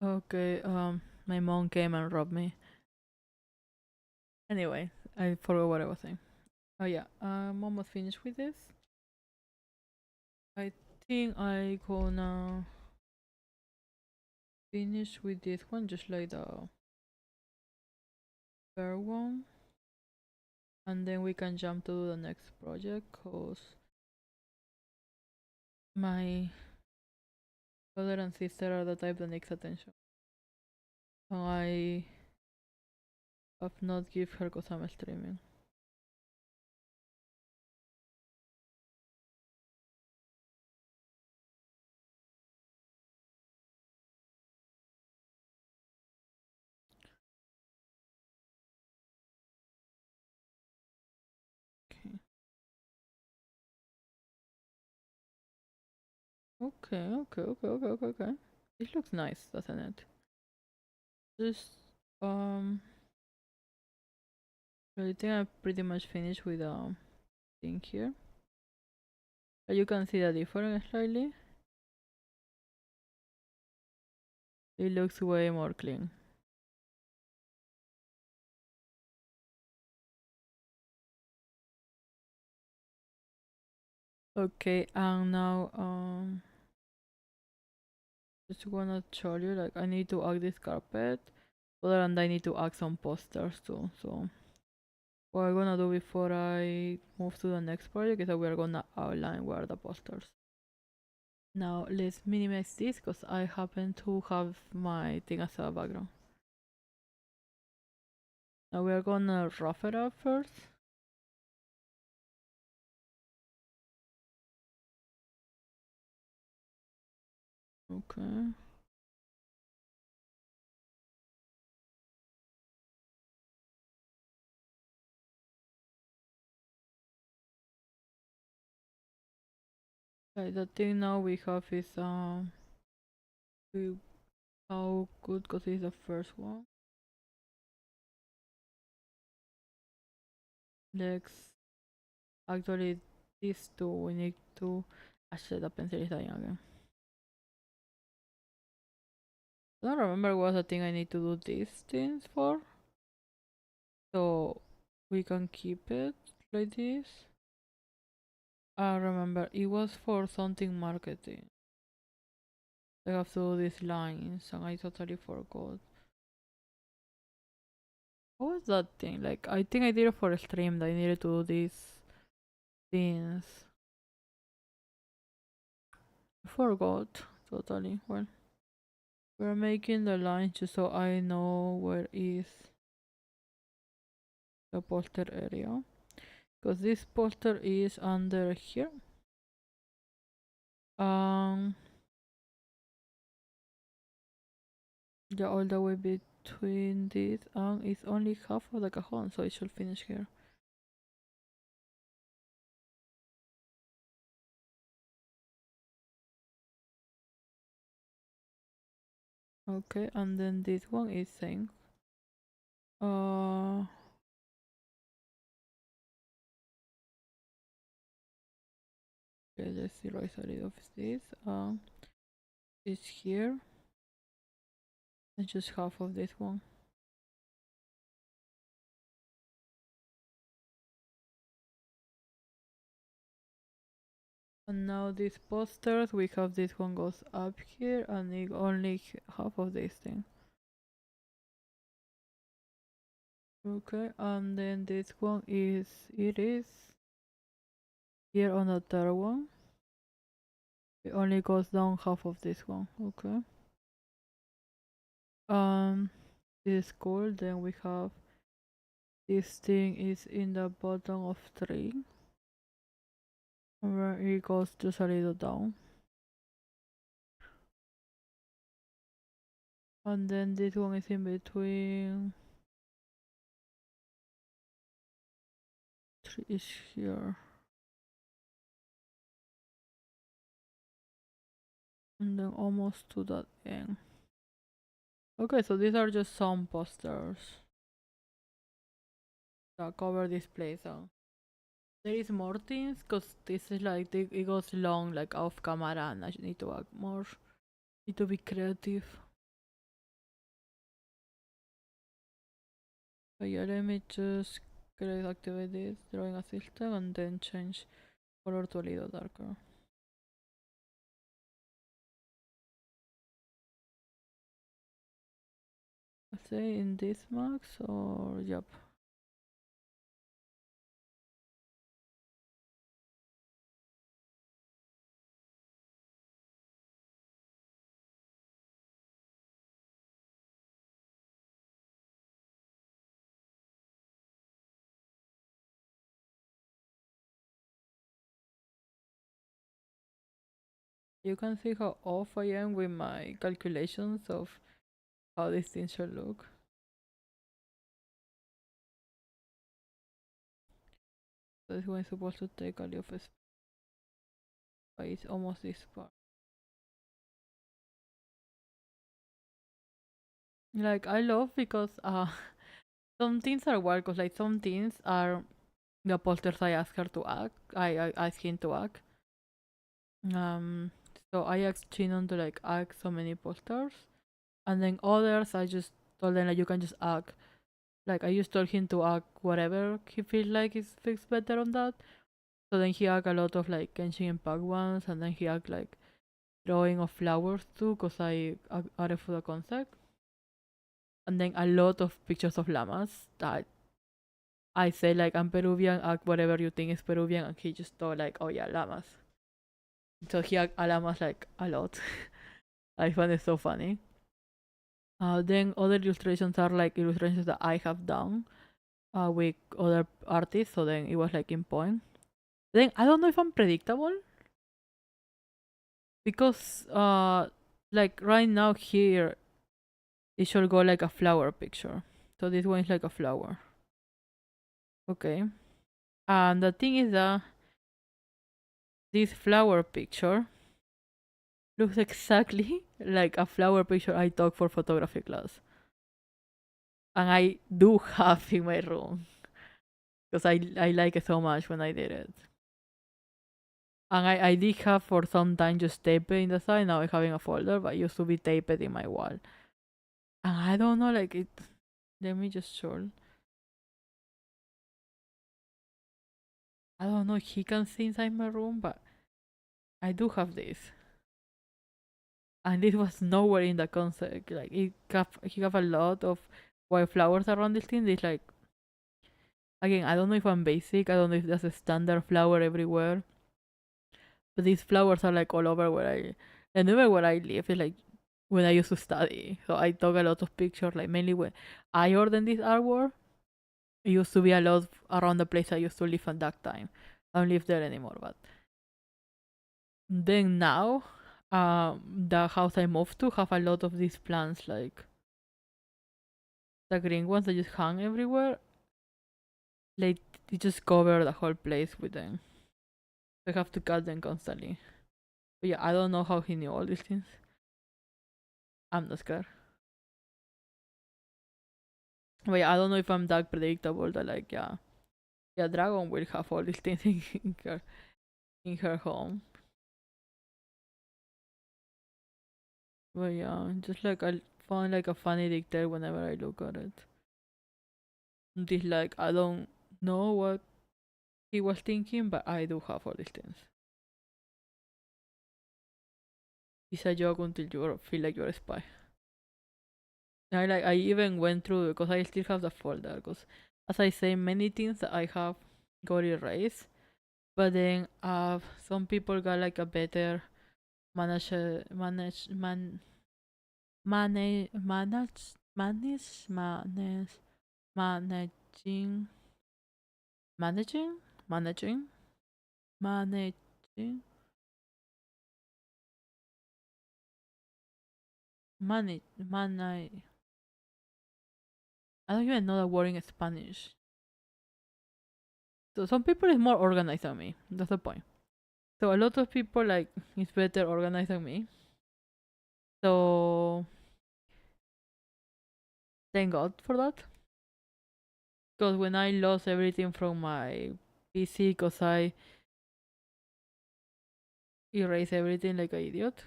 Okay, my mom came and robbed me. Anyway, I forgot what I was saying. Oh yeah, I'm almost finished with this. I think I gonna finish with this one, just like the third one, and then we can jump to the next project, cause my brother and sister are the type that needs attention. So I have not give her cause I'm streaming. Okay, okay, okay, okay, okay, okay. It looks nice, doesn't it? Just I think I pretty much finished with thing here. You can see the difference slightly. It looks way more clean. Okay, and now just wanna show you, like, I need to add this carpet, and I need to add some posters too. So what I'm gonna do before I move to the next project is that we're gonna outline where the posters. Now let's minimize this because I happen to have my thing as a background. Now we're gonna rough it up first. Okay. Okay, the thing now we have is we, how good, because it's the first one. Let's actually these two we need to actually the pencil is dying again. I don't remember what the thing I need to do these things for. So we can keep it like this. I remember it was for something marketing. I have to do these lines and I totally forgot. What was that thing? Like, I think I did it for a stream that I needed to do these things. I forgot totally. Well, we're making the lines just so I know where is the poster area. Because this poster is under here. Um, yeah, all the way between this and it's only half of the cajon, so it should finish here. Okay, and then this one is saying, okay, let's erase a little of this. It's here. And just half of this one. And now these posters, we have this one goes up here and it only half of this thing. Okay, and then this one is, it is here on the third one. It only goes down half of this one. Okay. Um, this is cool. Then we have this thing is in the bottom of 3. Where it goes just a little down. And then this one is in between. 3 is here. And then almost to that end. Okay, so these are just some posters that cover this place. So there is more things because this is like it goes long, like off camera, and I need to act more. Need to be creative. But yeah, let me just activate this drawing assistant and then change color to a little darker. Let's say in this max or yep. You can see how off I am with my calculations of how this thing should look. So this one is supposed to take a little space, almost this part. Like I love because some things are wild, cause like some things are the posters I ask her to act. I ask him to act. Um, so I asked Chinon to like act so many posters, and then others I just told them like you can just act. Like I just told him to act whatever he feels like is fits better on that. So then he act a lot of like Genshin Impact ones, and then he act like drawing of flowers too, cause I added for the concept. And then a lot of pictures of llamas that I say like I'm Peruvian, act whatever you think is Peruvian, and he just thought like, oh yeah, llamas. So he act llamas like a lot. I find it so funny. Then other illustrations are like illustrations that I have done with other artists. So then it was like in point. Then I don't know if I'm predictable because like right now here it should go like a flower picture. So this one is like a flower. Okay. And the thing is that this flower picture looks exactly like a flower picture I took for photography class. And I do have in my room because I like it so much when I did it. And I did have for some time just tape in the side. Now I'm having a folder, but it used to be taped in my wall. And I don't know, like it. Let me just show. I don't know if he can see inside my room, but I do have this. And this was nowhere in the concept. Like he have a lot of white flowers around this thing. It's like again, I don't know if I'm basic. I don't know if there's a standard flower everywhere. But these flowers are like all over and even where I live is like when I used to study. So I took a lot of pictures, like mainly when I ordered this artwork. It used to be a lot around the place I used to live at that time. I don't live there anymore, but then now, the house I moved to have a lot of these plants, like the green ones that just hang everywhere. Like they just cover the whole place with them. I have to cut them constantly. But yeah, I don't know how he knew all these things. I'm not scared. But yeah, I don't know if I'm that predictable that like yeah, Dragon will have all these things in her home. But yeah, just like I found like a funny dictate whenever I look at it. This like I don't know what he was thinking, but I do have all these things. It's a joke until you feel like you're a spy. I even went through because I still have the folder because as I say many things that I have got erased. But then some people got like a better manage manage man manage manage manage manage managing managing managing managing manage. I don't even know the word in Spanish. So some people is more organized than me. That's the point. So a lot of people like is better organized than me. So thank God for that. Because when I lost everything from my PC, because I erased everything like an idiot,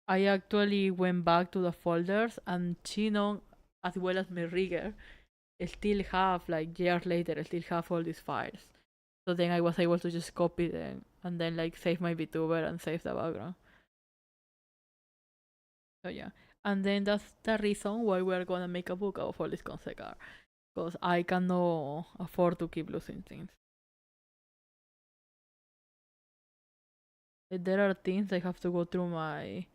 I actually went back to the folders and Chino as well as my rigger, still have like years later, still have all these files. So then I was able to just copy them and then like save my VTuber and save the background. So yeah, and then that's the reason why we're gonna make a book of all this concept art, because I cannot afford to keep losing things. If there are things I have to go through my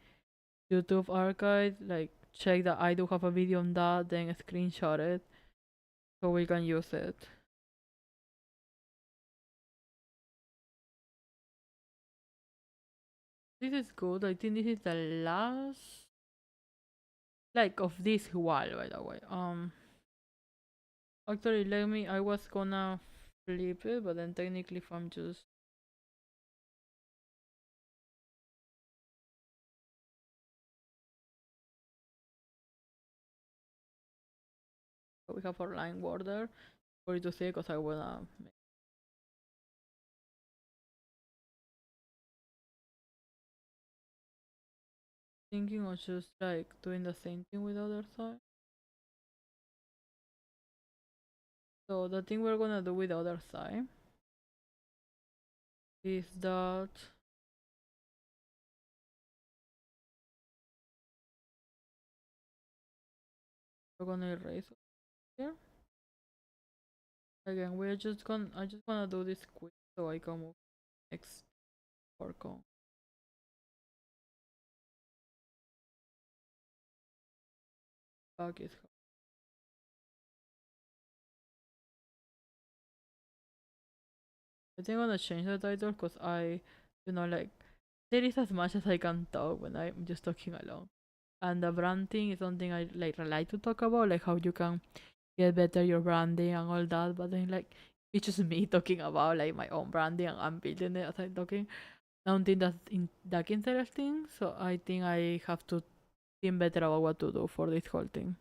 YouTube archive, like check that I do have a video on that, then screenshot it so we can use it. This is good. I think this is the last like of this wall, by the way. Actually, let me. I was gonna flip it, but then technically, if I'm just we have our line border for you to see, because I wanna thinking of just like doing the same thing with the other side. So the thing we're gonna do with the other side is that we're gonna erase it here. Again, we're just gonna I just wanna do this quick so I can move next work on. Back is I think I'm gonna change the title because like there is as much as I can talk when I'm just talking alone. And the branding is something I like to talk about, like how you can get better your branding and all that. But then like it's just me talking about like my own branding and I'm building it as I'm talking. I don't think that interesting. So I think I have to think better about what to do for this whole thing.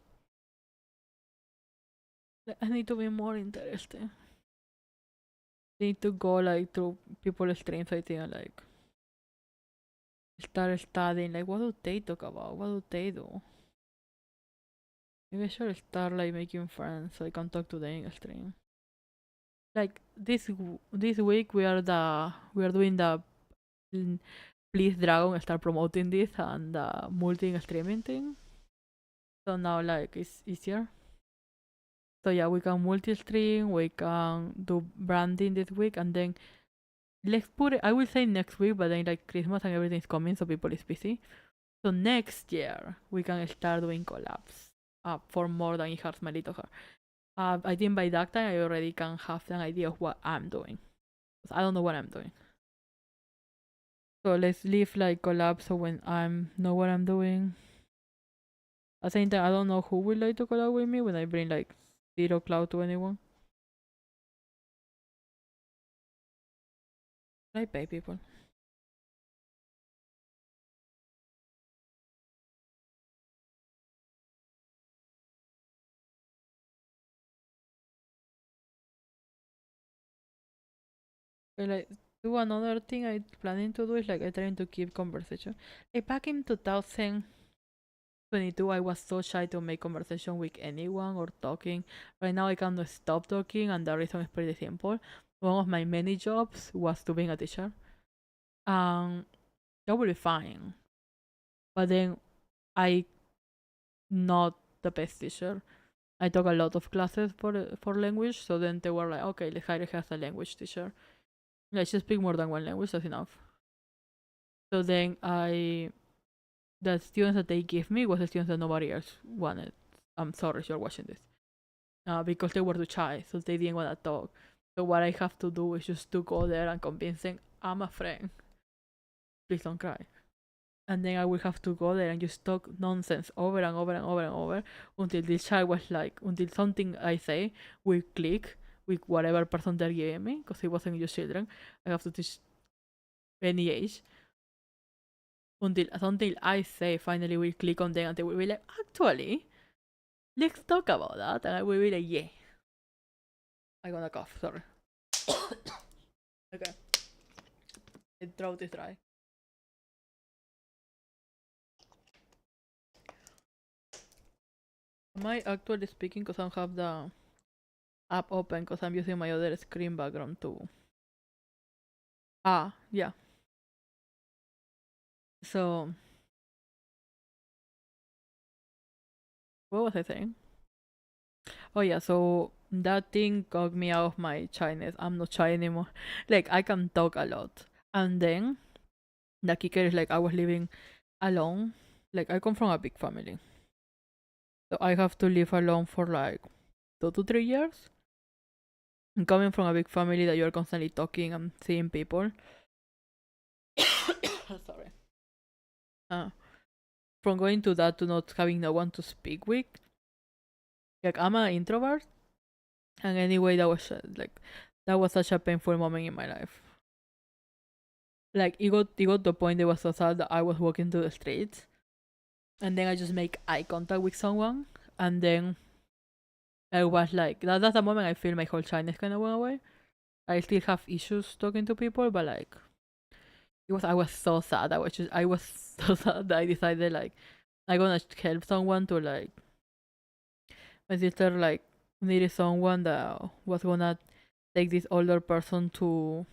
Like, I need to be more interesting. I need to go like through people's streams. I think like start studying like what do they talk about? What do they do? Maybe I should start like making friends so I can talk to them in stream. Like this week we are doing the Please Dragon start promoting this and the multi streaming thing. So now like it's easier. So yeah, we can multi stream, we can do branding this week, and then let's put it. I will say next week, but then like Christmas and everything is coming, so people is busy. So next year we can start doing collabs for more than It Hurts My Little Heart. I think by that time I already can have an idea of what I'm doing. I don't know what I'm doing. So let's leave like collab so when I'm know what I'm doing. At the same time, I don't know who would like to collab with me when I bring like zero cloud to anyone. I pay people. And like do another thing I planning to do is like I trying to keep conversation. Like back in 2022, I was so shy to make conversation with anyone or talking. Right now I cannot stop talking, and the reason is pretty simple. One of my many jobs was to being a teacher. That will be fine. But then I not the best teacher. I took a lot of classes for language, so then they were like, okay, let's hire her as a language teacher. Like she speak more than one language, that's enough. So then the students that they gave me was the students that nobody else wanted. I'm sorry if you're watching this. Because they were too shy, so they didn't want to talk. So what I have to do is just to go there and convince them I'm a friend. Please don't cry. And then I will have to go there and just talk nonsense over and over and over and over until this child was like, until something I say will click with whatever person they're giving me, because it wasn't just children. I have to teach any age until something I say finally will click on them and they will be like, actually, let's talk about that. And I will be like, yeah. I'm gonna cough, sorry. Okay. My throat is dry. Am I actually speaking because I don't have the app open because I'm using my other screen background too? Ah, yeah. So, what was I saying? Oh yeah, so that thing got me out of my shyness. I'm not shy anymore. Like I can talk a lot. And then the kicker is like I was living alone. Like I come from a big family. So I have to live alone for like 2 to 3 years. And coming from a big family that you're constantly talking and seeing people. Sorry. Uh, from going to that to not having no one to speak with. Like I'm an introvert. And anyway, that was such a painful moment in my life. Like it got to the point it was so sad that I was walking to the streets and then I just make eye contact with someone and then I was like that's the moment I feel my whole shyness kinda went away. I still have issues talking to people, but like I was so sad. I was so sad that I decided like I'm gonna help someone to like my sister like needed someone that was gonna take this older person to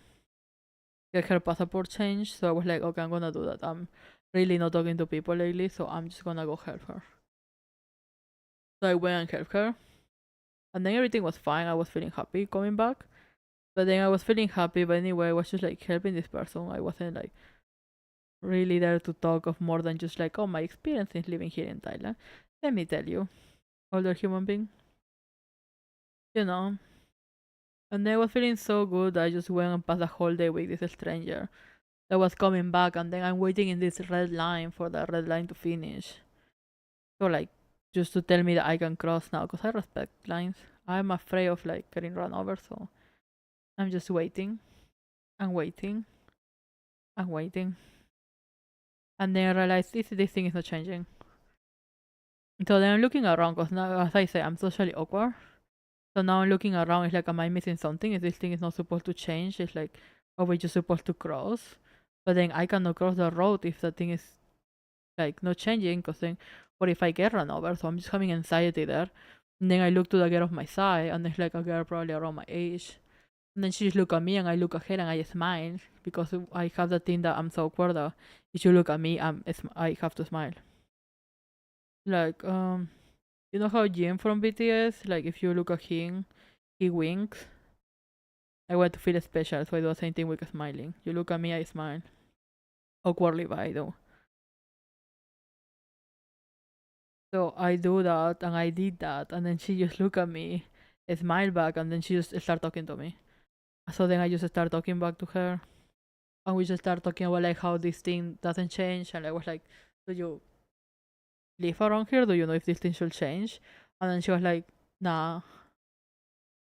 get her passport changed. So I was like, okay, I'm gonna do that. I'm really not talking to people lately, so I'm just gonna go help her. So I went and helped her, and then everything was fine. I was feeling happy coming back, but then I was feeling happy, but anyway, I was just like helping this person. I wasn't like really there to talk of more than just like, oh, my experience in living here in Thailand. Let me tell you, older human being, you know. And then I was feeling so good. I just went and passed the whole day with this stranger that was coming back, and then I'm waiting in this red line for the red line to finish. So like, just to tell me that I can cross now, cause I respect lines. I'm afraid of like getting run over, so I'm just waiting and waiting and waiting. And then I realized this thing is not changing. So then I'm looking around, cause now, as I say, I'm socially awkward. So now I'm looking around. It's like, am I missing something? Is this thing is not supposed to change? It's like, are we just supposed to cross? But then I cannot cross the road if the thing is like not changing. Cause then, what if I get run over? So I'm just having anxiety there. And then I look to the girl of my side, and there's like a girl probably around my age. And then she just look at me, and I look at her, and I smile because I have the thing that I'm so awkward that if you look at me, I have to smile. Like you know how Jin from BTS, like if you look at him, he winks. I want to feel special, so I do the same thing with smiling. You look at me, I smile. Awkwardly, but I do. So I do that, and I did that, and then she just look at me, smile back, and then she just start talking to me. So then I just start talking back to her, and we just start talking about like how this thing doesn't change, and I was like, "Do you live around here? Do you know if this thing should change?" And then she was like, "Nah,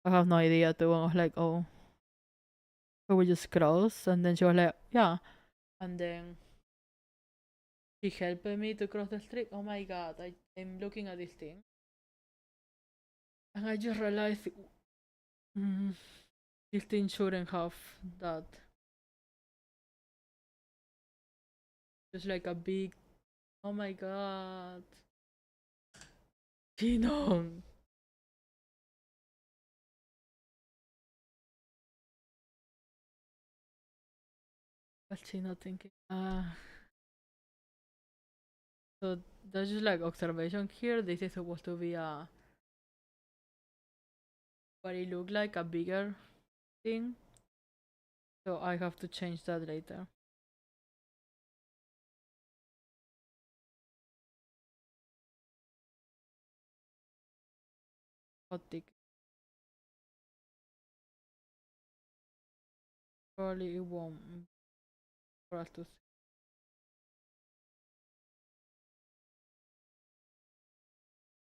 I have no idea too." And I was like, "Oh." So we just cross, and then she was like, "Yeah," and then she helped me to cross the street. Oh my god, I'm looking at this thing, and I just realized mm, this thing shouldn't have that. Just like a big. Oh my god, Chinong. What's she not thinking? So that's just like observation here. This is supposed to be a what it looked like a bigger thing. So I have to change that later. Hot tick. Probably it won't for us to see.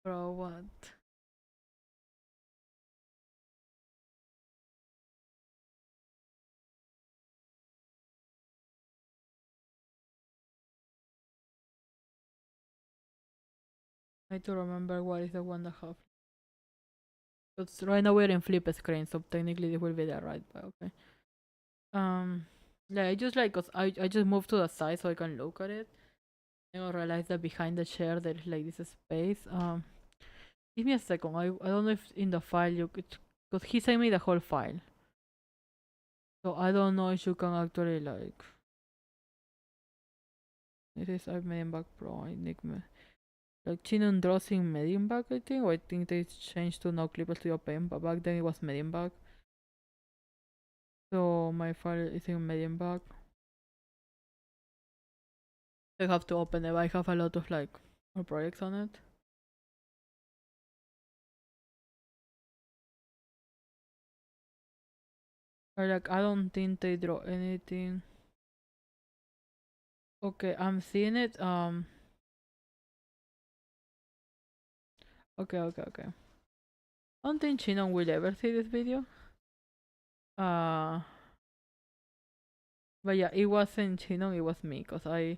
Bro, what? I need to remember what is the one that have. Because right now we're in flip screen, so technically it will be there, right? But okay. Um, yeah, I just like, cause I just moved to the side so I can look at it. And I realized that behind the chair there is like this space. Give me a second. I don't know if in the file you could, because he sent me the whole file. So I don't know if you can actually like. It is I Medium Pro. I think like Chinon draws in Medium I think, or I think they changed to no Clipper Studio Pen, but back then it was Medium. So my file is in Medium. I have to open it. I have a lot of like projects on it. But like I don't think they draw anything. Okay, I'm seeing it. Okay. I don't think Chinon will ever see this video. Uh, but yeah, it wasn't Chinon, it was me, cause I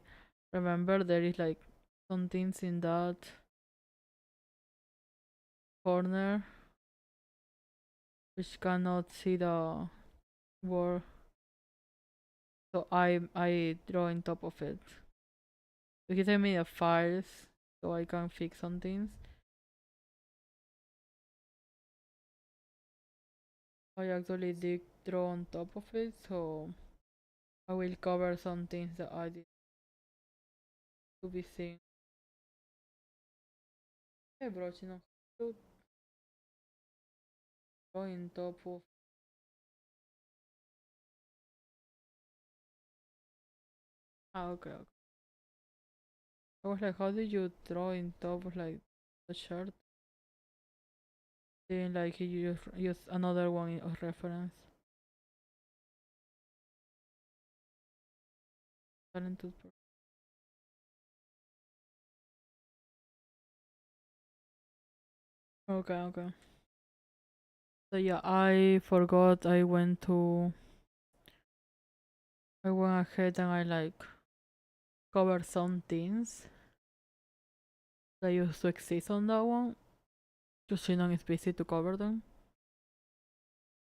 remember there is like some things in that corner which cannot see the word, so I draw on top of it. So he sent me the files so I can fix some things. I actually did draw on top of it, so I will cover some things that I did to be seen. Hey bro, you know, to draw on top of. Ah, okay. I was like, how did you draw on top of like the shirt? Then like you just use another one of reference. Talented. Okay. So yeah, I forgot. I went ahead and I like covered some things that used to exist on that one. Just Shinon is busy to cover them.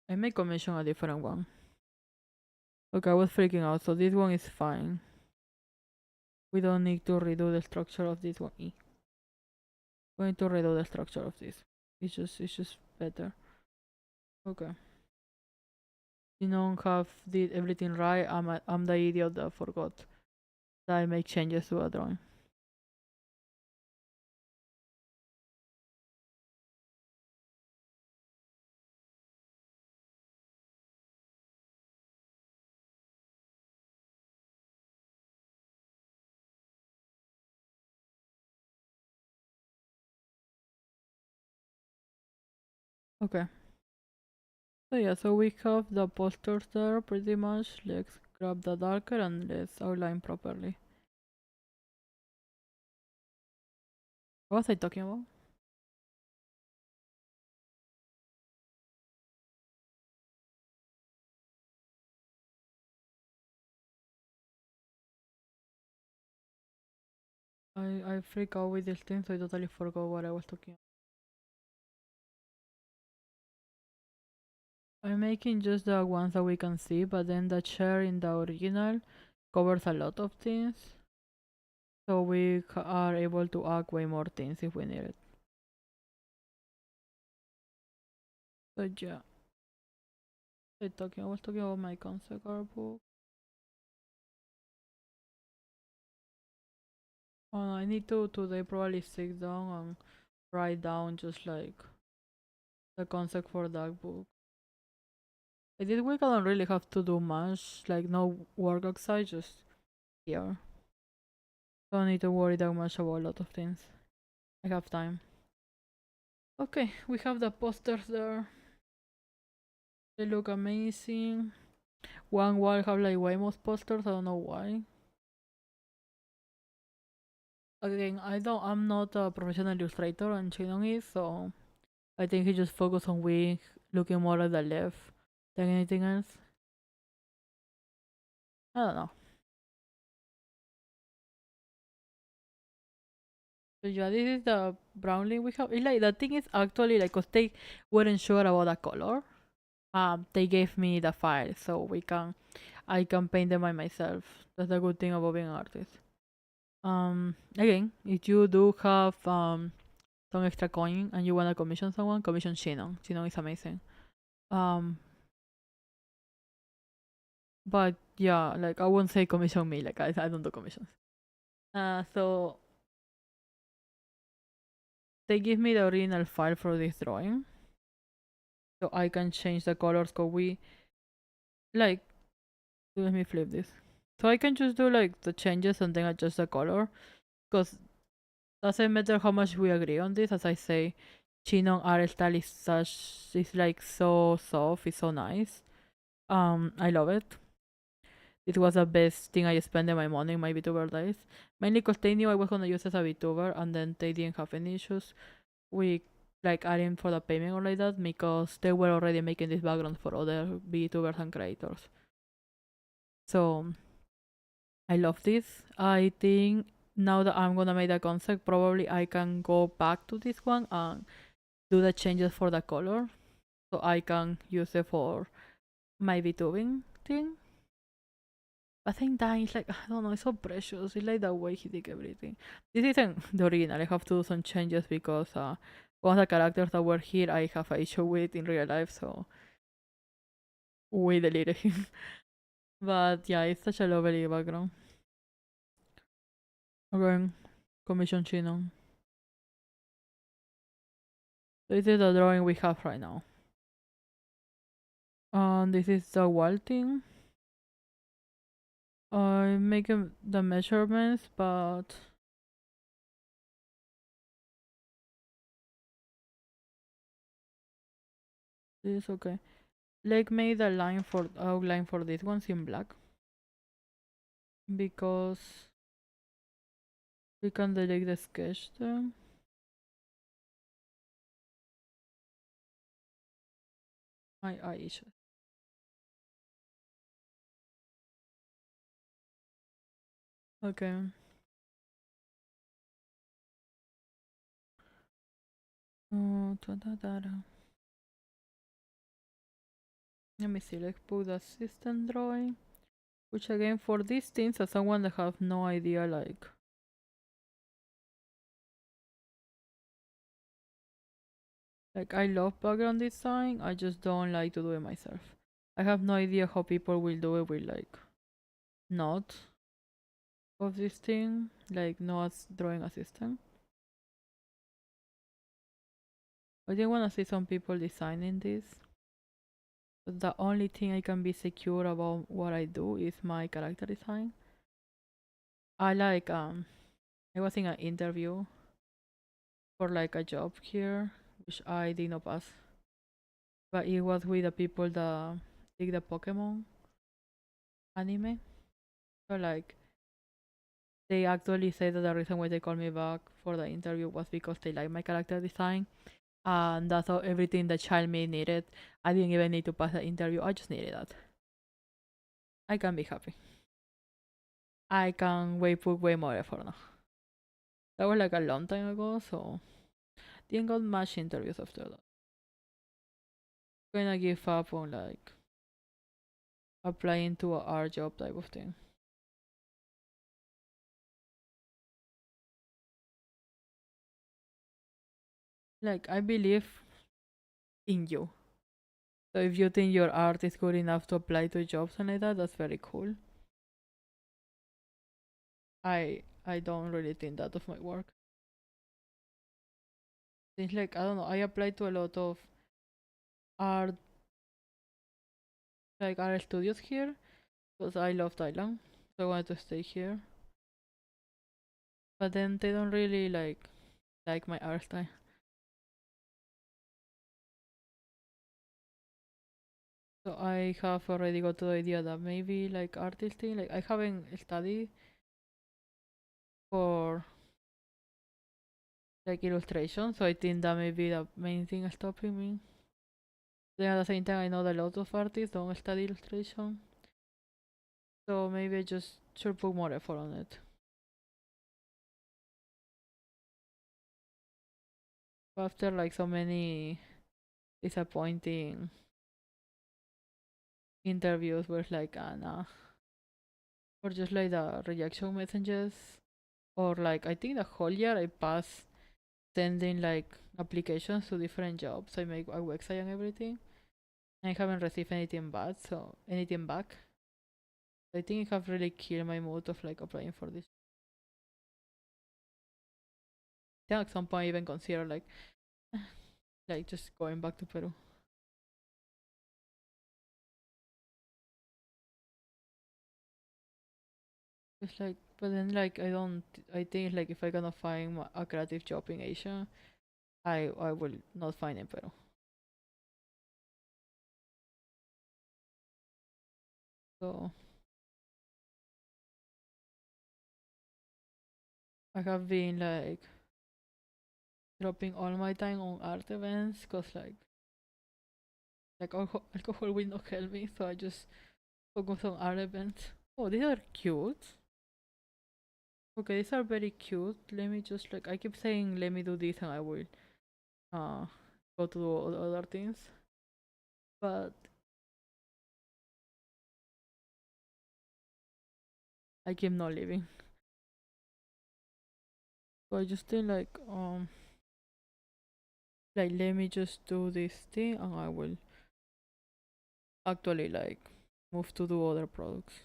I may commission a different one. Okay, I was freaking out. So this one is fine. We don't need to redo the structure of this one. We need to redo the structure of this. It's just better. Okay. You don't have did everything right. I'm the idiot that forgot that I make changes to a drawing. Okay. So yeah, so we have the posters there pretty much. Let's grab the darker and let's outline properly. What was I talking about? I freak out with this thing, so I totally forgot what I was talking about. I'm making just the ones that we can see, but then the chair in the original covers a lot of things. So we are able to add way more things if we need it. So yeah. I was talking about my concept art book. I need to today probably sit down and write down just like the concept for that book. This week I don't really have to do much, like no work outside, just here. Don't need to worry that much about a lot of things. I have time. Okay, we have the posters there. They look amazing. One wall have like way most posters, I don't know why. Again, I'm not a professional illustrator and Chinon is, so I think he just focused on we looking more at the left than anything else. I don't know. So yeah, this is the Brownlee we have. It's like the thing is actually like, cause they weren't sure about the color. They gave me the file so I can paint them by myself. That's the good thing about being an artist. Again, if you do have some extra coin and you wanna commission someone, commission Shinon. Shinon is amazing. Um, but yeah, like I won't say commission me. Like I don't do commissions. So they give me the original file for this drawing, so I can change the colors. Cause we like let me flip this. So I can just do like the changes and then adjust the color. Cause doesn't matter how much we agree on this. As I say, Chinon art style is like so soft. It's so nice. I love it. It was the best thing I spent my money in my VTuber days. Mainly because they knew I was gonna use as a VTuber, and then they didn't have any issues with like adding for the payment or like that because they were already making this background for other VTubers and creators. So I love this. I think now that I'm gonna make the concept, probably I can go back to this one and do the changes for the color, so I can use it for my VTubing thing. I think that is like, I don't know, it's so precious. It's like the way he did everything. This isn't the original. I have to do some changes because one of the characters that were here I have an issue with in real life, so we deleted him. But yeah, it's such a lovely background. Okay, commission Chino. This is the drawing we have right now. This is the wall thing. I'm making the measurements, but this is okay. Like make the line for outline for this one's in black because we can delete the sketch there. My eye issues. Okay. Let me see. Let's put the assistant drawing. Which again, for these things, as someone that have no idea, like I love background design. I just don't like to do it myself. I have no idea how people will do it with like not of this thing, like no as drawing assistant. I didn't want to see some people designing this. But the only thing I can be secure about what I do is my character design. I like I was in an interview for like a job here, which I did not pass. But it was with the people that take the Pokemon anime. So like they actually said that the reason why they called me back for the interview was because they like my character design. And that's all everything the child me needed. I didn't even need to pass the interview. I just needed that. I can be happy. I can put way more effort now. That was like a long time ago, so didn't got much interviews after that. Gonna give up on like applying to a art job type of thing. Like I believe in you. So if you think your art is good enough to apply to jobs and like that, that's very cool. I don't really think that of my work. It's like I don't know. I applied to a lot of art like art studios here because I love Thailand, so I wanted to stay here. But then they don't really like my art style. So I have already got the idea that maybe like artisting, like I haven't studied for like illustration, so I think that may be the main thing stopping me. Then at the same time, I know that a lot of artists don't study illustration, so maybe I just should put more effort on it. After like so many disappointing interviews where it's like, nah, or just like the rejection messages, or like I think the whole year I passed sending like applications to different jobs. I make a website and everything. I haven't received anything bad, so anything back. I think it have really killed my mood of like applying for this. I think at some point I even consider like just going back to Peru. It's like, but then like I don't. I think like if I gonna find a creative job in Asia, I will not find in Peru. So I have been like dropping all my time on art events, cause like alcohol will not help me, so I just focus on art events. Oh, these are cute. Okay, these are very cute. Let me just like I keep saying let me do this and I will uh go to do other things. But I keep not leaving. So I just think like let me just do this thing and I will actually like move to do other products.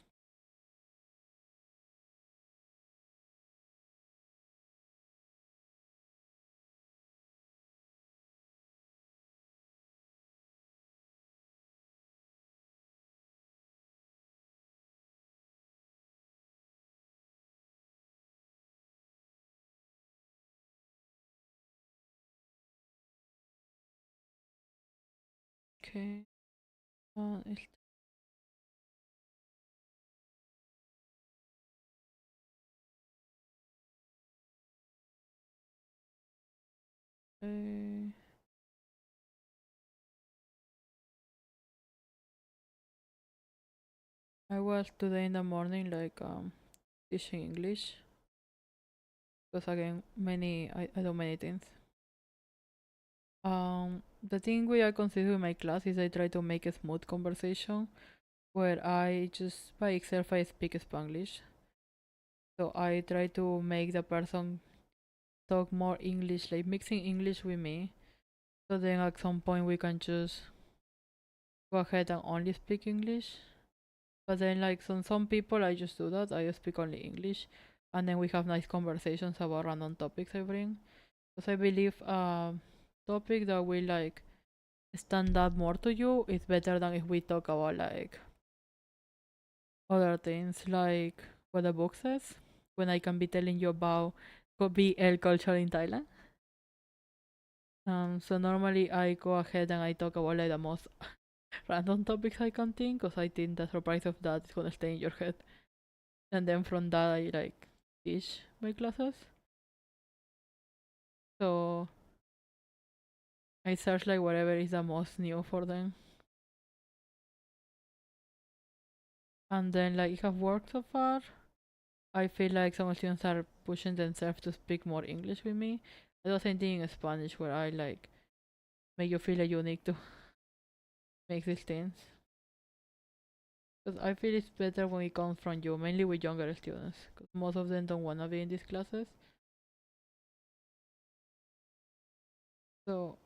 Okay. Uh, este, I was today in the morning like teaching English because again I do many things. The thing we I consider in my class is I try to make a smooth conversation where I just by itself I speak Spanglish. So I try to make the person talk more English, like mixing English with me. So then at some point we can just go ahead and only speak English. But then like some people I just do that. I just speak only English and then we have nice conversations about random topics I bring. Because I believe topic that will like stand out more to you is better than if we talk about like other things like what the book says when I can be telling you about BL culture in Thailand. So normally I go ahead and I talk about like the most random topics I can think because I think the surprise of that is gonna stay in your head. And then from that I like teach my classes. So I search like whatever is the most new for them. And then like it have worked so far. I feel like some students are pushing themselves to speak more English with me. I do the same thing in Spanish where I like make you feel like you need to make these things. Because I feel it's better when it comes from you, mainly with younger students. Because most of them don't want to be in these classes. So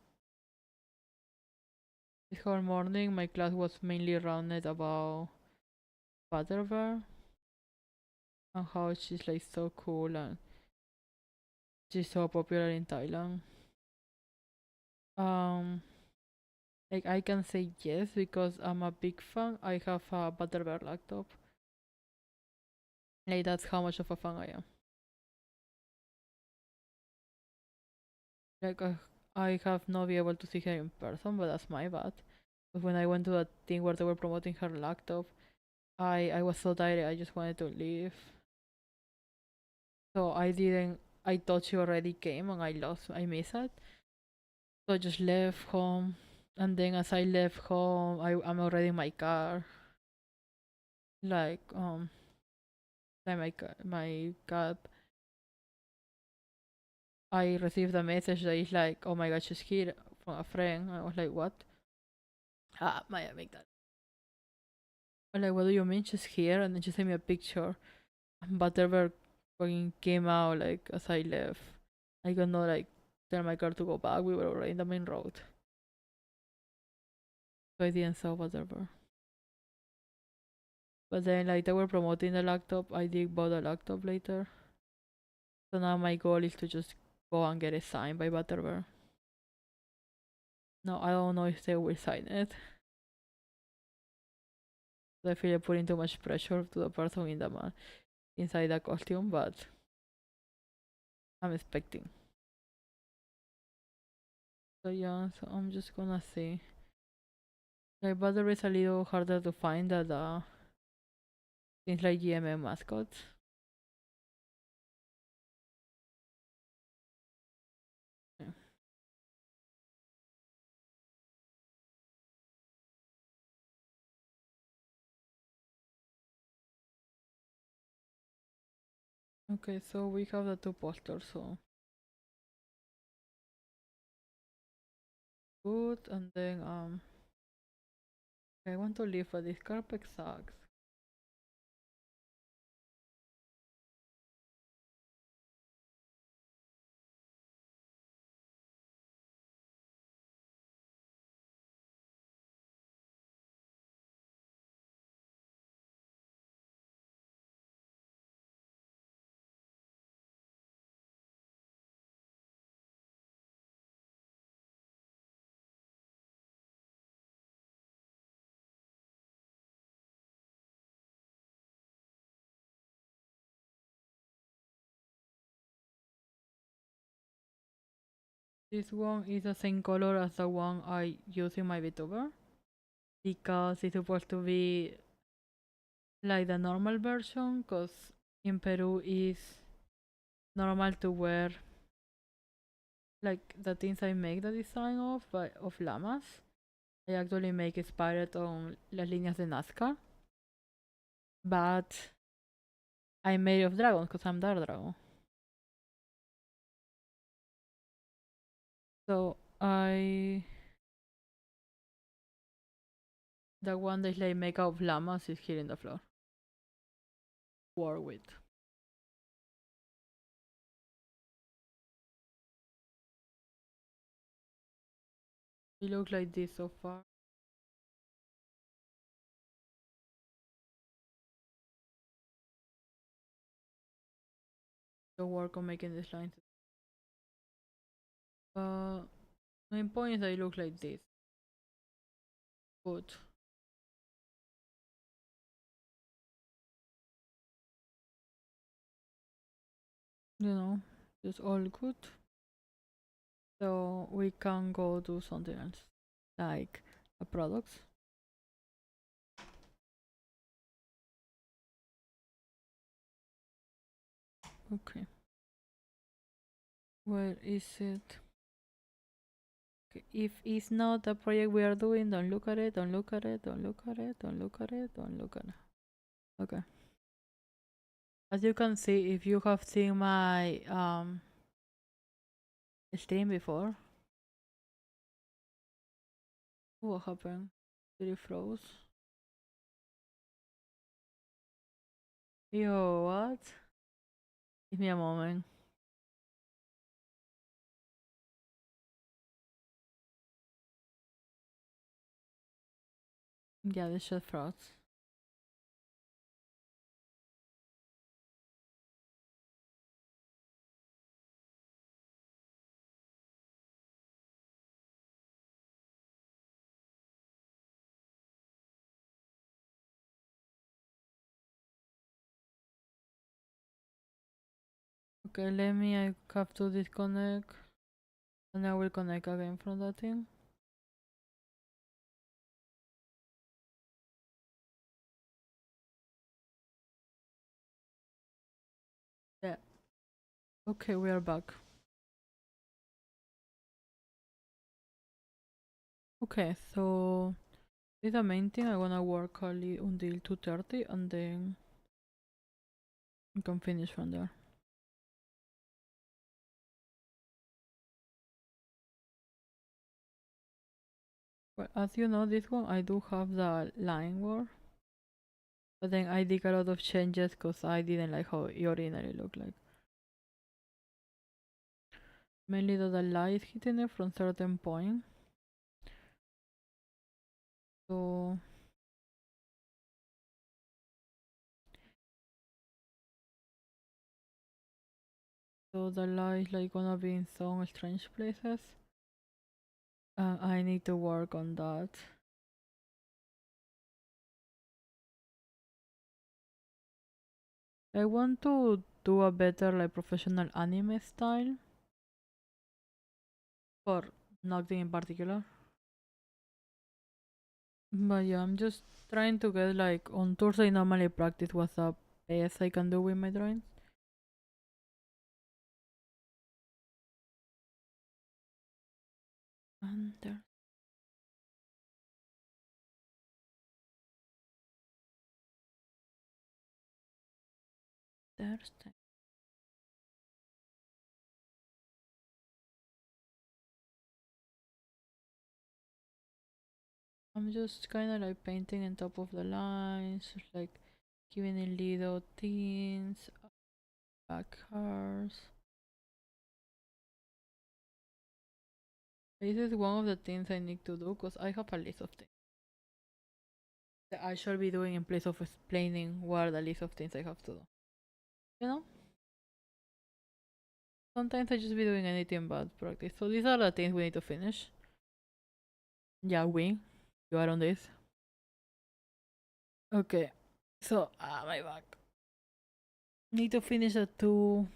this whole morning, my class was mainly rounded about Butterbear and how she's like so cool and she's so popular in Thailand. Um, like I can say yes because I'm a big fan. I have a Butterbear laptop. Like that's how much of a fan I am. Like I have not been able to see her in person, but that's my bad. But when I went to that thing where they were promoting her laptop, I was so tired. I just wanted to leave. So I didn't. I thought she already came, and I lost. I missed it. So I just left home, and then as I left home, I'm already in my car. Like like my cab. I received a message that is like, "Oh my God, she's here," from a friend. I was like, "What?" Ah, my amygdala. I'm like, "What do you mean she's here?" And then she sent me a picture. Butterberg fucking came out like as I left. I got no like tell my car to go back. We were already in the main road. So I didn't sell whatever. But then like they were promoting the laptop. I did buy the laptop later. So now my goal is to just go and get it signed by Butterbear. No, I don't know if they will sign it. I feel like putting too much pressure to the person in the inside the costume, but I'm expecting. So yeah, so I'm just gonna see. Like Butterbear is a little harder to find than the things like GMM mascots. Yeah. Okay, so we have the two posters, so good, and then I want to leave, but this carpet sucks. This one is the same color as the one I use in my VTuber because it's supposed to be like the normal version because in Peru is normal to wear like the things I make the design of of llamas. I actually make inspired on las líneas de Nazca, but I made of dragons because I'm Dark Dragon. So the one that I make out of llamas is here in the floor. War with. It looks like this so far. To work on making this line. Main point is that it looks like this. Good. You know, it's all good. So we can go do something else, like a products. Okay. Where is it? Okay. If it's not the project we are doing, don't look at it, don't look at it, don't look at it, don't look at it, don't look at it. Okay. As you can see, if you have seen my stream before. What happened? Did it froze? Yo, what? Give me a moment. Yeah, this shit froze. Okay, let me, I have to disconnect. And I will connect again from that thing. Yeah. Okay, we are back. Okay, so this is the main thing. I wanna work early until 2:30 and then we can finish from there. Well, as you know, this one I do have the line war. But then I did a lot of changes because I didn't like how it originally looked like. Mainly that the light is hitting it from certain point. So the light like gonna be in some strange places. I need to work on that. I want to do a better like professional anime style for nothing in particular. But yeah, I'm just trying to get like on tours I normally practice what's the best I can do with my drawings. And there's I'm just kind of like painting on top of the lines, just like giving it little things, back cars. This is one of the things I need to do because I have a list of things that I should be doing in place of explaining what are the list of things I have to do. You know? Sometimes I just be doing anything but practice. So these are the things we need to finish. Yeah, you are on this. Okay. So, my back. Need to finish the two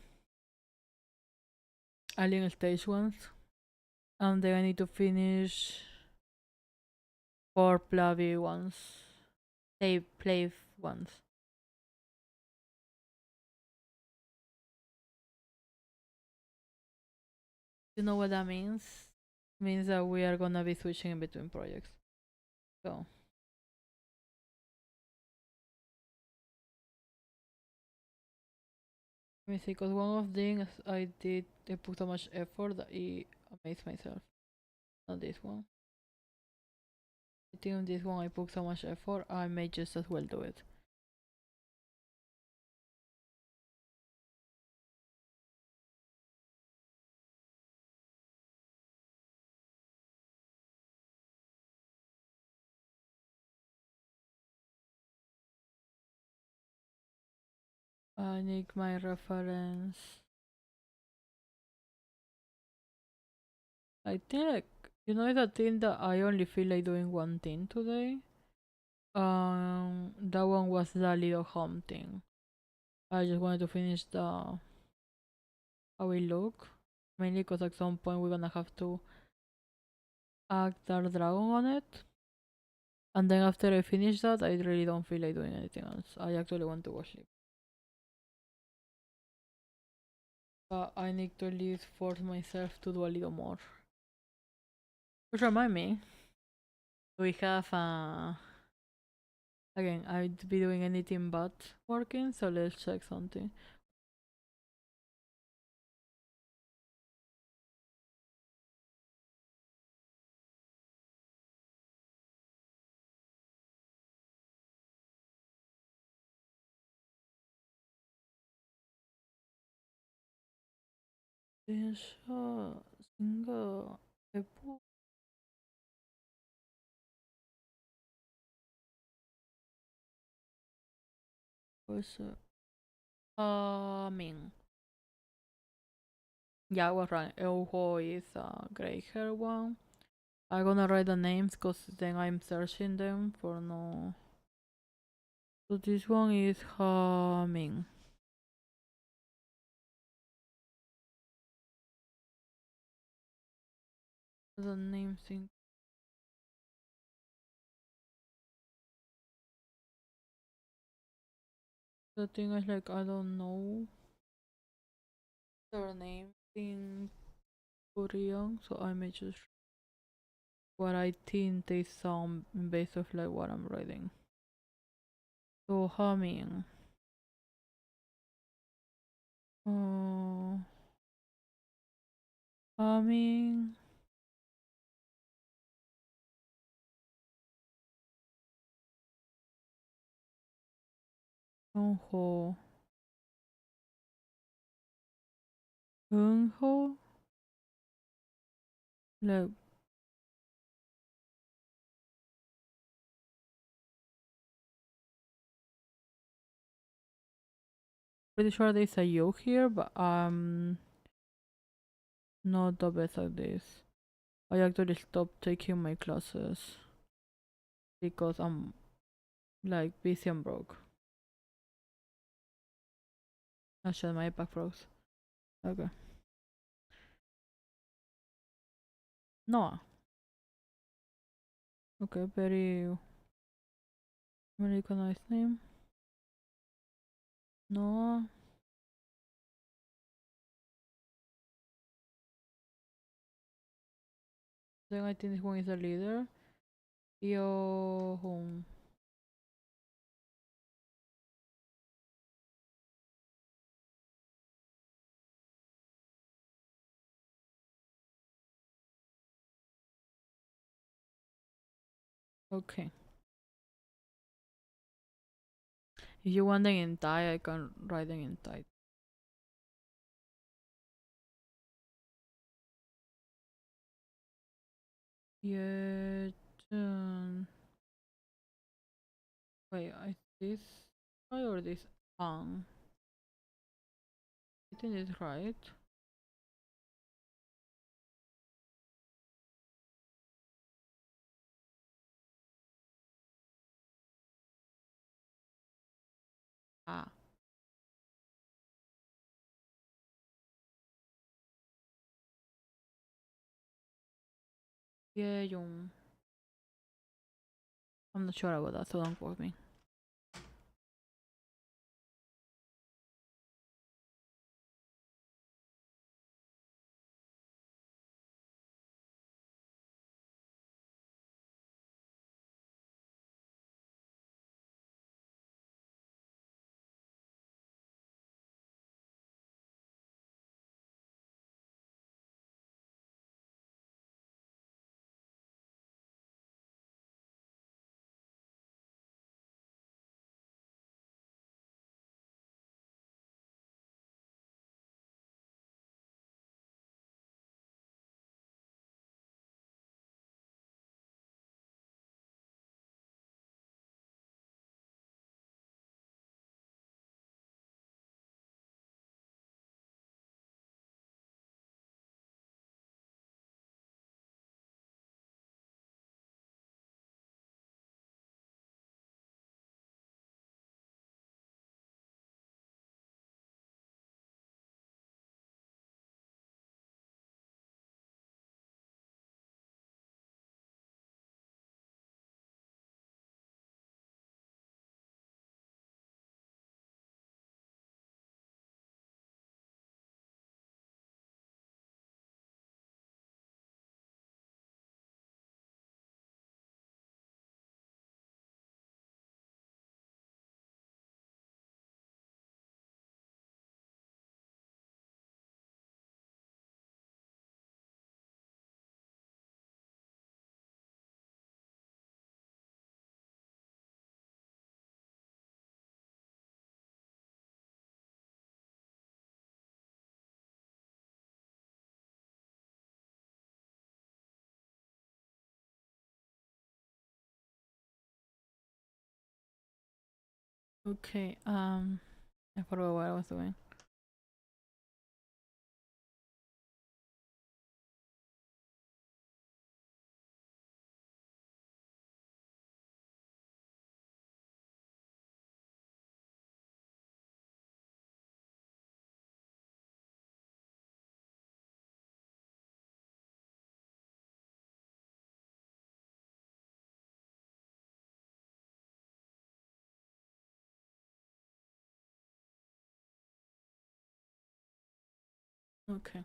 alien stage ones. And then I need to finish 4 Plavy ones. Play ones. You know what that means? It means that we are gonna be switching in between projects. So let me see, because one of them I put so much effort that I amazed myself. Not this one. I think on this one I put so much effort, I may just as well do it. I need my reference. I think like, you know the thing that I only feel like doing one thing today? That one was the little home thing. I just wanted to finish the how it look. Mainly because at some point we're gonna have to act our dragon on it. And then after I finish that, I really don't feel like doing anything else. I actually want to go sleep. But I need to at least force myself to do a little more. Which remind me, we have again, I'd be doing anything but working, so let's check something. Deixa single was Ming. Yeah, I was right. Euho is a gray hair one. I'm gonna write the names because then I'm searching them for no. So this one is Ming. The name thing. The thing is like I don't know their name in Korean, so I may just what I think they sound based off like what I'm writing. So Ming. Uh, Ming. Eunho. Eunho. Like, pretty sure there's a yoke here, but not the best at this. I actually stopped taking my classes because I'm like busy and broke. Actually, my iPad froze. Okay. Noah. Okay, very Americanized name. Noah. Then I think this one is the leader. Yo home. Okay. If you want them in Thai, I can write them in Thai. Yeah. Wait, this Thai or this Ang? I think it's right. Ah. Yeah, yung. I'm not sure about that, so don't quote me. Okay, I forgot what I was doing. Okay.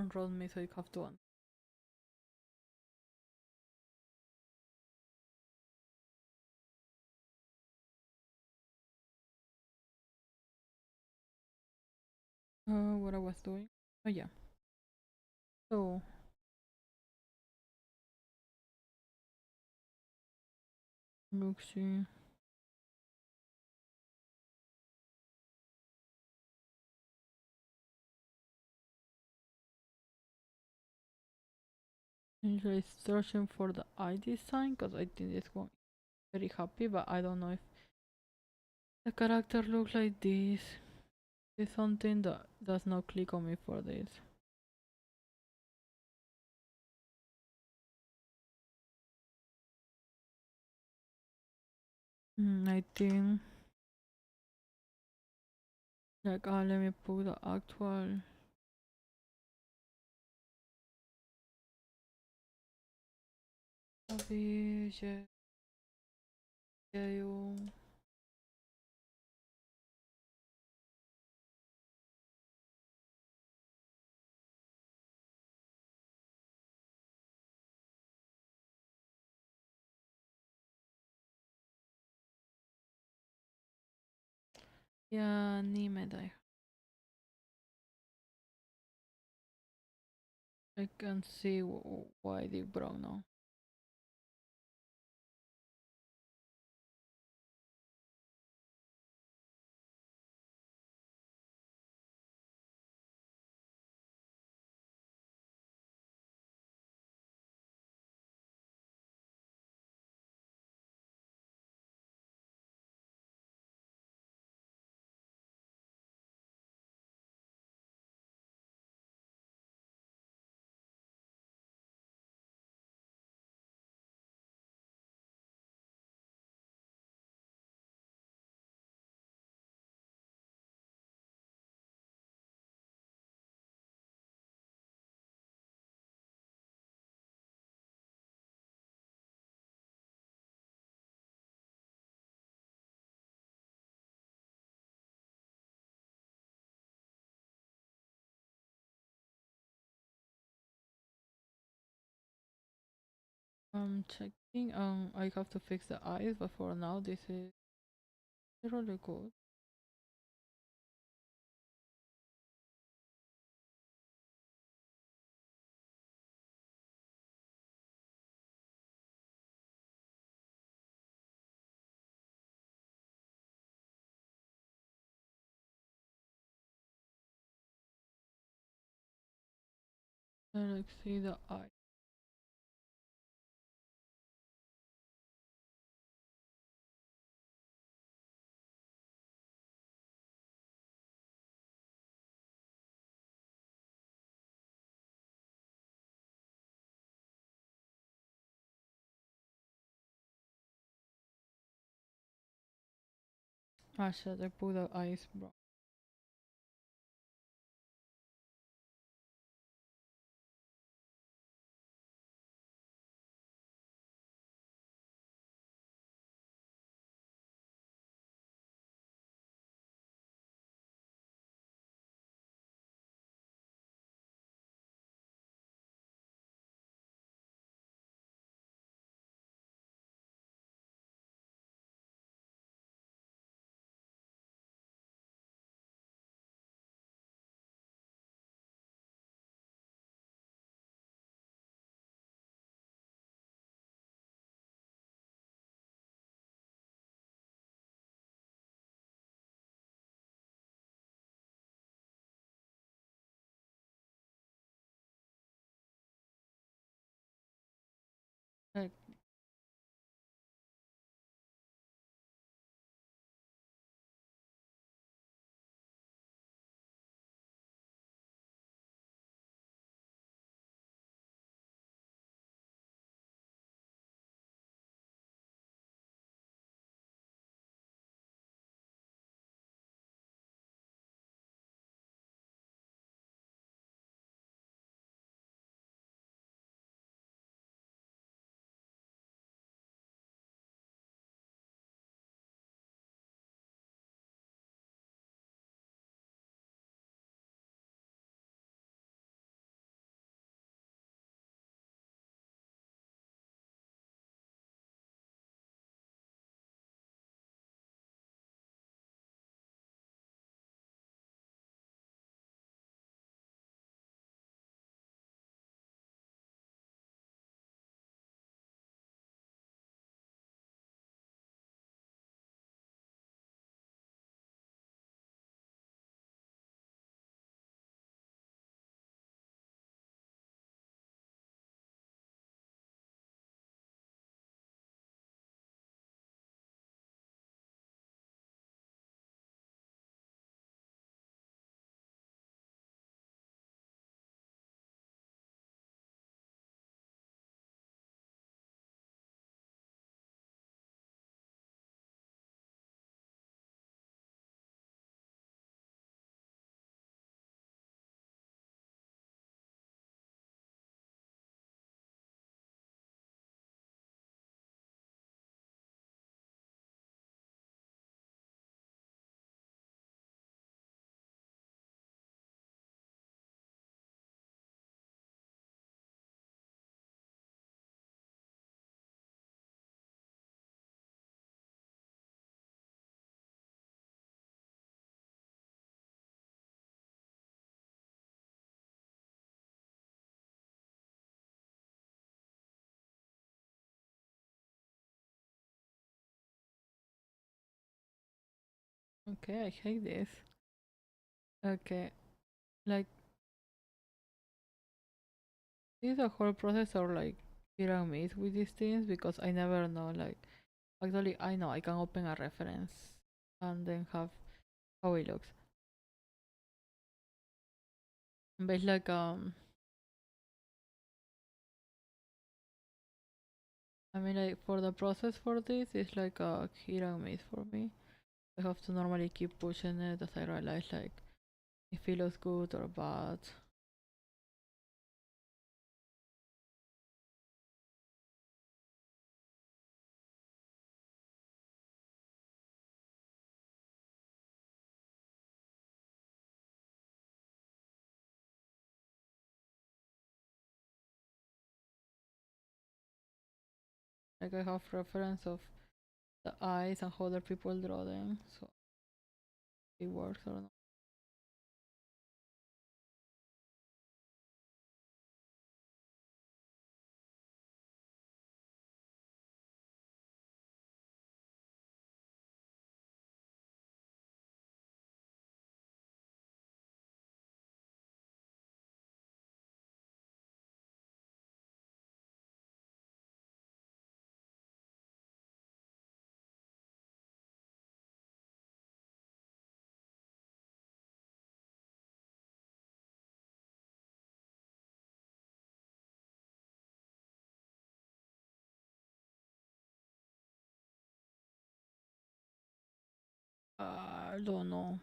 Don't roll me, so you have to answer. What I was doing. Oh yeah. So let's see. Usually searching for the ID sign because I think this one is very happy, but I don't know if the character looks like this. It's something that does not click on me for this. I think like let me put the actual yeah, you yeah, name it. I can see why they broke now. I'm checking. I have to fix the eyes, but for now, this is really good. Let's see the eye. Ah, shit, I put the eyes wrong. Like, Okay, I hate this. Okay, like this is a whole process of like hit and miss with these things because I never know. Like, actually, I know I can open a reference and then have how it looks. But it's like I mean, like for the process for this, it's like a hit and miss for me. I have to normally keep pushing it as I realize like if it looks good or bad. Like I have reference of the eyes and how other people draw them, so it works or not. I don't know.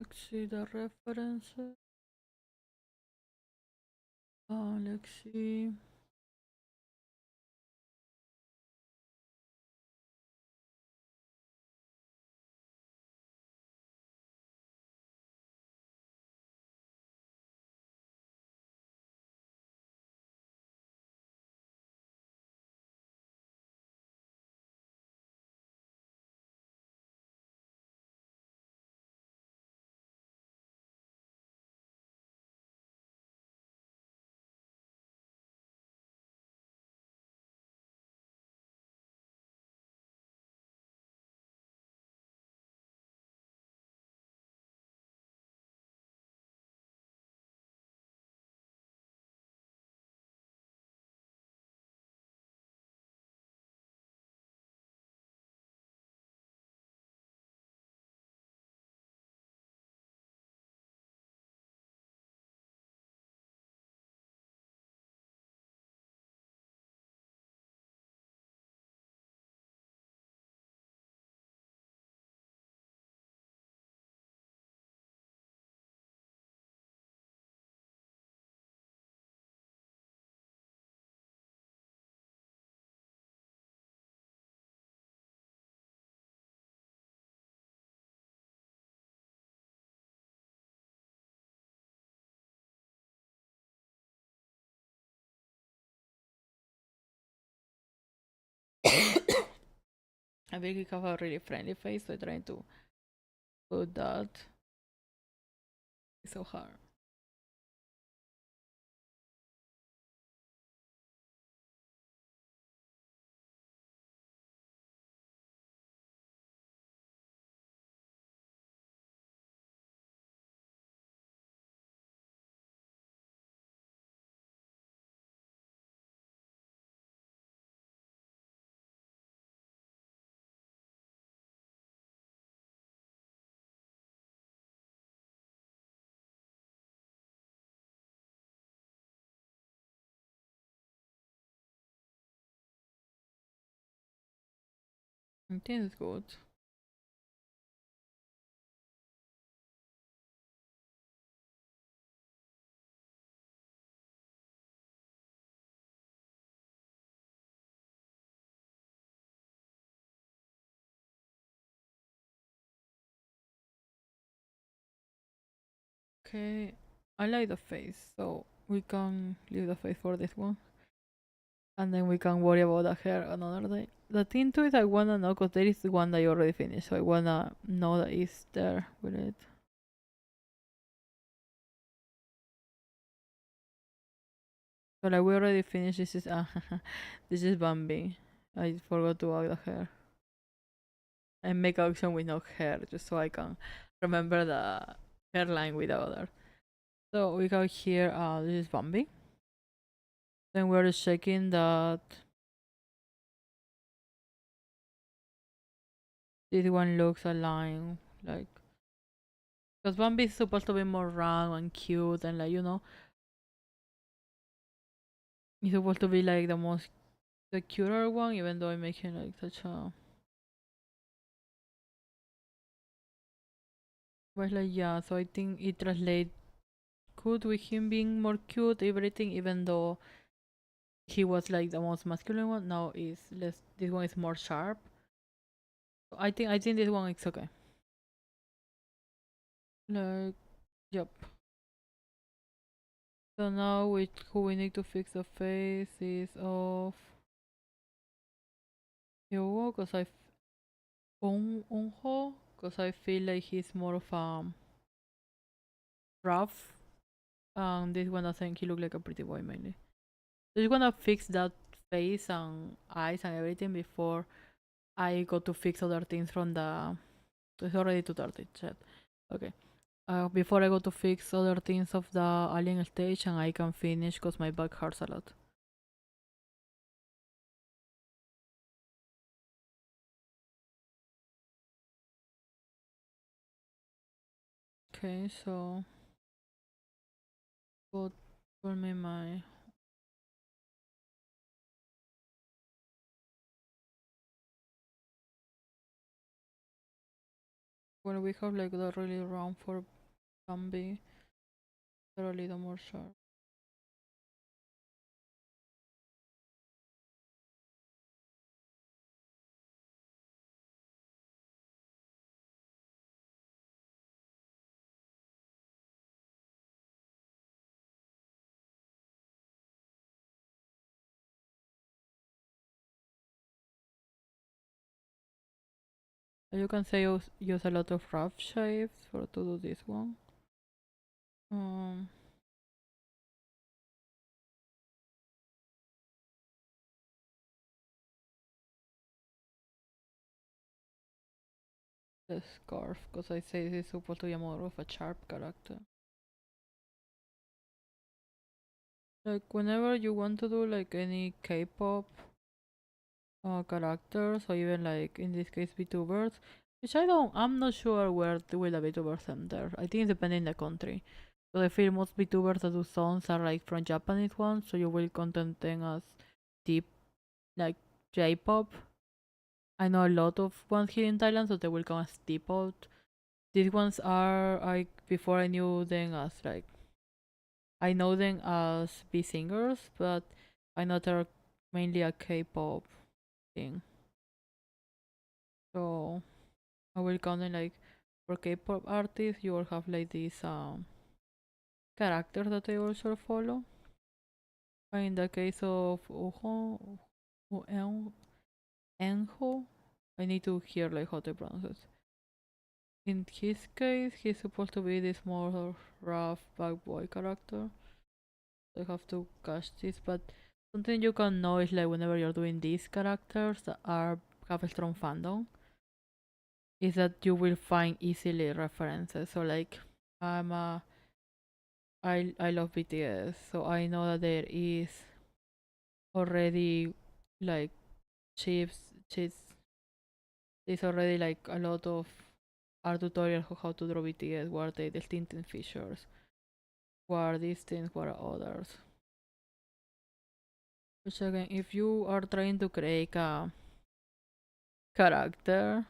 Let's see the references. Let's see. I think we have a really friendly face, so trying to put that. It's so hard. I think it's good. Okay, I like the face, so we can leave the face for this one. And then we can worry about the hair another day. The thing too is I wanna know, cause there is one that you already finished, so I wanna know that it's there with it. So like we already finished. This is this is Bambi. I forgot to add the hair. And make action with no hair, just so I can remember the hairline with the other. So we got here. This is Bambi. Then we're just checking that this one looks aligned, like because Bambi is supposed to be more round and cute, and like he's supposed to be like the cuter one, even though I'm making like such a. But like yeah, so I think it translates good with him being more cute, everything, even though he was like the most masculine one. Now is less. This one is more sharp. I think this one is okay. Like yep. So now who we need to fix the face is of Hyogo, cause Unho, cause I feel like he's more of rough. This one I think he look like a pretty boy mainly. So just gonna fix that face and eyes and everything before I go to fix other things from the. It's already 2:30. Chat. Okay. Before I go to fix other things of the alien stage and I can finish cause my back hurts a lot. Okay, so go for me my. Well, we have like the really round for Bambi, they're a little more sharp. You can say use a lot of rough shapes for to do this one. Um, the scarf, because I say this is supposed to be more of a sharp character. Like whenever you want to do like any K-pop characters, or even like in this case VTubers, which I'm not sure where will the VTubers enter. I think it's depending the country. So I feel most VTubers that do songs are like from Japanese ones, so you will content them as deep like J-pop. I know a lot of ones here in Thailand, so they will come as T-pop. These ones are like before I knew them as like I know them as B singers, but I know they're mainly a K-pop thing. So I will count them like for K-pop artists. You will have like these characters that I also follow. And in the case of Enho, I need to hear like how to pronounce it. In his case, he's supposed to be this more rough bad boy character. I have to catch this, but something you can know is like whenever you're doing these characters that are have a strong fandom, is that you will find easily references. So like I'm a I love BTS, so I know that there is already like chips. There's already like a lot of art tutorials of how to draw BTS, what are the distinct features, what are these things, what are others. Which again, if you are trying to create a character,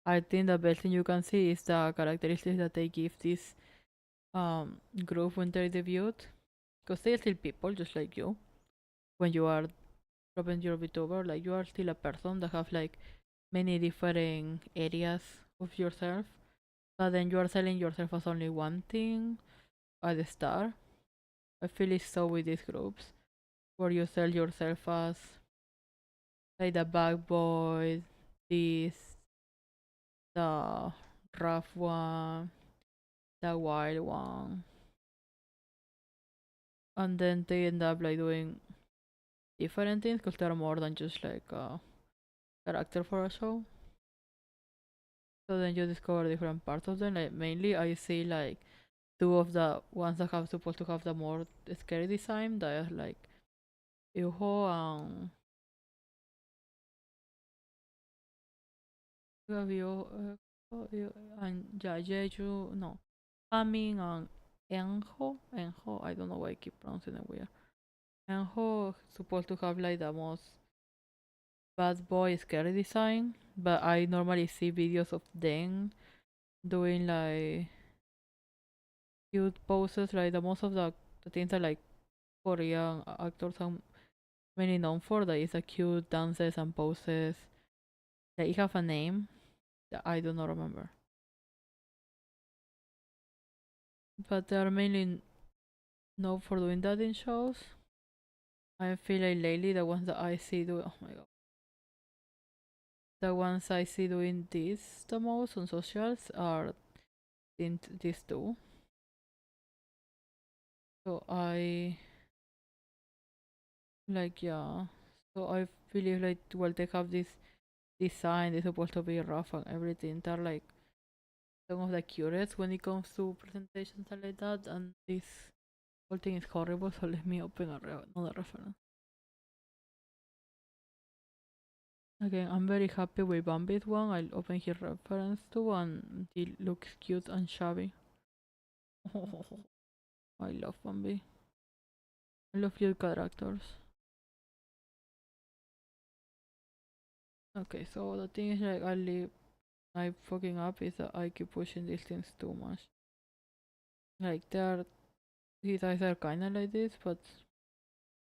I think the best thing you can see is the characteristics that they give this group when they debut. Because they are still people just like you. When you are dropping your VTuber, like you are still a person that have like many different areas of yourself. But then you are selling yourself as only one thing at the start. I feel it's so with these groups. where you sell yourself as like the bad boy, this, the rough one, the wild one, and then they end up like doing different things because they're more than just like a character for a show. So then you discover different parts of them. Like mainly, I see like two of the ones that have supposed to have the more scary design. That is like Yuho and and yeah, Jeju. No, Amin and Enho. I don't know why I keep pronouncing it weird. Enho supposed to have like the most bad boy scary design, but I normally see videos of them doing like cute poses. Like the most of the things are like Korean actors are mainly known for. That is a cute dances and poses. They have a name that I do not remember, but they are mainly known for doing that in shows. I feel like lately the ones that I see doing, oh my god, the ones I see doing this the most on socials are in these two. So I like, yeah. So I believe like, well, they have this design. They're supposed to be rough and everything. They're like some of the cutest when it comes to presentations and like that. And this whole thing is horrible. So let me open another reference. Again, I'm very happy with Bambi's one. I'll open his reference too, and he looks cute and shabby. I love Bambi. I love cute characters. Okay, so the thing is like I fucking up is that I keep pushing these things too much. Like his eyes are kinda like this, but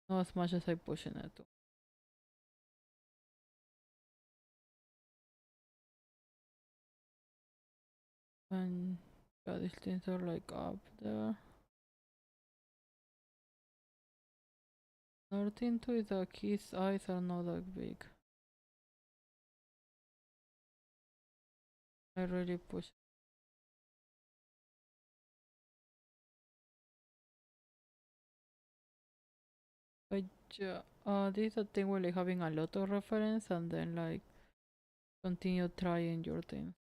not as much as I pushing it too. And yeah, these things are like up there. Another thing too is that his eyes are not that big. I really push. But yeah, this is a thing where like having a lot of reference and then like continue trying your thing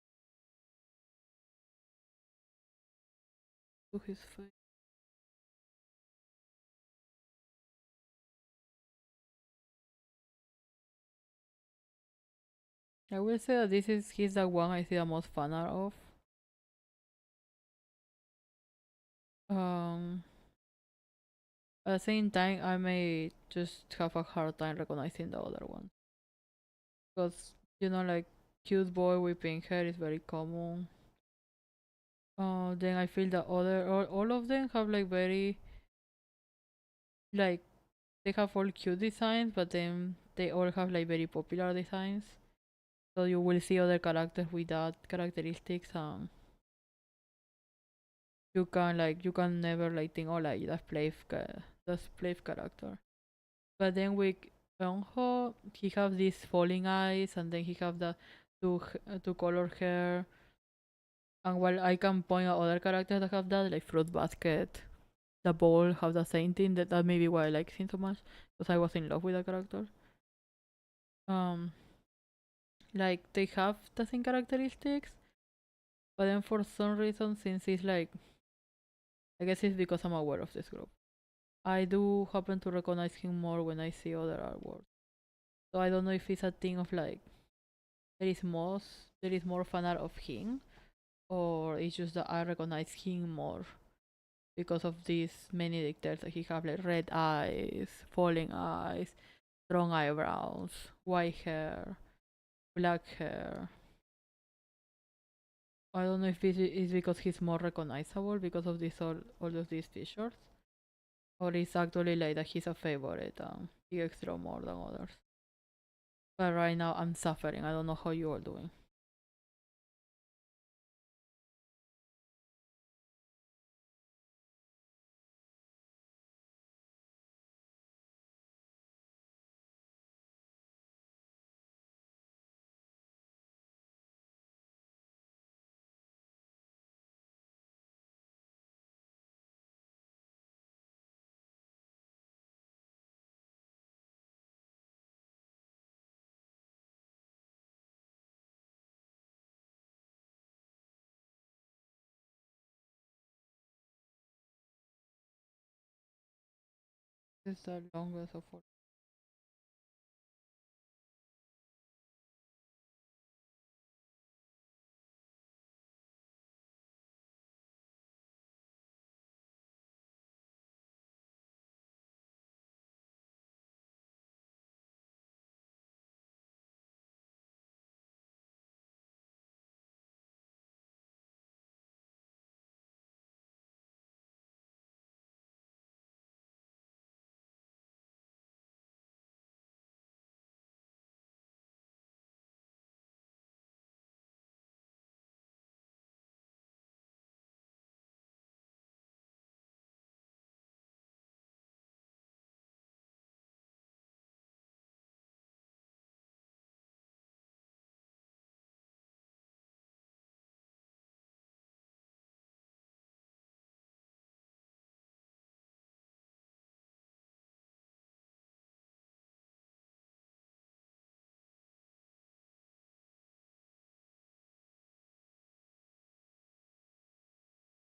to his face. I will say that he's the one I see the most fan art of. Um, at the same time, I may just have a hard time recognizing the other one because like cute boy with pink hair is very common. Then I feel the other all of them have like very like they have all cute designs, but then they all have like very popular designs. So you will see other characters with that characteristics, and you can never like think, oh, like that's Plave character. But then with Eunho, he have these falling eyes, and then he have the two color hair. And while I can point out other characters that have that, like Fruit Basket, the ball have the same thing. That may be why I like him so much, because I was in love with the character. Um, like they have the same characteristics, but then for some reason, since it's like, I guess it's because I'm aware of this group. I do happen to recognize him more when I see other artwork. So I don't know if it's a thing of like there is more fan art of him, or it's just that I recognize him more because of these many details that he have, like red eyes, falling eyes, strong eyebrows, white hair, black hair. I don't know if this is because he's more recognizable because of this all of these features, or it's actually like that he's a favorite and he gets drawn more than others. But right now I'm suffering. I don't know how you are doing. This is the longest of all.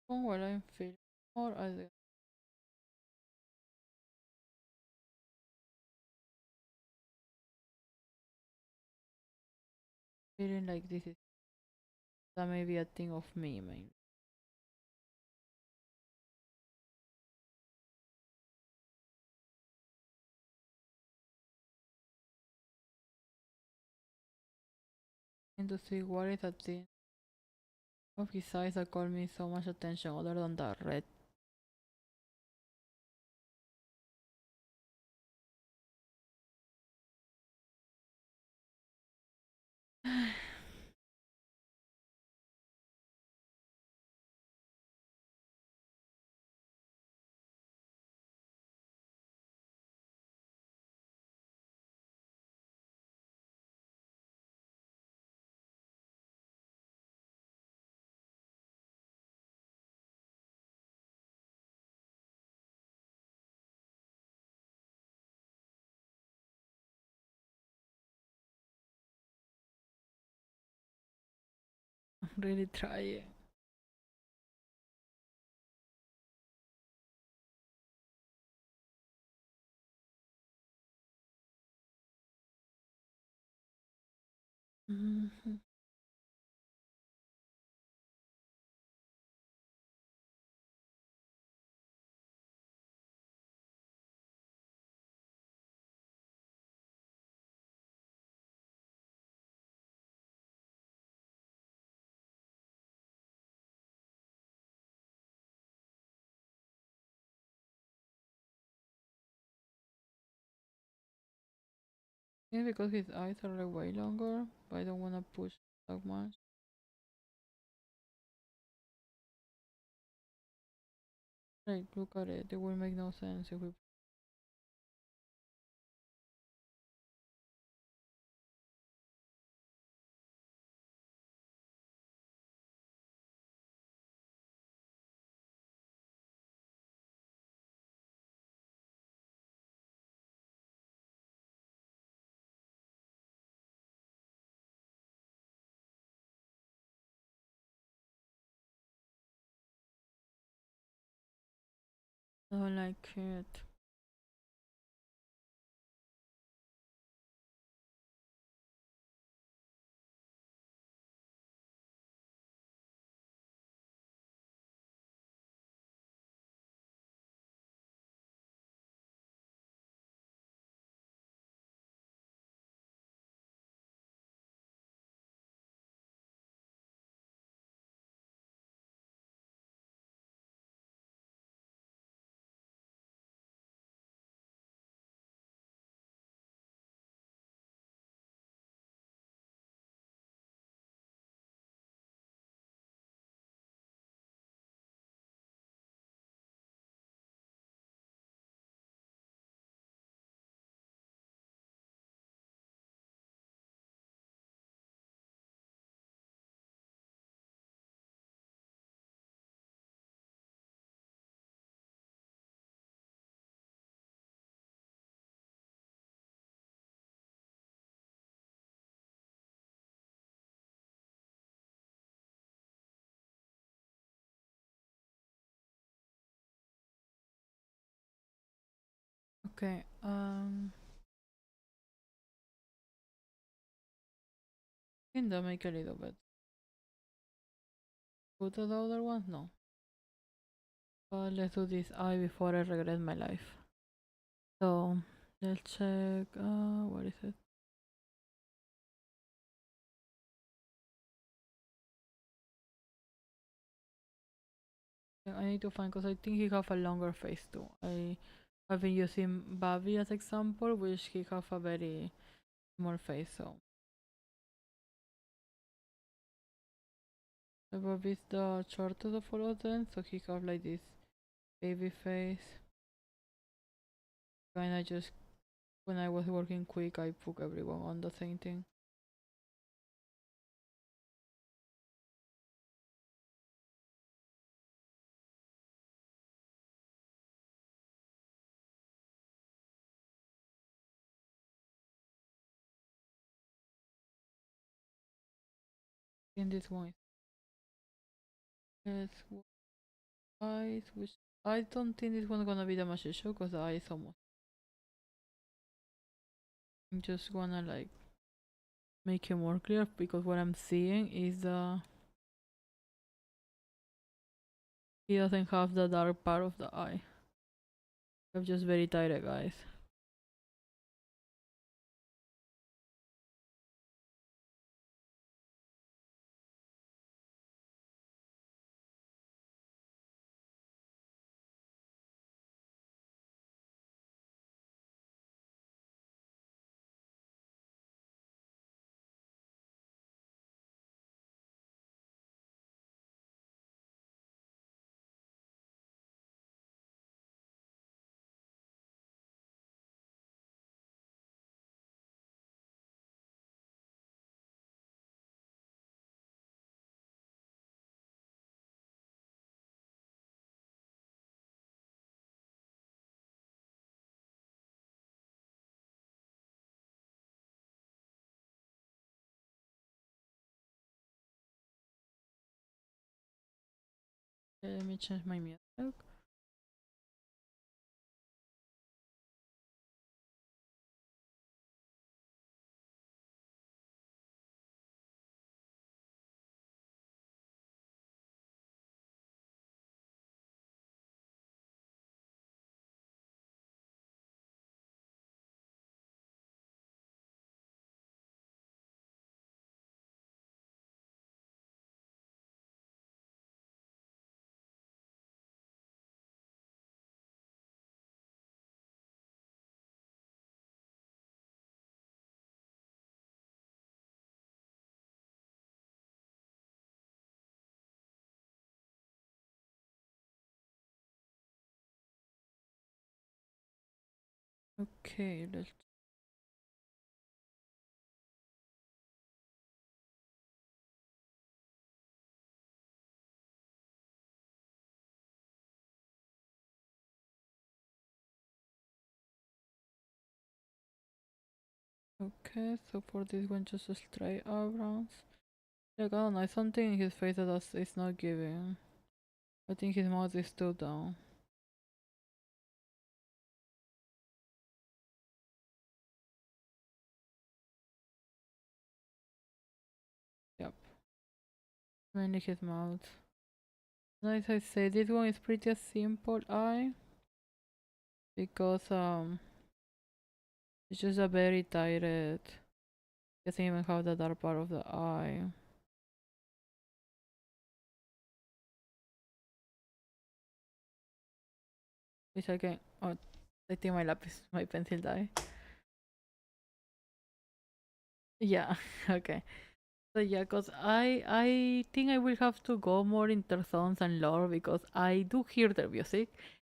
What I'm feeling more as feeling like this is that may be a thing of me, man. And to see what is a thing of his eyes that called me so much attention other than that red. Really trying. Mhm. Yeah, because his eyes are like way longer, but I don't wanna push that much. Like, look at it. It will make no sense if we. I don't like it. Okay, can that make a little bit? Go to the other one? No. But let's do this eye before I regret my life. So let's check. What is it? I need to find because I think he have a longer face too. I've been using Bobby as example, which he have a very small face. So Bobby is the shortest of all of them, so he have like this baby face. And I just when I was working quick, I put everyone on the same thing. In this one, yes, eyes, which I don't think this one's gonna be the much issue because the eye is almost. I'm just gonna like make it more clear because what I'm seeing is he doesn't have the dark part of the eye. I'm just very tired, guys. Okay, let me change my music. Okay, let's. Okay, so for this one, just a straight eyebrows. Like, I don't know, something in his face that is not giving. I think his mouth is still down. Yep, mainly his mouth. As I say, this one is pretty a simple eye because it's just a very tired. Doesn't even have the dark part of the eye. Which again, oh, I think my lapis, my pencil die. Yeah, okay. So yeah, cause I think I will have to go more into songs and lore because I do hear their music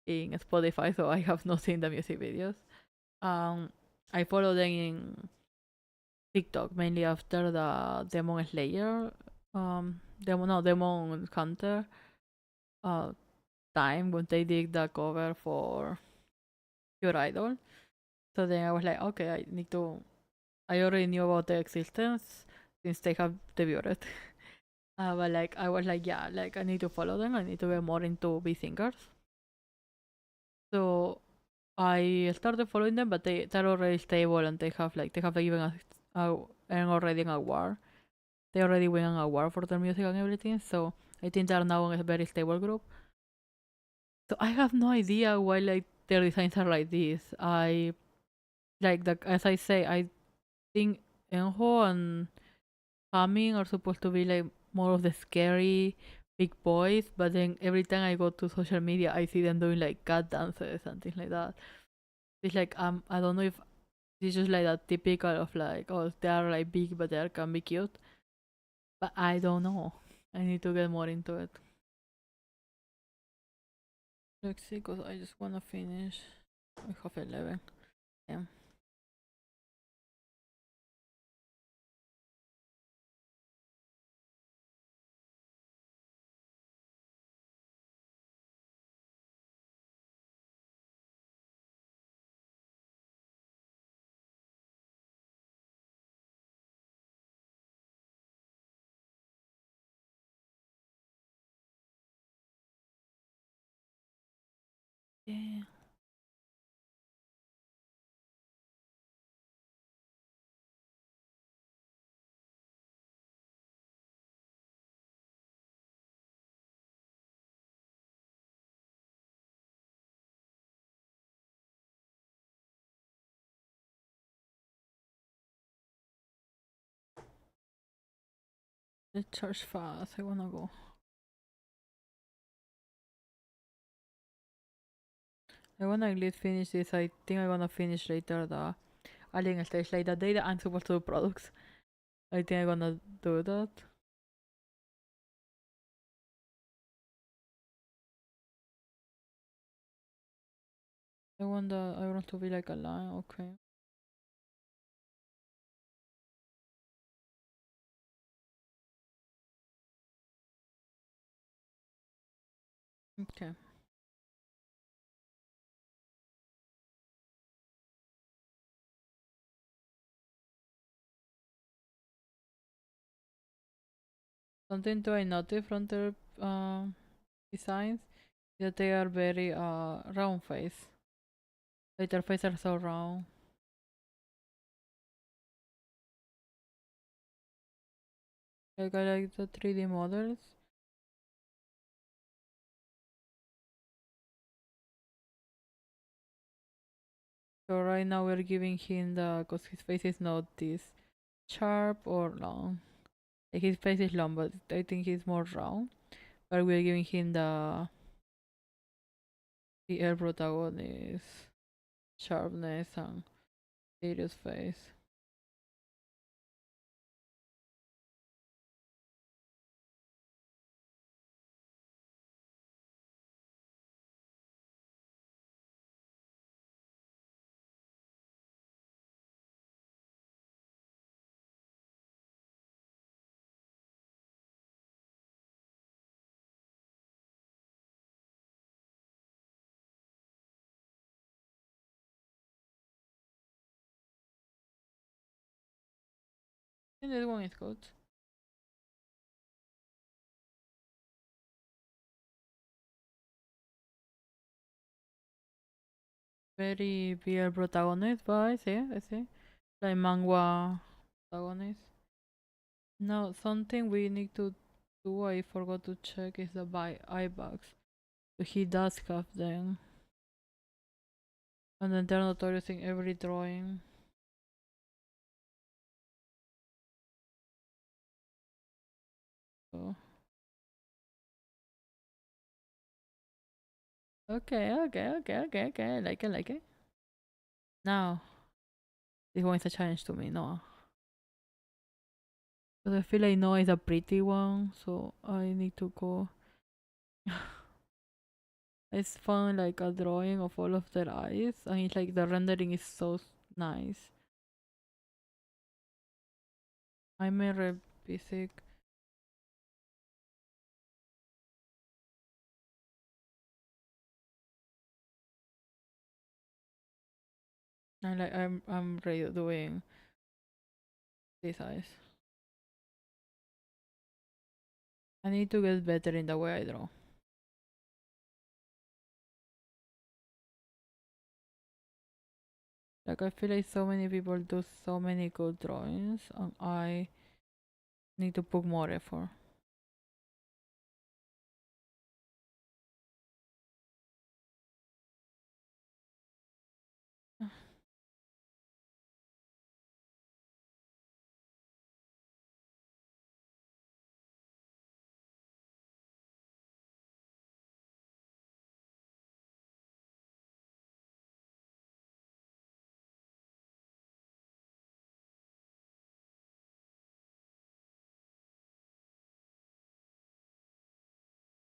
in Spotify, so I have not seen the music videos. Um, I follow them in TikTok mainly after the Demon Slayer, Demon Hunter, uh, time when they did the cover for Your Idol. So then I was like, okay, I need to. I already knew about their existence since they have debuted. But like, I was like, yeah, like I need to follow them. I need to get more into B singers. So I started following them, but they're already stable and they have like even an already an award. They already win an award for their music and everything, so I think they're now in a very stable group. So I have no idea why like their designs are like this. I like the as I say, I think Enho and Hamin are supposed to be like more of the scary big boys, but then every time I go to social media, I see them doing like cat dances and things like that. It's like I don't know if it's just like that typical of like oh they are like big but they can be cute, but I don't know. I need to get more into it. Let's see, cause I just wanna finish. I have 11. Yeah. Yeah. Let's charge fast. I wanna go. I wanna at least finish this. I think I wanna finish later the Alien stage, like the day that I'm supposed to do products. I think I'm gonna do that. I want to be like a lion, okay. Okay. Something to I noticed from their designs that they are very round face. Like their faces are so round. Like I like the 3D models. So right now we're giving him the cause his face is not this sharp or long. Like his face is long, but I think he's more round. But we're giving him the air protagonist sharpness and serious face. And this one is good. Very BL protagonist, but I see. Like manga protagonist. Now, something we need to do, I forgot to check, is the eye bags. So he does have them. And then they're notorious in every drawing. So. Okay. I like it. Now, this one is a challenge to me, no. Because I feel like Noah is a pretty one, so I need to go. It's fun, like a drawing of all of their eyes, and it's like the rendering is so nice. I'm a basic. I'm redoing these eyes. I need to get better in the way I draw. Like, I feel like so many people do so many good drawings, and I need to put more effort.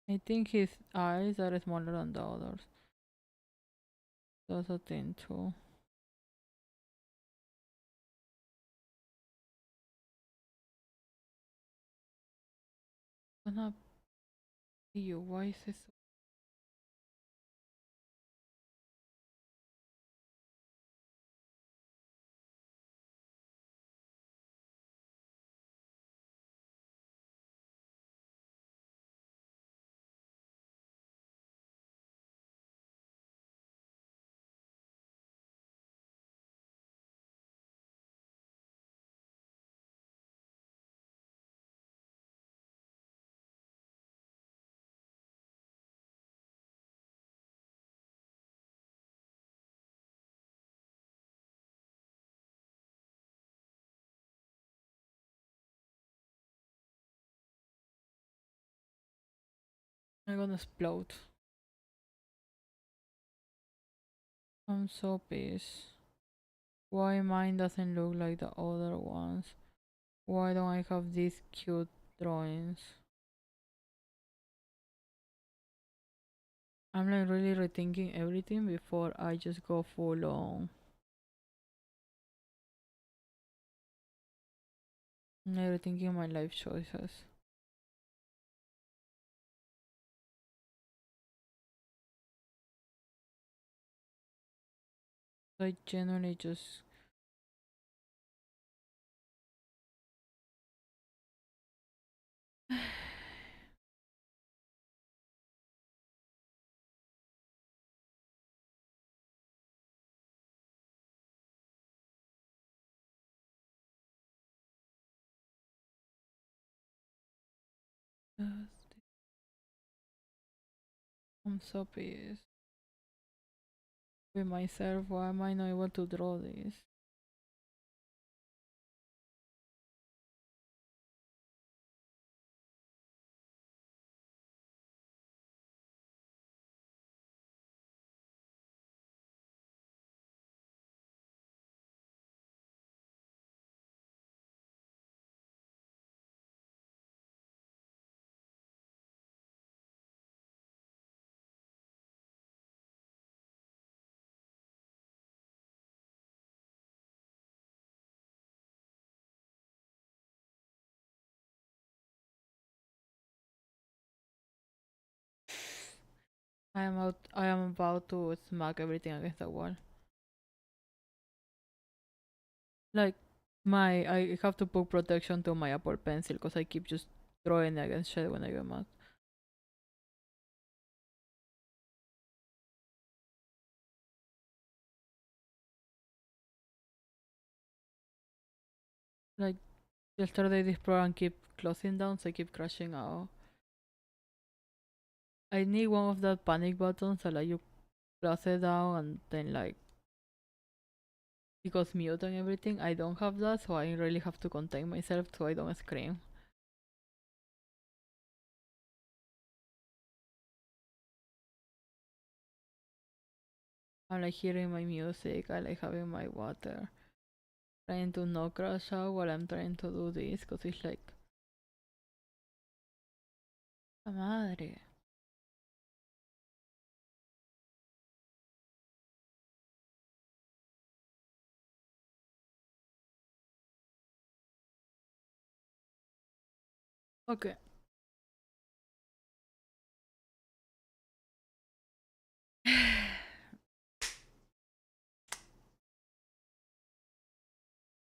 I think his eyes are smaller than the others. That's a thing too. Gonna be you. Why is this? I'm gonna explode. I'm so pissed. Why mine doesn't look like the other ones? Why don't I have these cute drawings? I'm like really rethinking everything before I just go full on. I'm like rethinking my life choices. I genuinely just I'm so pissed with myself. Why am I not able to draw this? I am about to smack everything against the wall. Like I have to put protection to my Apple Pencil because I keep just drawing against shit when I get mad. Like yesterday, this program keep closing down, so I keep crashing out. I need one of the panic buttons so like you close it down and then like because mute and everything. I don't have that, so I really have to contain myself so I don't scream. I'm like hearing my music, I like having my water, trying to not crash out while I'm trying to do this because it's like, la madre. Okay.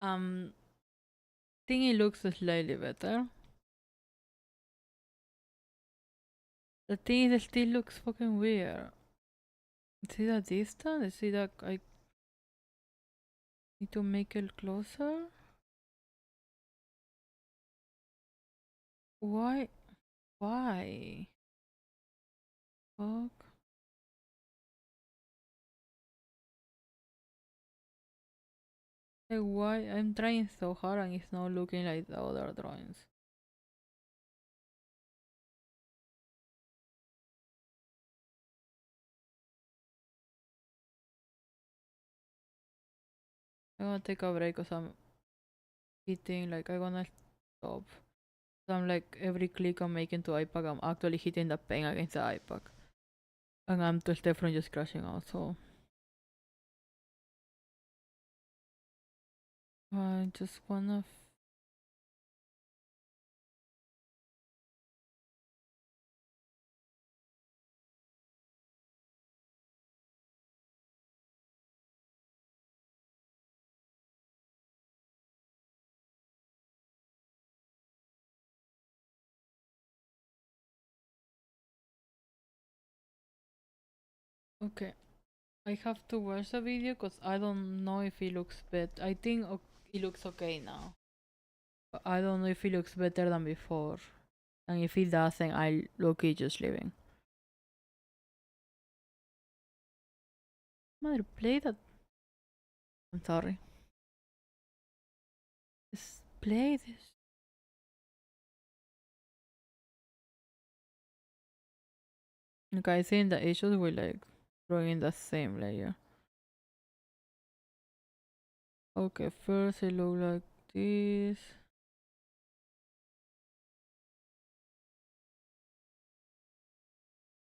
um, think it looks slightly better. The thing is, it still looks fucking weird. Is it a distance? Is it a, Need to make it closer? Why? Why? Fuck. Like why? I'm trying so hard and it's not looking like the other drawings. I'm gonna take a break because I'm hitting, like, I'm gonna stop. So I'm like, every click I'm making to iPad, I'm actually hitting the pen against the iPad. And I'm 2 steps from just crashing out, so. I just wanna. Okay. I have to watch the video because I don't know if it looks better. I think it looks okay now. But I don't know if it looks better than before. And if it doesn't, I'll look it just leaving. Mother, play that. I'm sorry. Just play this. Okay, I think the issues will like drawing the same layer. Okay, first it look like this.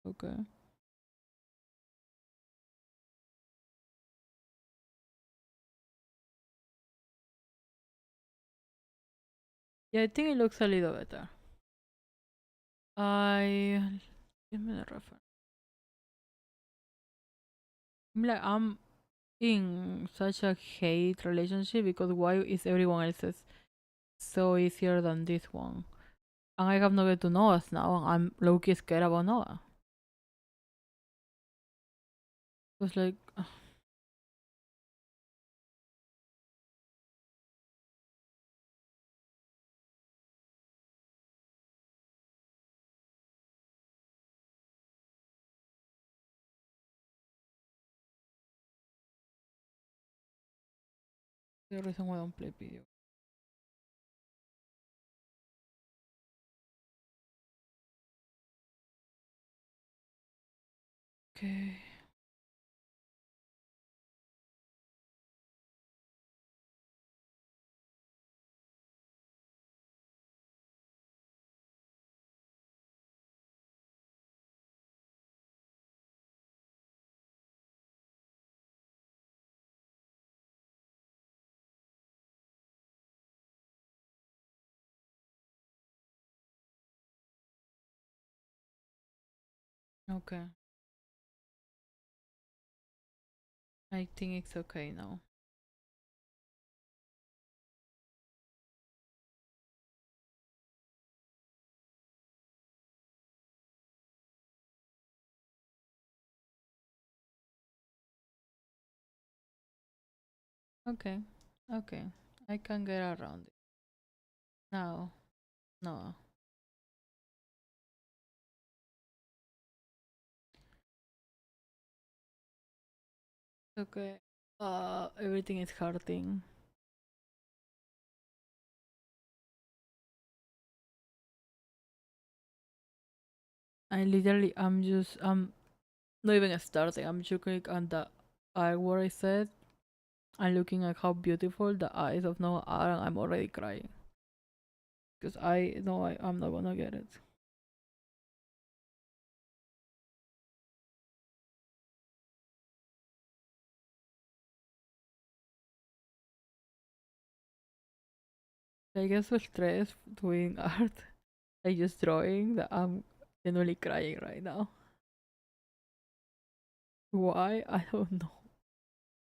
Okay. Yeah, I think it looks a little better. Give me the reference. I'm in such a hate relationship because why is everyone else's so easier than this one? And I have nowhere to Noah now, and I'm low-key scared about Noah. It was like, the reason why I don't play video. Okay. Okay. I think it's okay now. Okay. Okay. I can get around it. Now. No. Okay. Everything is hurting. I'm not even starting. I'm looking at the artwork I said. I'm looking at how beautiful the eyes of Noah are, and I'm already crying. Because I know I'm not gonna get it. I guess with stress doing art, like just drawing, that I'm genuinely crying right now. Why? I don't know.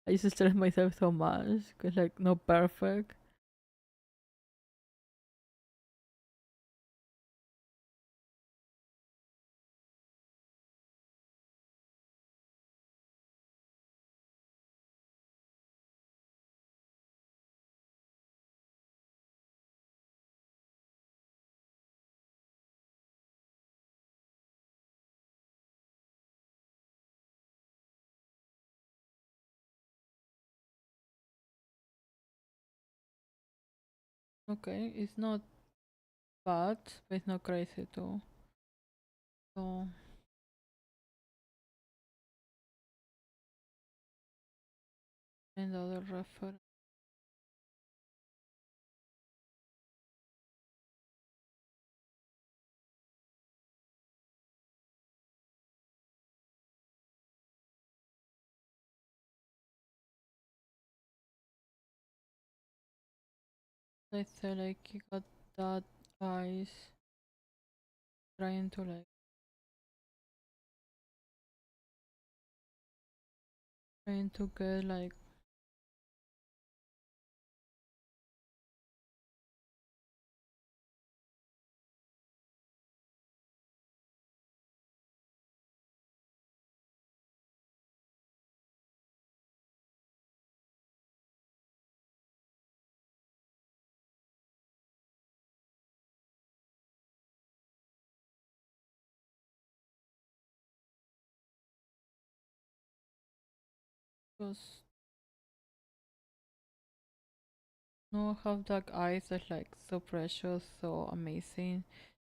I used to stress myself so much because like not perfect. Okay, it's not bad, but it's not crazy too. So and other reference. Let's say like you got that eyes trying to like trying to get like just no have dark eyes that's like so precious, so amazing.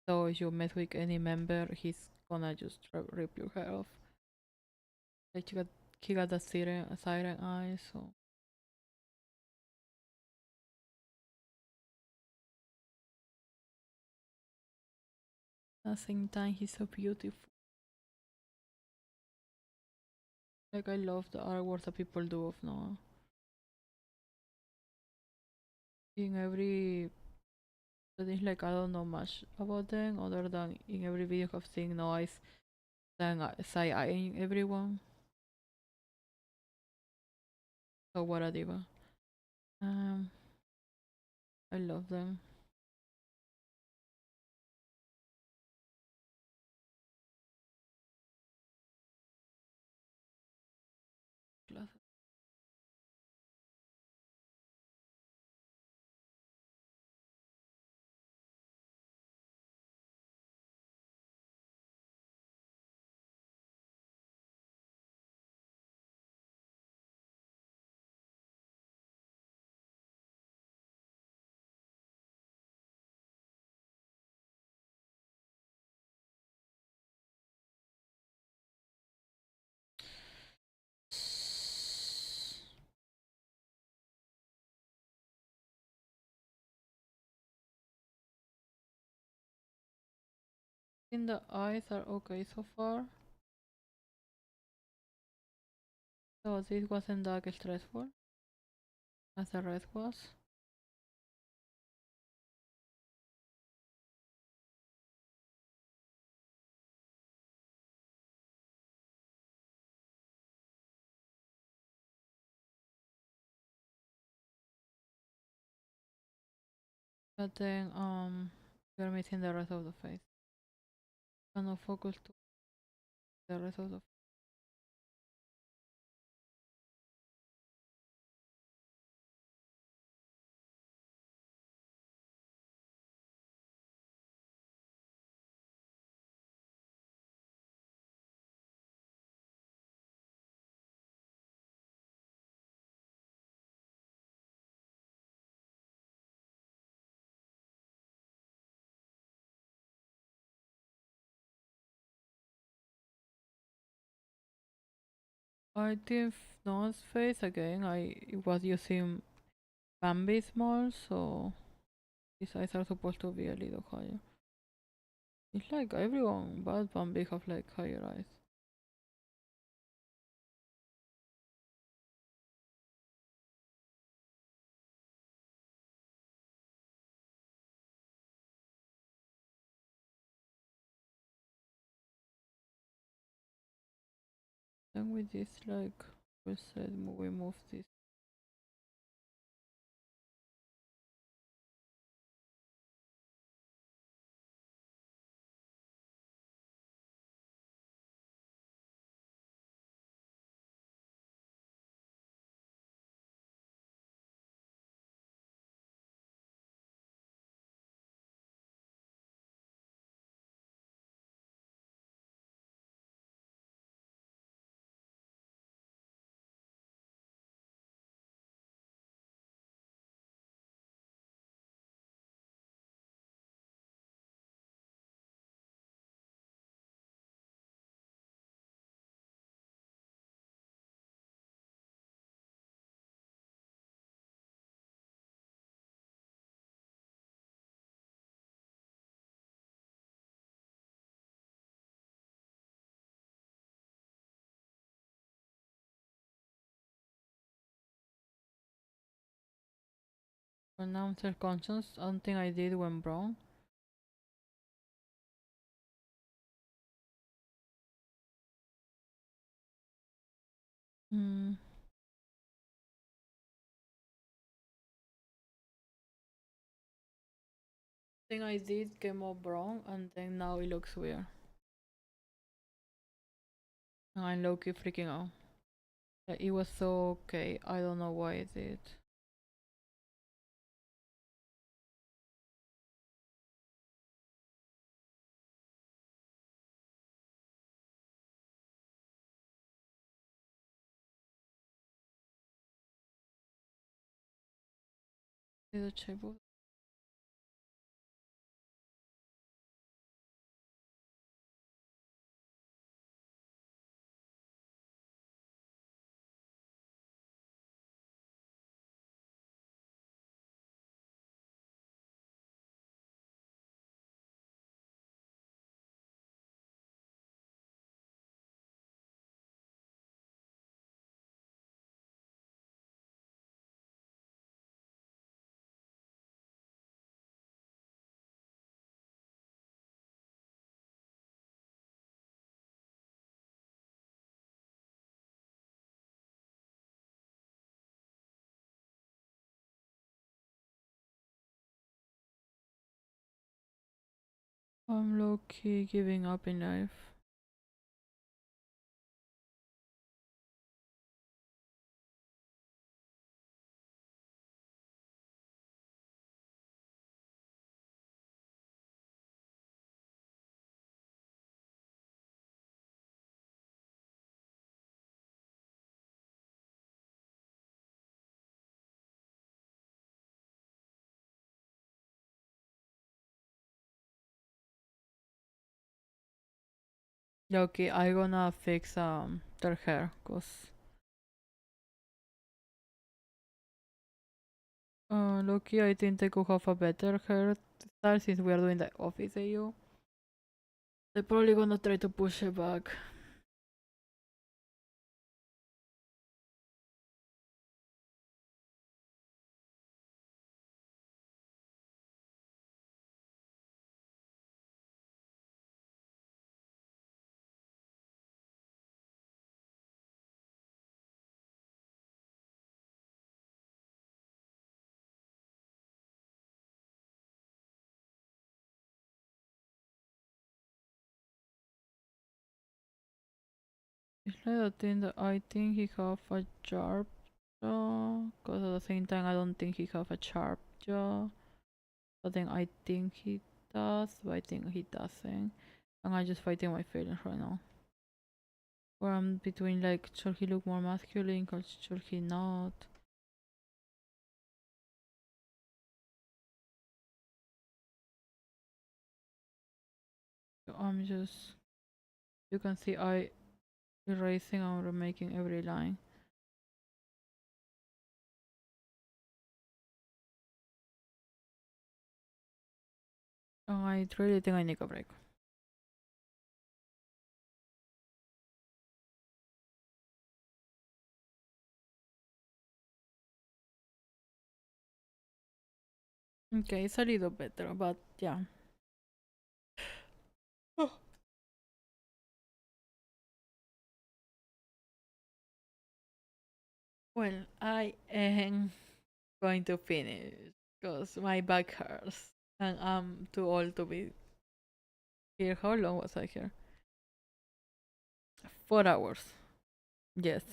So if you mess with any member, he's gonna just rip your hair off. Like you got he got the siren eyes, so at the same time he's so beautiful. Like I love the artwork that people do of Noah. In every but it's like I don't know much about them other than in every video I've seen Noah is side eyeing everyone. So what a diva. Um I love them. In the eyes are okay so far. So this wasn't that stressful as the rest was. But then you're missing the rest of the face. Cannot focus to the rest of the I think Noah's face again I was using Bambi small so his eyes are supposed to be a little higher. It's like everyone but Bambi have like higher eyes. Then with this like we said we move this But now I'm self-conscious. I don't think I did went wrong. Hmm. I think I did came up wrong, and then now it looks weird. And I'm low-key freaking out. Like, it was so okay. I don't know why it did. Is it shape? I'm low-key giving up in life. Yeah, okay, I gonna fix their hair, cause Loki, I think they could have a better hairstyle since we are doing the office AU. They're probably gonna try to push it back. It's like a thing that I think he have a sharp jaw, cause at the same time I don't think he have a sharp jaw. But then I think he does, but I think he doesn't. And I'm just fighting my feelings right now. Where I'm between like, should he look more masculine or should he not? So I'm just, you can see I erasing and remaking every line. And I really think I need a break. Okay, it's a little better, but yeah. Well, I am going to finish because my back hurts and I'm too old to be here. How long was I here? 4 hours. Yes.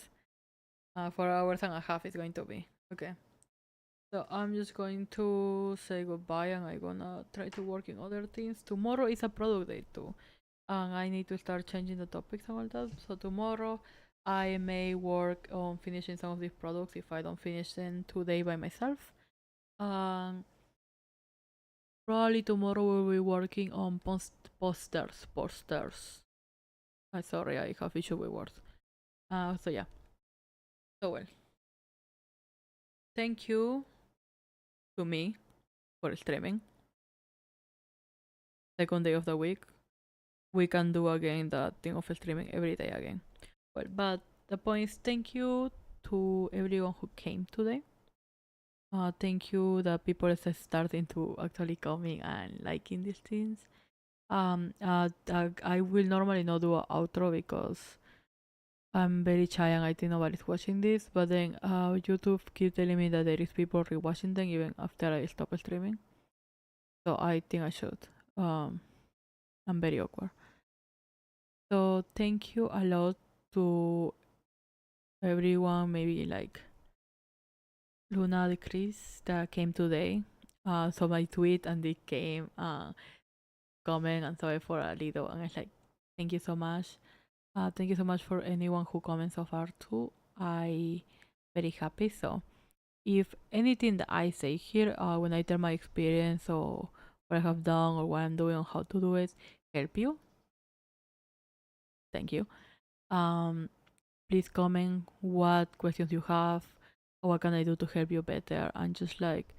4 hours and a half is going to be. Okay. So I'm just going to say goodbye and I'm gonna try to work in other things. Tomorrow is a product day too. And I need to start changing the topics and all that. So tomorrow I may work on finishing some of these products if I don't finish them today by myself. Um, Probably tomorrow we'll be working on posters. Sorry, I have issue with words. So yeah. So well, thank you to me for streaming. Second day of the week. We can do again the thing of streaming every day again. Well, but the point is, thank you to everyone who came today. Thank you that people is starting to actually coming and liking these things. I will normally not do an outro because I'm very shy and I think nobody's watching this. But then YouTube keep telling me that there is people rewatching them even after I stop streaming. So I think I should. Um, I'm very awkward. So thank you a lot to everyone. Maybe like Luna the Chris that came today. So my tweet and they came comment and sorry for a little and it's like thank you so much. Thank you so much for anyone who comments so far too. I very happy. So if anything that I say here when I tell my experience or what I have done or what I'm doing or how to do it help you, thank you. Please comment what questions you have or what can I do to help you better and just like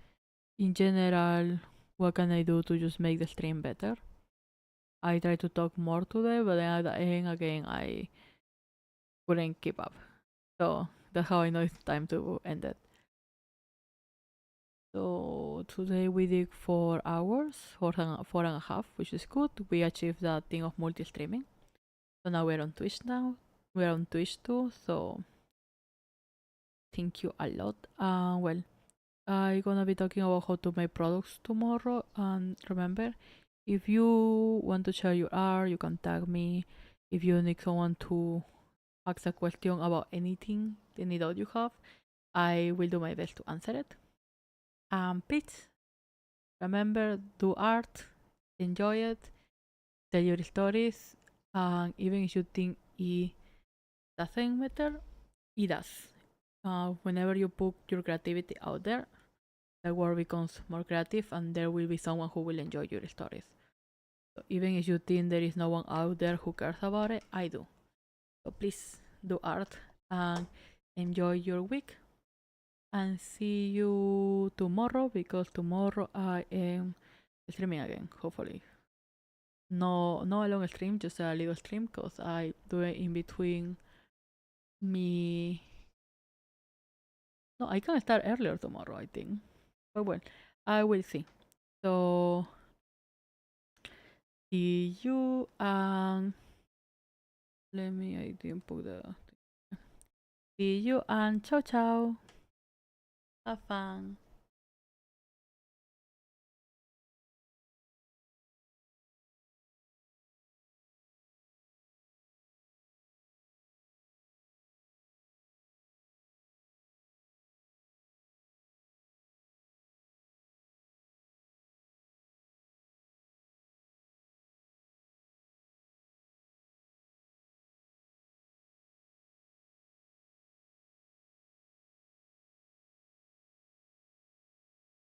in general what can I do to just make the stream better. I try to talk more today, but then at the end again I couldn't keep up. So that's how I know it's time to end it. So today we did 4 hours, 4.5, which is good. We achieved that thing of multi-streaming. So now we're on Twitch now. We're on Twitch too, so thank you a lot. Well, I'm gonna be talking about how to make products tomorrow. And remember, if you want to share your art, you can tag me. If you need someone to ask a question about anything, any doubt you have, I will do my best to answer it. Please remember, do art, enjoy it, tell your stories, and even if you think it doesn't matter, it does. Whenever you put your creativity out there, the world becomes more creative and there will be someone who will enjoy your stories. So even if you think there is no one out there who cares about it, I do. So please do art and enjoy your week. And see you tomorrow because tomorrow I am streaming again, hopefully. No, a long stream, just a little stream because I do it in between me. No, I can start earlier tomorrow, I think. But well, I will see. So see you and let me. I didn't put the. See you and ciao ciao. Have fun.